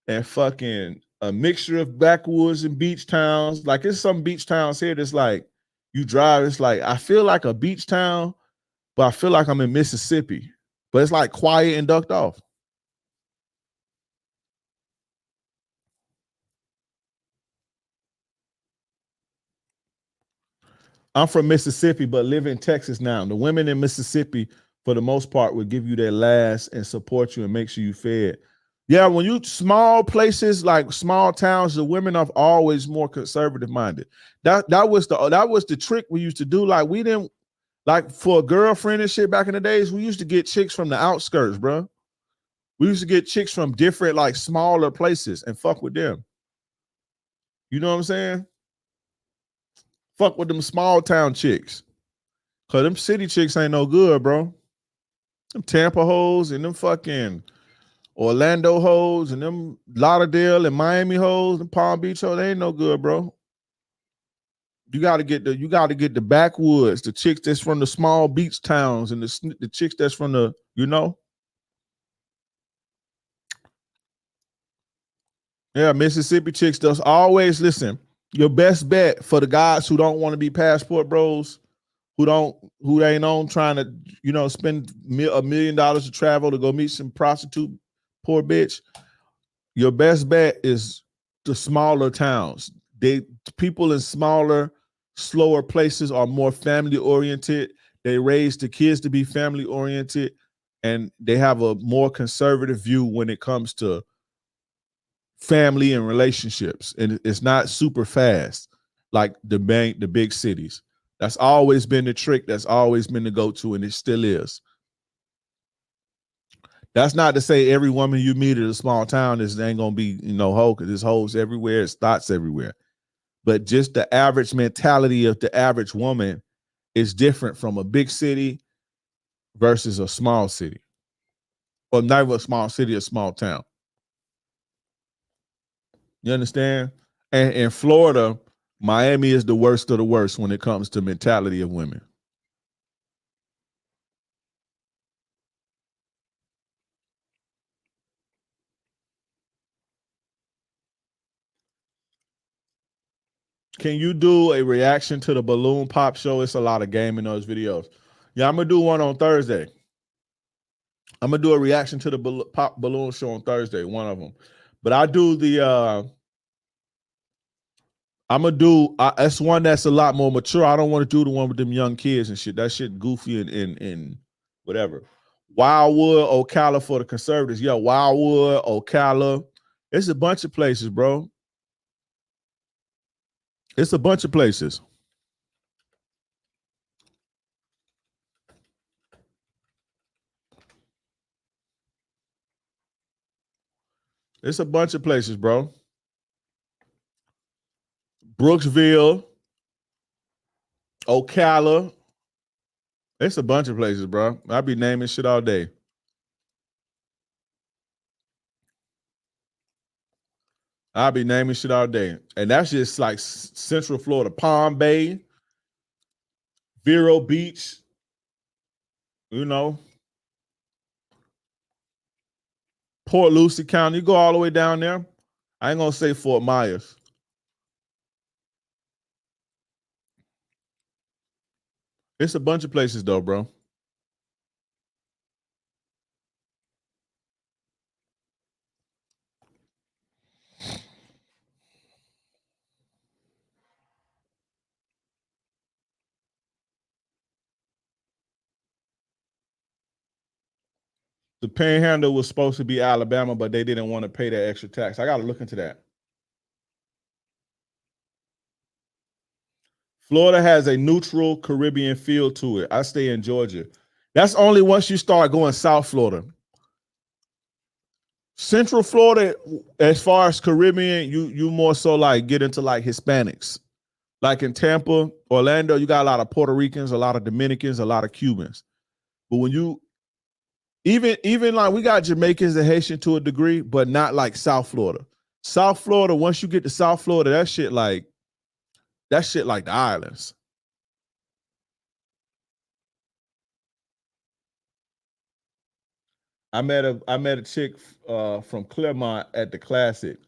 and fucking a mixture of backwoods and beach towns. Like it's some beach towns here that's like you drive, it's like I feel like a beach town, but I feel like I'm in Mississippi. But it's like quiet and ducked off. I'm from Mississippi, but live in Texas now. The women in Mississippi, for the most part, would give you their last and support you and make sure you fed. Yeah, when you small places like small towns, the women are always more conservative minded. That was the trick we used to do. Like we didn't. Like for a girlfriend and shit back in the days, we used to get chicks from the outskirts, bro. We used to get chicks from different, like smaller places and fuck with them. You know what I'm saying? Fuck with them small town chicks. Cause them city chicks ain't no good, bro. Them Tampa hoes and them fucking Orlando hoes and them Lauderdale and Miami hoes and Palm Beach hoes, they ain't no good, bro. You gotta get the backwoods, the chicks that's from the small beach towns and the chicks that's from the, you know. Yeah, Mississippi chicks does always listen. Your best bet for the guys who don't want to be passport bros, who ain't on trying to, you know, spend $1 million to travel to go meet some prostitute, poor bitch. Your best bet is the smaller towns. People in smaller, slower places are more family oriented. They raise the kids to be family oriented, and they have a more conservative view when it comes to family and relationships. And it's not super fast like the big cities. That's always been the trick. That's always been the go-to, and it still is. That's not to say every woman you meet at a small town ain't gonna be, you know, hoe, because there's hoes everywhere, it's thoughts everywhere. But just the average mentality of the average woman is different from a big city versus a small city. Or not even a small city, a small town. You understand? And in Florida, Miami is the worst of the worst when it comes to mentality of women. Can you do a reaction to the balloon pop show? It's a lot of game in those videos. Yeah, I'm gonna do one on Thursday. I'm gonna do a reaction to the pop balloon show on Thursday, one of them. But I do the I'm gonna do that's one that's a lot more mature. I don't want to do the one with them young kids and shit. That shit goofy and whatever. Wildwood, Ocala for the conservatives. Yeah, Wildwood, Ocala. It's a bunch of places, bro. It's a bunch of places. It's a bunch of places, bro. Brooksville, Ocala. It's a bunch of places, bro. I be naming shit all day. I'll be naming shit all day. And that's just like Central Florida, Palm Bay, Vero Beach, you know, Port Lucie County. You go all the way down there. I ain't gonna say Fort Myers. It's a bunch of places though, bro. The Panhandle was supposed to be Alabama, but they didn't want to pay that extra tax. I got to look into that. Florida has a neutral Caribbean feel to it. I stay in Georgia. That's only once you start going South Florida. Central Florida, as far as Caribbean, you more so like get into like Hispanics. Like in Tampa, Orlando, you got a lot of Puerto Ricans, a lot of Dominicans, a lot of Cubans. But when you even like we got Jamaicans and Haitian to a degree, but not like South Florida. South Florida, once you get to South Florida, that shit like the islands. I met a chick from Claremont at the Classic.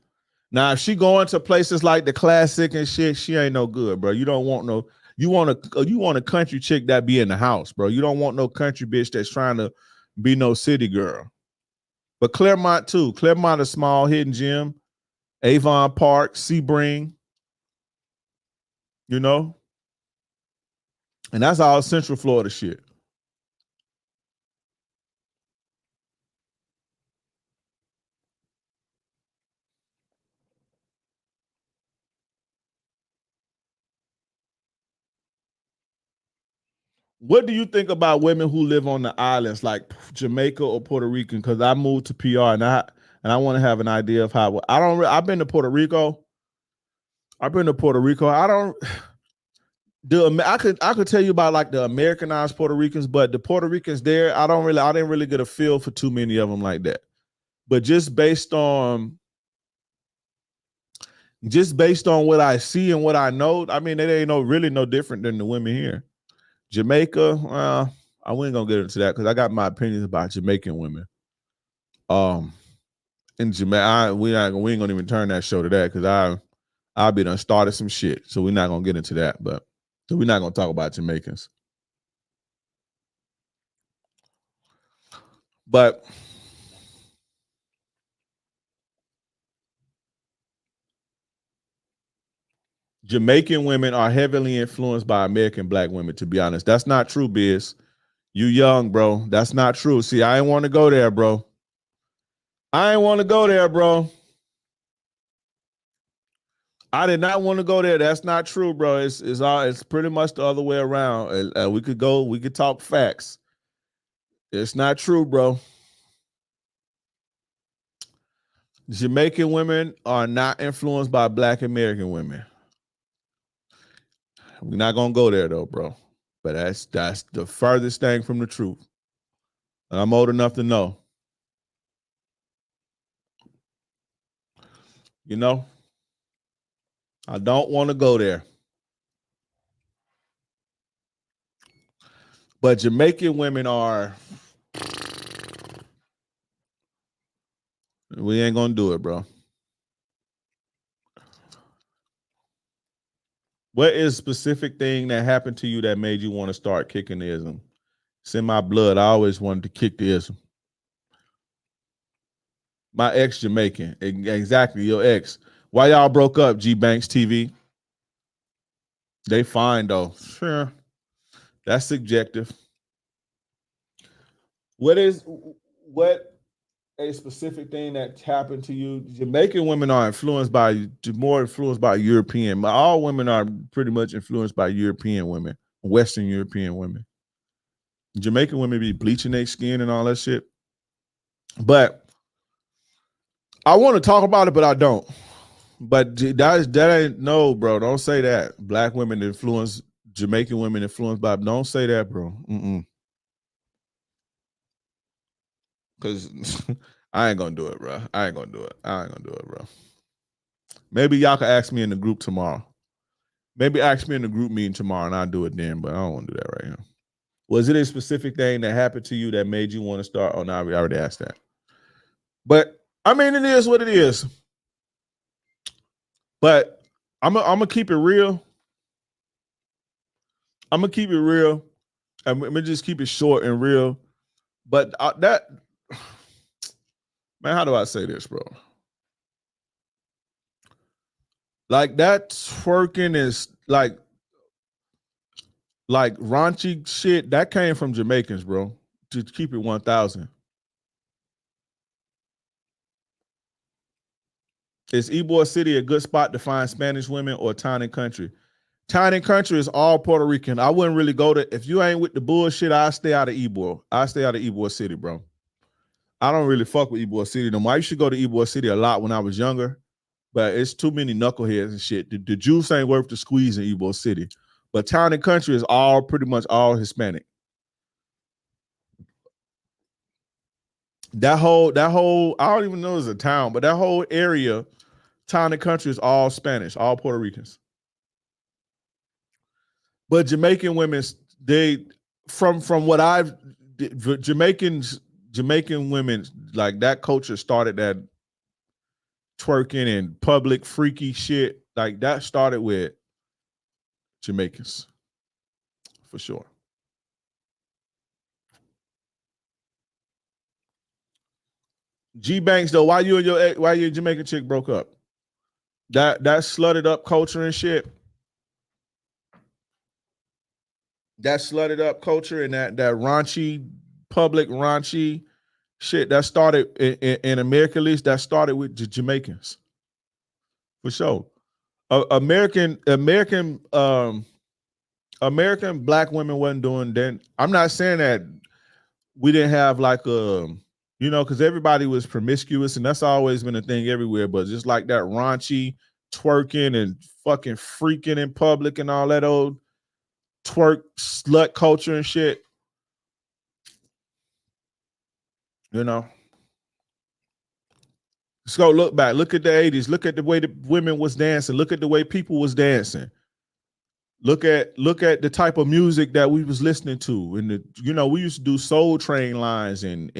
Now, if she going to places like the Classic and shit, she ain't no good, bro. You don't want no. You want a country chick that be in the house, bro. You don't want no country bitch that's trying to be no city girl. But Claremont too. Claremont a small hidden gem. Avon Park, Sebring, you know, and that's all Central Florida shit. What do you think about women who live on the islands, like Jamaica or Puerto Rican? Because I moved to PR and I want to have an idea of how. I've been to Puerto Rico. I don't. I could tell you about like the Americanized Puerto Ricans, but the Puerto Ricans there, I didn't really get a feel for too many of them like that. But just based on what I see and what I know, I mean, it ain't really no different than the women here. Jamaica, I ain't gonna get into that because I got my opinions about Jamaican women. In Jamaica, we ain't gonna even turn that show to that because I'll be done started some shit, so we're not gonna get into that. But so we're not gonna talk about Jamaicans. But Jamaican women are heavily influenced by American black women, to be honest. That's not true, Biz. You young, bro. That's not true. See, I ain't want to go there, bro. I did not want to go there. That's not true, bro. It's pretty much the other way around. We could talk facts. It's not true, bro. Jamaican women are not influenced by black American women. We're not gonna go there though, bro. But that's the furthest thing from the truth. And I'm old enough to know. You know, I don't want to go there. But Jamaican women are. We ain't gonna do it, bro. What is a specific thing that happened to you that made you want to start kicking the ism? It's in my blood. I always wanted to kick the ism. My ex Jamaican. Exactly, your ex. Why y'all broke up, G Banks TV? They fine though. Sure. That's subjective. What a specific thing that happened to you? Jamaican women are more influenced by European. All women are pretty much influenced by European women, Western European women. Jamaican women be bleaching their skin and all that shit. But I want to talk about it, but I don't. But that ain't no, bro. Don't say that. Black women influence Jamaican women influenced by. Don't say that, bro. Because I ain't gonna do it, bro. I ain't gonna do it, bro. Maybe y'all can ask me in the group tomorrow. Maybe ask me in the group meeting tomorrow and I'll do it then, but I don't want to do that right now. Was it a specific thing that happened to you that made you want to start? Oh, no, we already asked that. But I mean, it is what it is. But I'm gonna keep it real. I'm gonna keep it real. I'm gonna just keep it short and real. But man, how do I say this, bro? Like that twerking is like raunchy shit. That came from Jamaicans, bro. To keep it 1,000. Is Ybor City a good spot to find Spanish women or town and country? Town and country is all Puerto Rican. I wouldn't really go to, if you ain't with the bullshit, I stay out of Ybor. I stay out of Ybor City, bro. I don't really fuck with Ybor City no more. I used to go to Ybor City a lot when I was younger, but it's too many knuckleheads and shit. The juice ain't worth the squeeze in Ybor City. But town and country is pretty much all Hispanic. That whole, I don't even know it's a town, but that whole area, town and country is all Spanish, all Puerto Ricans. But Jamaican women, they from what Jamaican women, like that culture started that twerking and public freaky shit. Like that started with Jamaicans, for sure. G Banks though, why you and Jamaican chick broke up? That slutted up culture and shit. That slutted up culture and that raunchy, public raunchy shit that started in America, at least that started with Jamaicans, for sure. American American black women wasn't doing that. I'm not saying that we didn't have like because everybody was promiscuous, and that's always been a thing everywhere. But just like that raunchy twerking and fucking freaking in public and all that old twerk slut culture and shit. Let's go look back. Look at the 80s. Look at the way the women was dancing. Look at the way people was dancing. Look at the type of music that we was listening to. And we used to do Soul Train lines and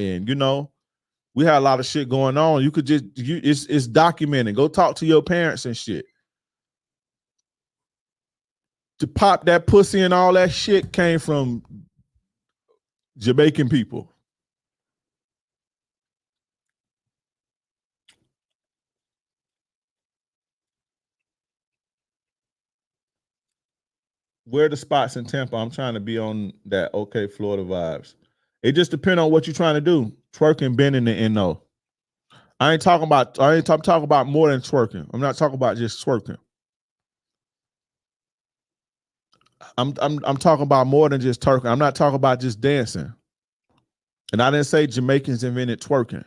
we had a lot of shit going on. You could it's documented. Go talk to your parents and shit. To pop that pussy and all that shit came from Jamaican people. Where are the spots in Tampa? I'm trying to be on that okay Florida vibes. It just depends on what you're trying to do. Twerking, bending the NO. I'm talking about more than twerking. I'm not talking about just twerking. I'm talking about more than just twerking. I'm not talking about just dancing. And I didn't say Jamaicans invented twerking.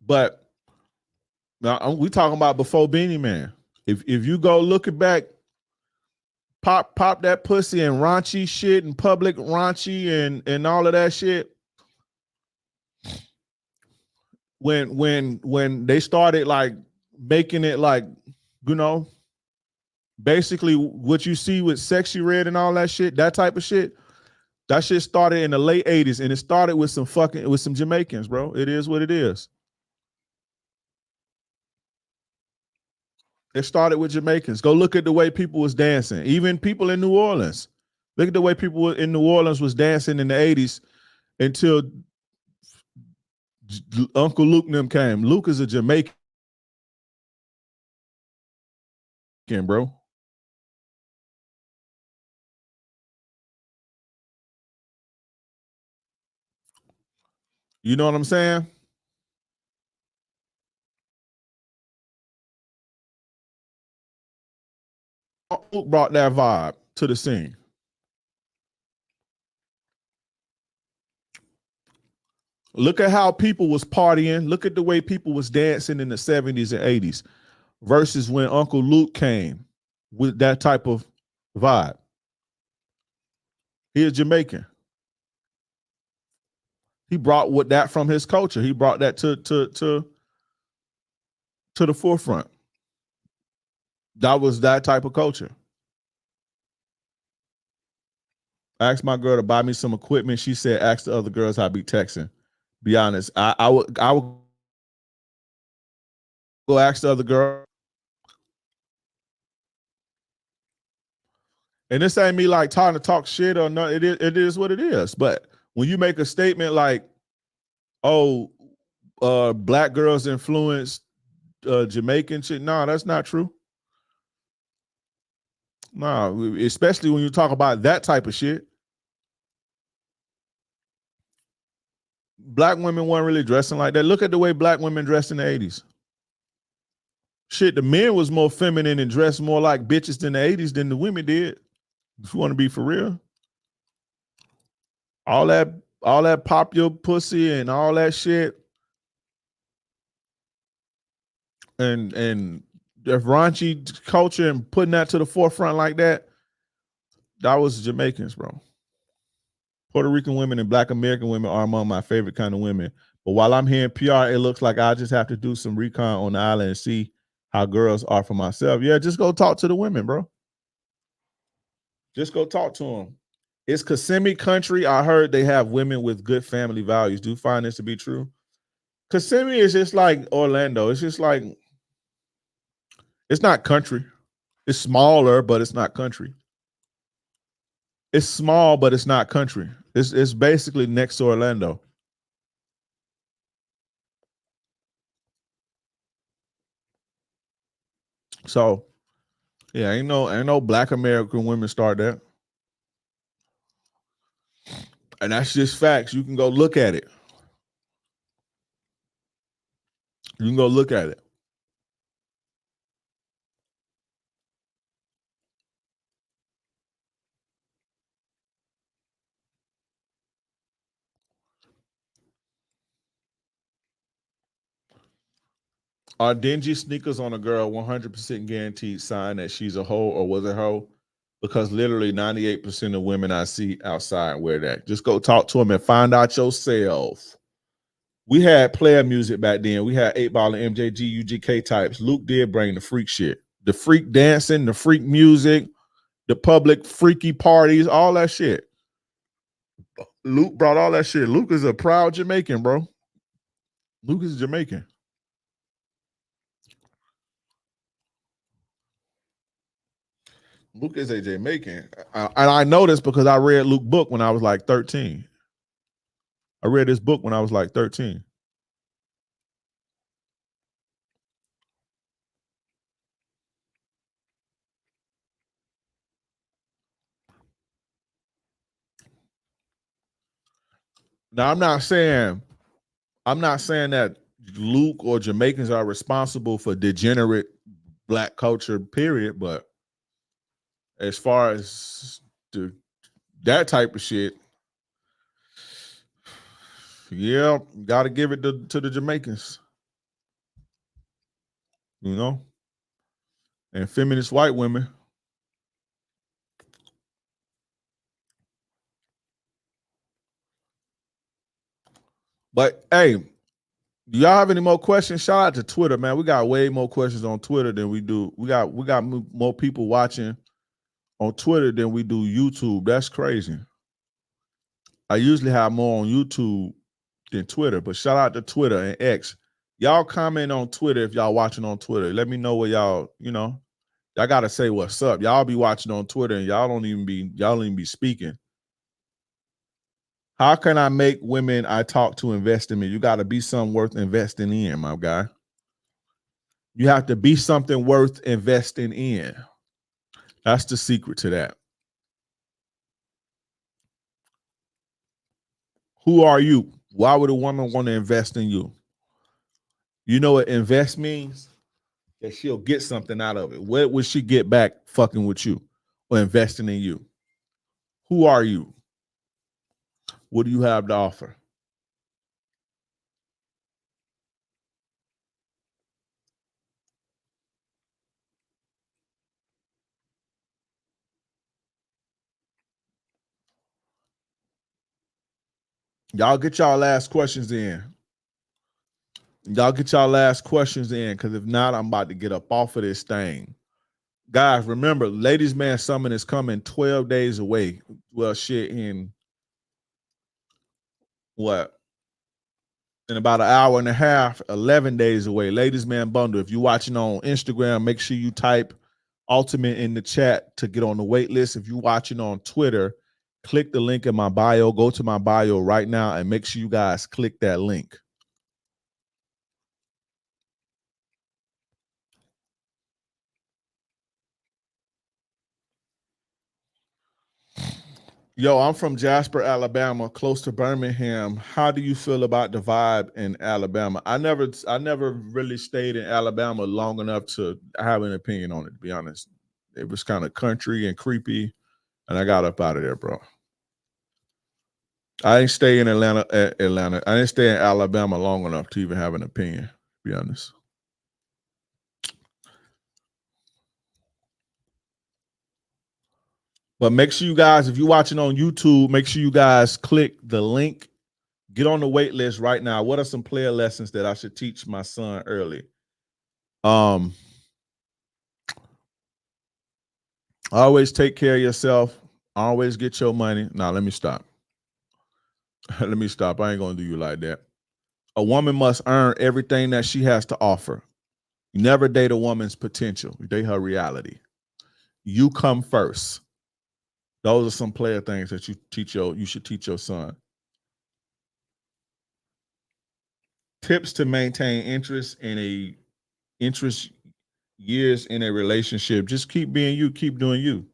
But now we talking about before Beanie Man. If you go looking back, pop that pussy and raunchy shit and public raunchy and all of that shit. When they started like making it like, basically what you see with Sexy Red and all that shit, that type of shit, that shit started in the late 80s and it started with some Jamaicans, bro. It is what it is. It started with Jamaicans. Go look at the way people was dancing. Even people in New Orleans. Look at the way people in New Orleans was dancing in the 80s until Uncle Luke and them came. Luke is a Jamaican, bro. You know what I'm saying? Luke brought that vibe to the scene. Look at how people was partying. Look at the way people was dancing in the 70s and 80s versus when Uncle Luke came with that type of vibe. He is Jamaican. He brought that from his culture. He brought that to the forefront. That was that type of culture. I asked my girl to buy me some equipment. She said, ask the other girls I be texting. Be honest. I would go ask the other girl. And this ain't me like trying to talk shit or not. It is what it is. But when you make a statement like, oh, black girls influenced Jamaican shit, no, that's not true. No, especially when you talk about that type of shit. Black women weren't really dressing like that. Look at the way black women dressed in the 80s. Shit, the men was more feminine and dressed more like bitches in the 80s than the women did. If you want to be for real. All that pop your pussy and all that shit. And the raunchy culture and putting that to the forefront like that, that was Jamaicans, bro. Puerto Rican women and Black American women are among my favorite kind of women. But while I'm here in PR, it looks like I just have to do some recon on the island and see how girls are for myself. Yeah, just go talk to the women, bro. Just go talk to them. It's Kissimmee country. I heard they have women with good family values. Do you find this to be true? Kissimmee is just like Orlando. It's just like, it's not country. It's smaller, but it's not country. It's small, but it's not country. It's basically next to Orlando. So, yeah, ain't no Black American women start that. And that's just facts. You can go look at it. You can go look at it. Are dingy sneakers on a girl 100% guaranteed sign that she's a hoe or was a hoe? Because literally 98% of women I see outside wear that. Just go talk to them and find out yourself. We had player music back then. We had 8 Ball and MJG, UGK types. Luke did bring the freak shit. The freak dancing, the freak music, the public freaky parties, all that shit. Luke brought all that shit. Luke is a proud Jamaican, bro. Luke is Jamaican. Luke is a Jamaican. And I know this because I read Luke's book when I was like 13. I read this book when I was like 13. Now I'm not saying that Luke or Jamaicans are responsible for degenerate black culture, period. But as far as that type of shit, yeah, got to give it to the Jamaicans, you know, and feminist white women. But hey, do y'all have any more questions? Shout out to Twitter, man. We got way more questions on Twitter than we do. We got more people watching on Twitter than we do YouTube. That's crazy. I usually have more on YouTube than Twitter, but shout out to Twitter and X. Y'all comment on Twitter if y'all watching on Twitter. Let me know what y'all, y'all gotta say what's up. Y'all be watching on Twitter and y'all don't even be speaking. How can I make women I talk to invest in me? You got to be something worth investing in, my guy. You have to be something worth investing in. That's the secret to that. Who are you? Why would a woman want to invest in you? You know what invest means? That she'll get something out of it. What would she get back fucking with you or investing in you? Who are you? What do you have to offer? Y'all get y'all last questions in. Y'all get y'all last questions in, because if not, I'm about to get up off of this thing. Guys, remember, Ladies Man Summit is coming 12 days away. Well, shit, in what? In about an hour and a half, 11 days away. Ladies Man Bundle. If you're watching on Instagram, make sure you type Ultimate in the chat to get on the wait list. If you're watching on Twitter, click the link in my bio. Go to my bio right now and make sure you guys click that link. Yo, I'm from Jasper, Alabama, close to Birmingham. How do you feel about the vibe in Alabama? I never really stayed in Alabama long enough to have an opinion on it, to be honest. It was kind of country and creepy, and I got up out of there, bro. I didn't stay in Atlanta. I didn't stay in Alabama long enough to even have an opinion, to be honest. But make sure you guys, if you're watching on YouTube, make sure you guys click the link. Get on the wait list right now. What are some player lessons that I should teach my son early? Always take care of yourself. Always get your money. Now, let me stop. Let me stop. I ain't going to do you like that. A woman must earn everything that she has to offer. You never date a woman's potential. You date her reality. You come first. Those are some player things that you should teach your son. Tips to maintain interest years in a relationship. Just keep being you, keep doing you.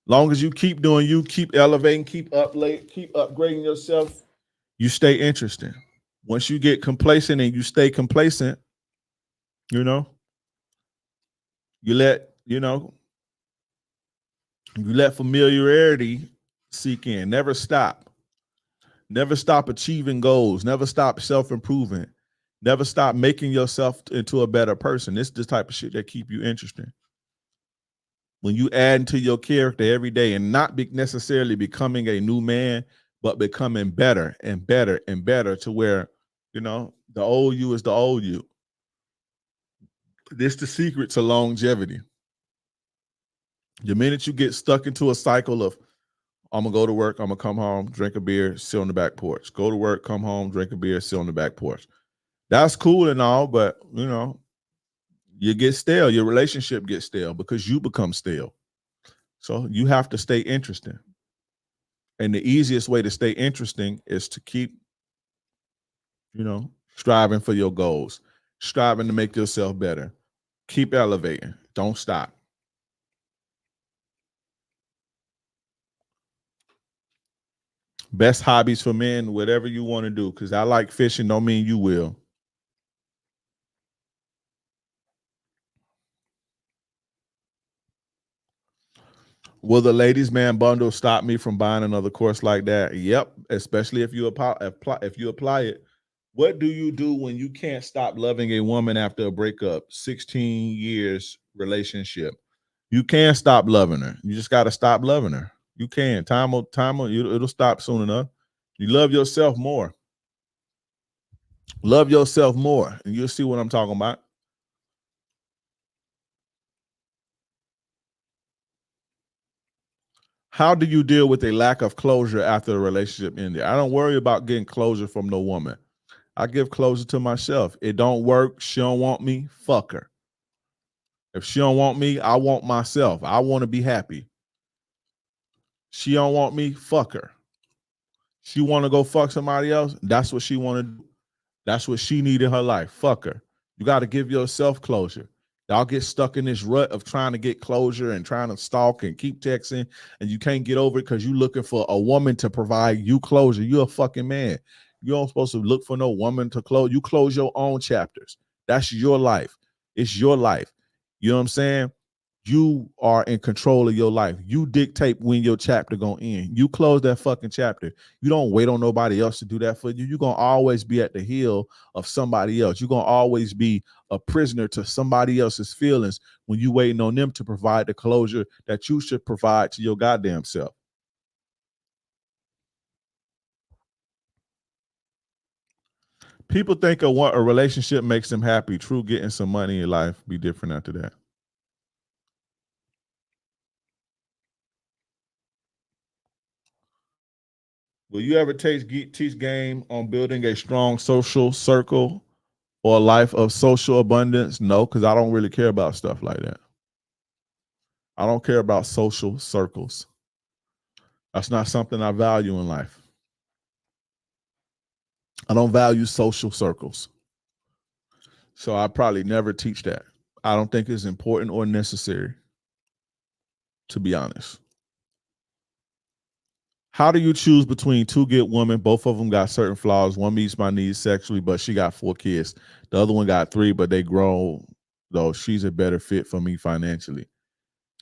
Long as you keep doing you, keep elevating, keep upgrading yourself, you stay interesting. Once you get complacent and you stay complacent, you know, you let familiarity seek in. Never stop. Never stop achieving goals. Never stop self-improving. Never stop making yourself into a better person. This is the type of shit that keep you interesting. When you add into your character every day and not necessarily becoming a new man, but becoming better and better and better to where, the old you is the old you. This the secret to longevity. The minute you get stuck into a cycle of, I'm going to go to work, I'm going to come home, drink a beer, sit on the back porch. Go to work, come home, drink a beer, sit on the back porch. That's cool and all, but, you get stale. Your relationship gets stale because you become stale. So you have to stay interesting. And the easiest way to stay interesting is to keep, striving for your goals, striving to make yourself better. Keep elevating. Don't stop. Best hobbies for men, whatever you want to do, because I like fishing, don't mean you will. Will the ladies man bundle stop me from buying another course like that? Yep, especially if you apply it. What do you do when you can't stop loving a woman after a breakup? 16 years relationship. You can't stop loving her. You just got to stop loving her. You can. It'll stop soon enough. You love yourself more. Love yourself more, and you'll see what I'm talking about. How do you deal with a lack of closure after the relationship ended? I don't worry about getting closure from no woman. I give closure to myself. It don't work. She don't want me. Fuck her. If she don't want me, I want myself. I want to be happy. She don't want me. Fuck her. She want to go fuck somebody else. That's what she want to do. That's what she need in her life. Fuck her. You got to give yourself closure. Y'all get stuck in this rut of trying to get closure and trying to stalk and keep texting, and you can't get over it because you're looking for a woman to provide you closure. You're a fucking man. You don't supposed to look for no woman to close. You close your own chapters. That's your life. It's your life. You know what I'm saying? You are in control of your life. You dictate when your chapter gonna end. You close that fucking chapter. You don't wait on nobody else to do that for you. You're gonna always be at the heel of somebody else. You're gonna always be a prisoner to somebody else's feelings when you waiting on them to provide the closure that you should provide to your goddamn self. People think a relationship makes them happy. True, getting some money in life be different after that. Will you ever teach game on building a strong social circle or a life of social abundance? No, because I don't really care about stuff like that. I don't care about social circles. That's not something I value in life. I don't value social circles. So I probably never teach that. I don't think it's important or necessary, to be honest. How do you choose between two good women? Both of them got certain flaws. One meets my needs sexually, but she got 4 kids. The other one got 3, but they grown, though she's a better fit for me financially.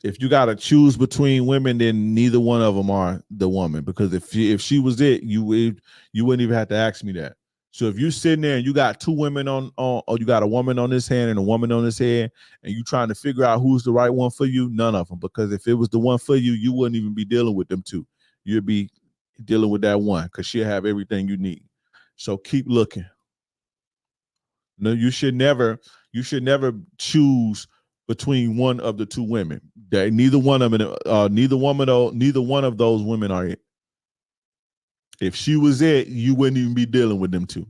If you got to choose between women, then neither one of them are the woman. Because if she was it, you wouldn't even have to ask me that. So if you're sitting there and you got 2 women on, or you got a woman on this hand and a woman on this head, and you trying to figure out who's the right one for you, none of them. Because if it was the one for you, you wouldn't even be dealing with them 2. You'd be dealing with that one because she'll have everything you need. So keep looking. No, you should never choose between one of the 2 women. Neither one of those women are it. If she was it, you wouldn't even be dealing with them 2.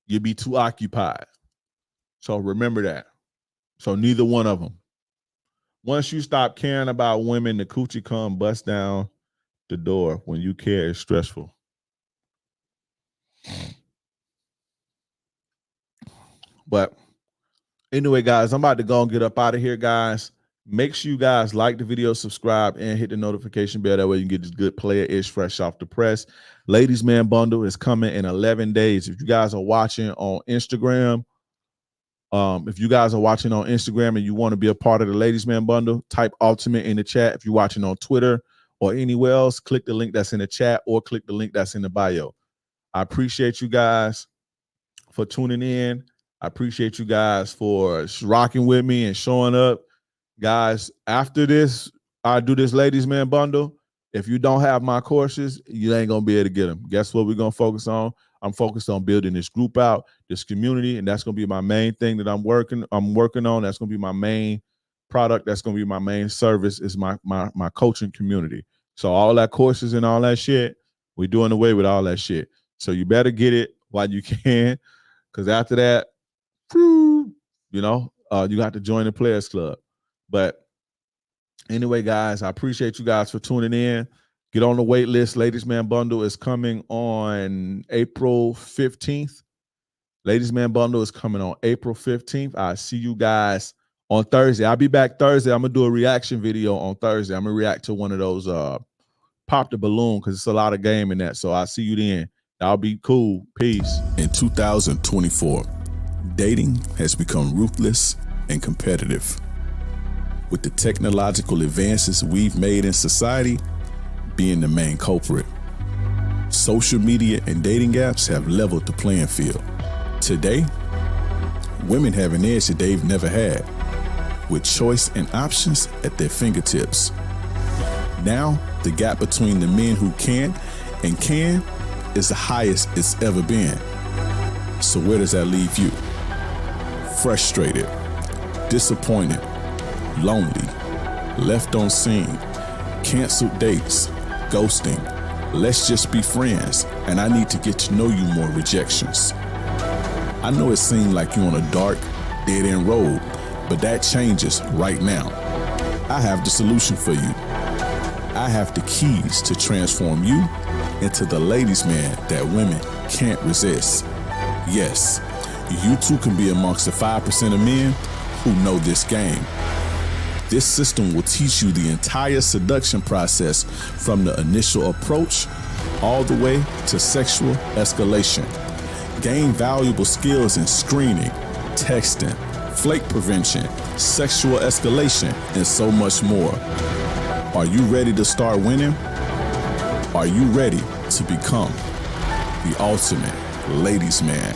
You'd be too occupied. So remember that. So neither one of them. Once you stop caring about women, the coochie come bust down the door. When you care, it's stressful. But anyway, guys, I'm about to go and get up out of here, guys. Make sure you guys like the video, subscribe, and hit the notification bell. That way you can get this good player-ish fresh off the press. Ladies Man Bundle is coming in 11 days. If you guys are watching on Instagram, and you want to be a part of the Ladies Man Bundle, type Ultimate in the chat. If you're watching on Twitter or anywhere else, click the link that's in the chat or click the link that's in the bio. I appreciate you guys for tuning in. I appreciate you guys for rocking with me and showing up. Guys, after this, I do this Ladies Man Bundle. If you don't have my courses, you ain't going to be able to get them. Guess what we're going to focus on? I'm focused on building this group out, this community, and that's going to be my main thing that I'm working on. That's going to be my main product. That's going to be my main service is my coaching community. So all that courses and all that shit, we're doing away with all that shit. So you better get it while you can, because after that, you got to join the Players Club. But anyway, guys, I appreciate you guys for tuning in. Get on the wait list. Ladies Man Bundle is coming on April 15th. Ladies Man Bundle is coming on April 15th. I see you guys on Thursday. I'll be back Thursday. I'm going to do a reaction video on Thursday. I'm going to react to one of those Pop the Balloon because it's a lot of game in that. So I'll see you then. That'll be cool. Peace. In 2024, dating has become ruthless and competitive. With the technological advances we've made in society being the main culprit. Social media and dating apps have leveled the playing field. Today, women have an edge that they've never had, with choice and options at their fingertips. Now, the gap between the men who can is the highest it's ever been. So where does that leave you? Frustrated, disappointed, lonely, left on scene, canceled dates, ghosting, let's just be friends, and I need to get to know you more rejections. I know it seemed like you're on a dark, dead-end road, but that changes right now. I have the solution for you. I have the keys to transform you into the ladies' man that women can't resist. Yes, you too can be amongst the 5% of men who know this game. This system will teach you the entire seduction process from the initial approach all the way to sexual escalation. Gain valuable skills in screening, texting, flake prevention, sexual escalation, and so much more. Are you ready to start winning? Are you ready to become the ultimate ladies' man?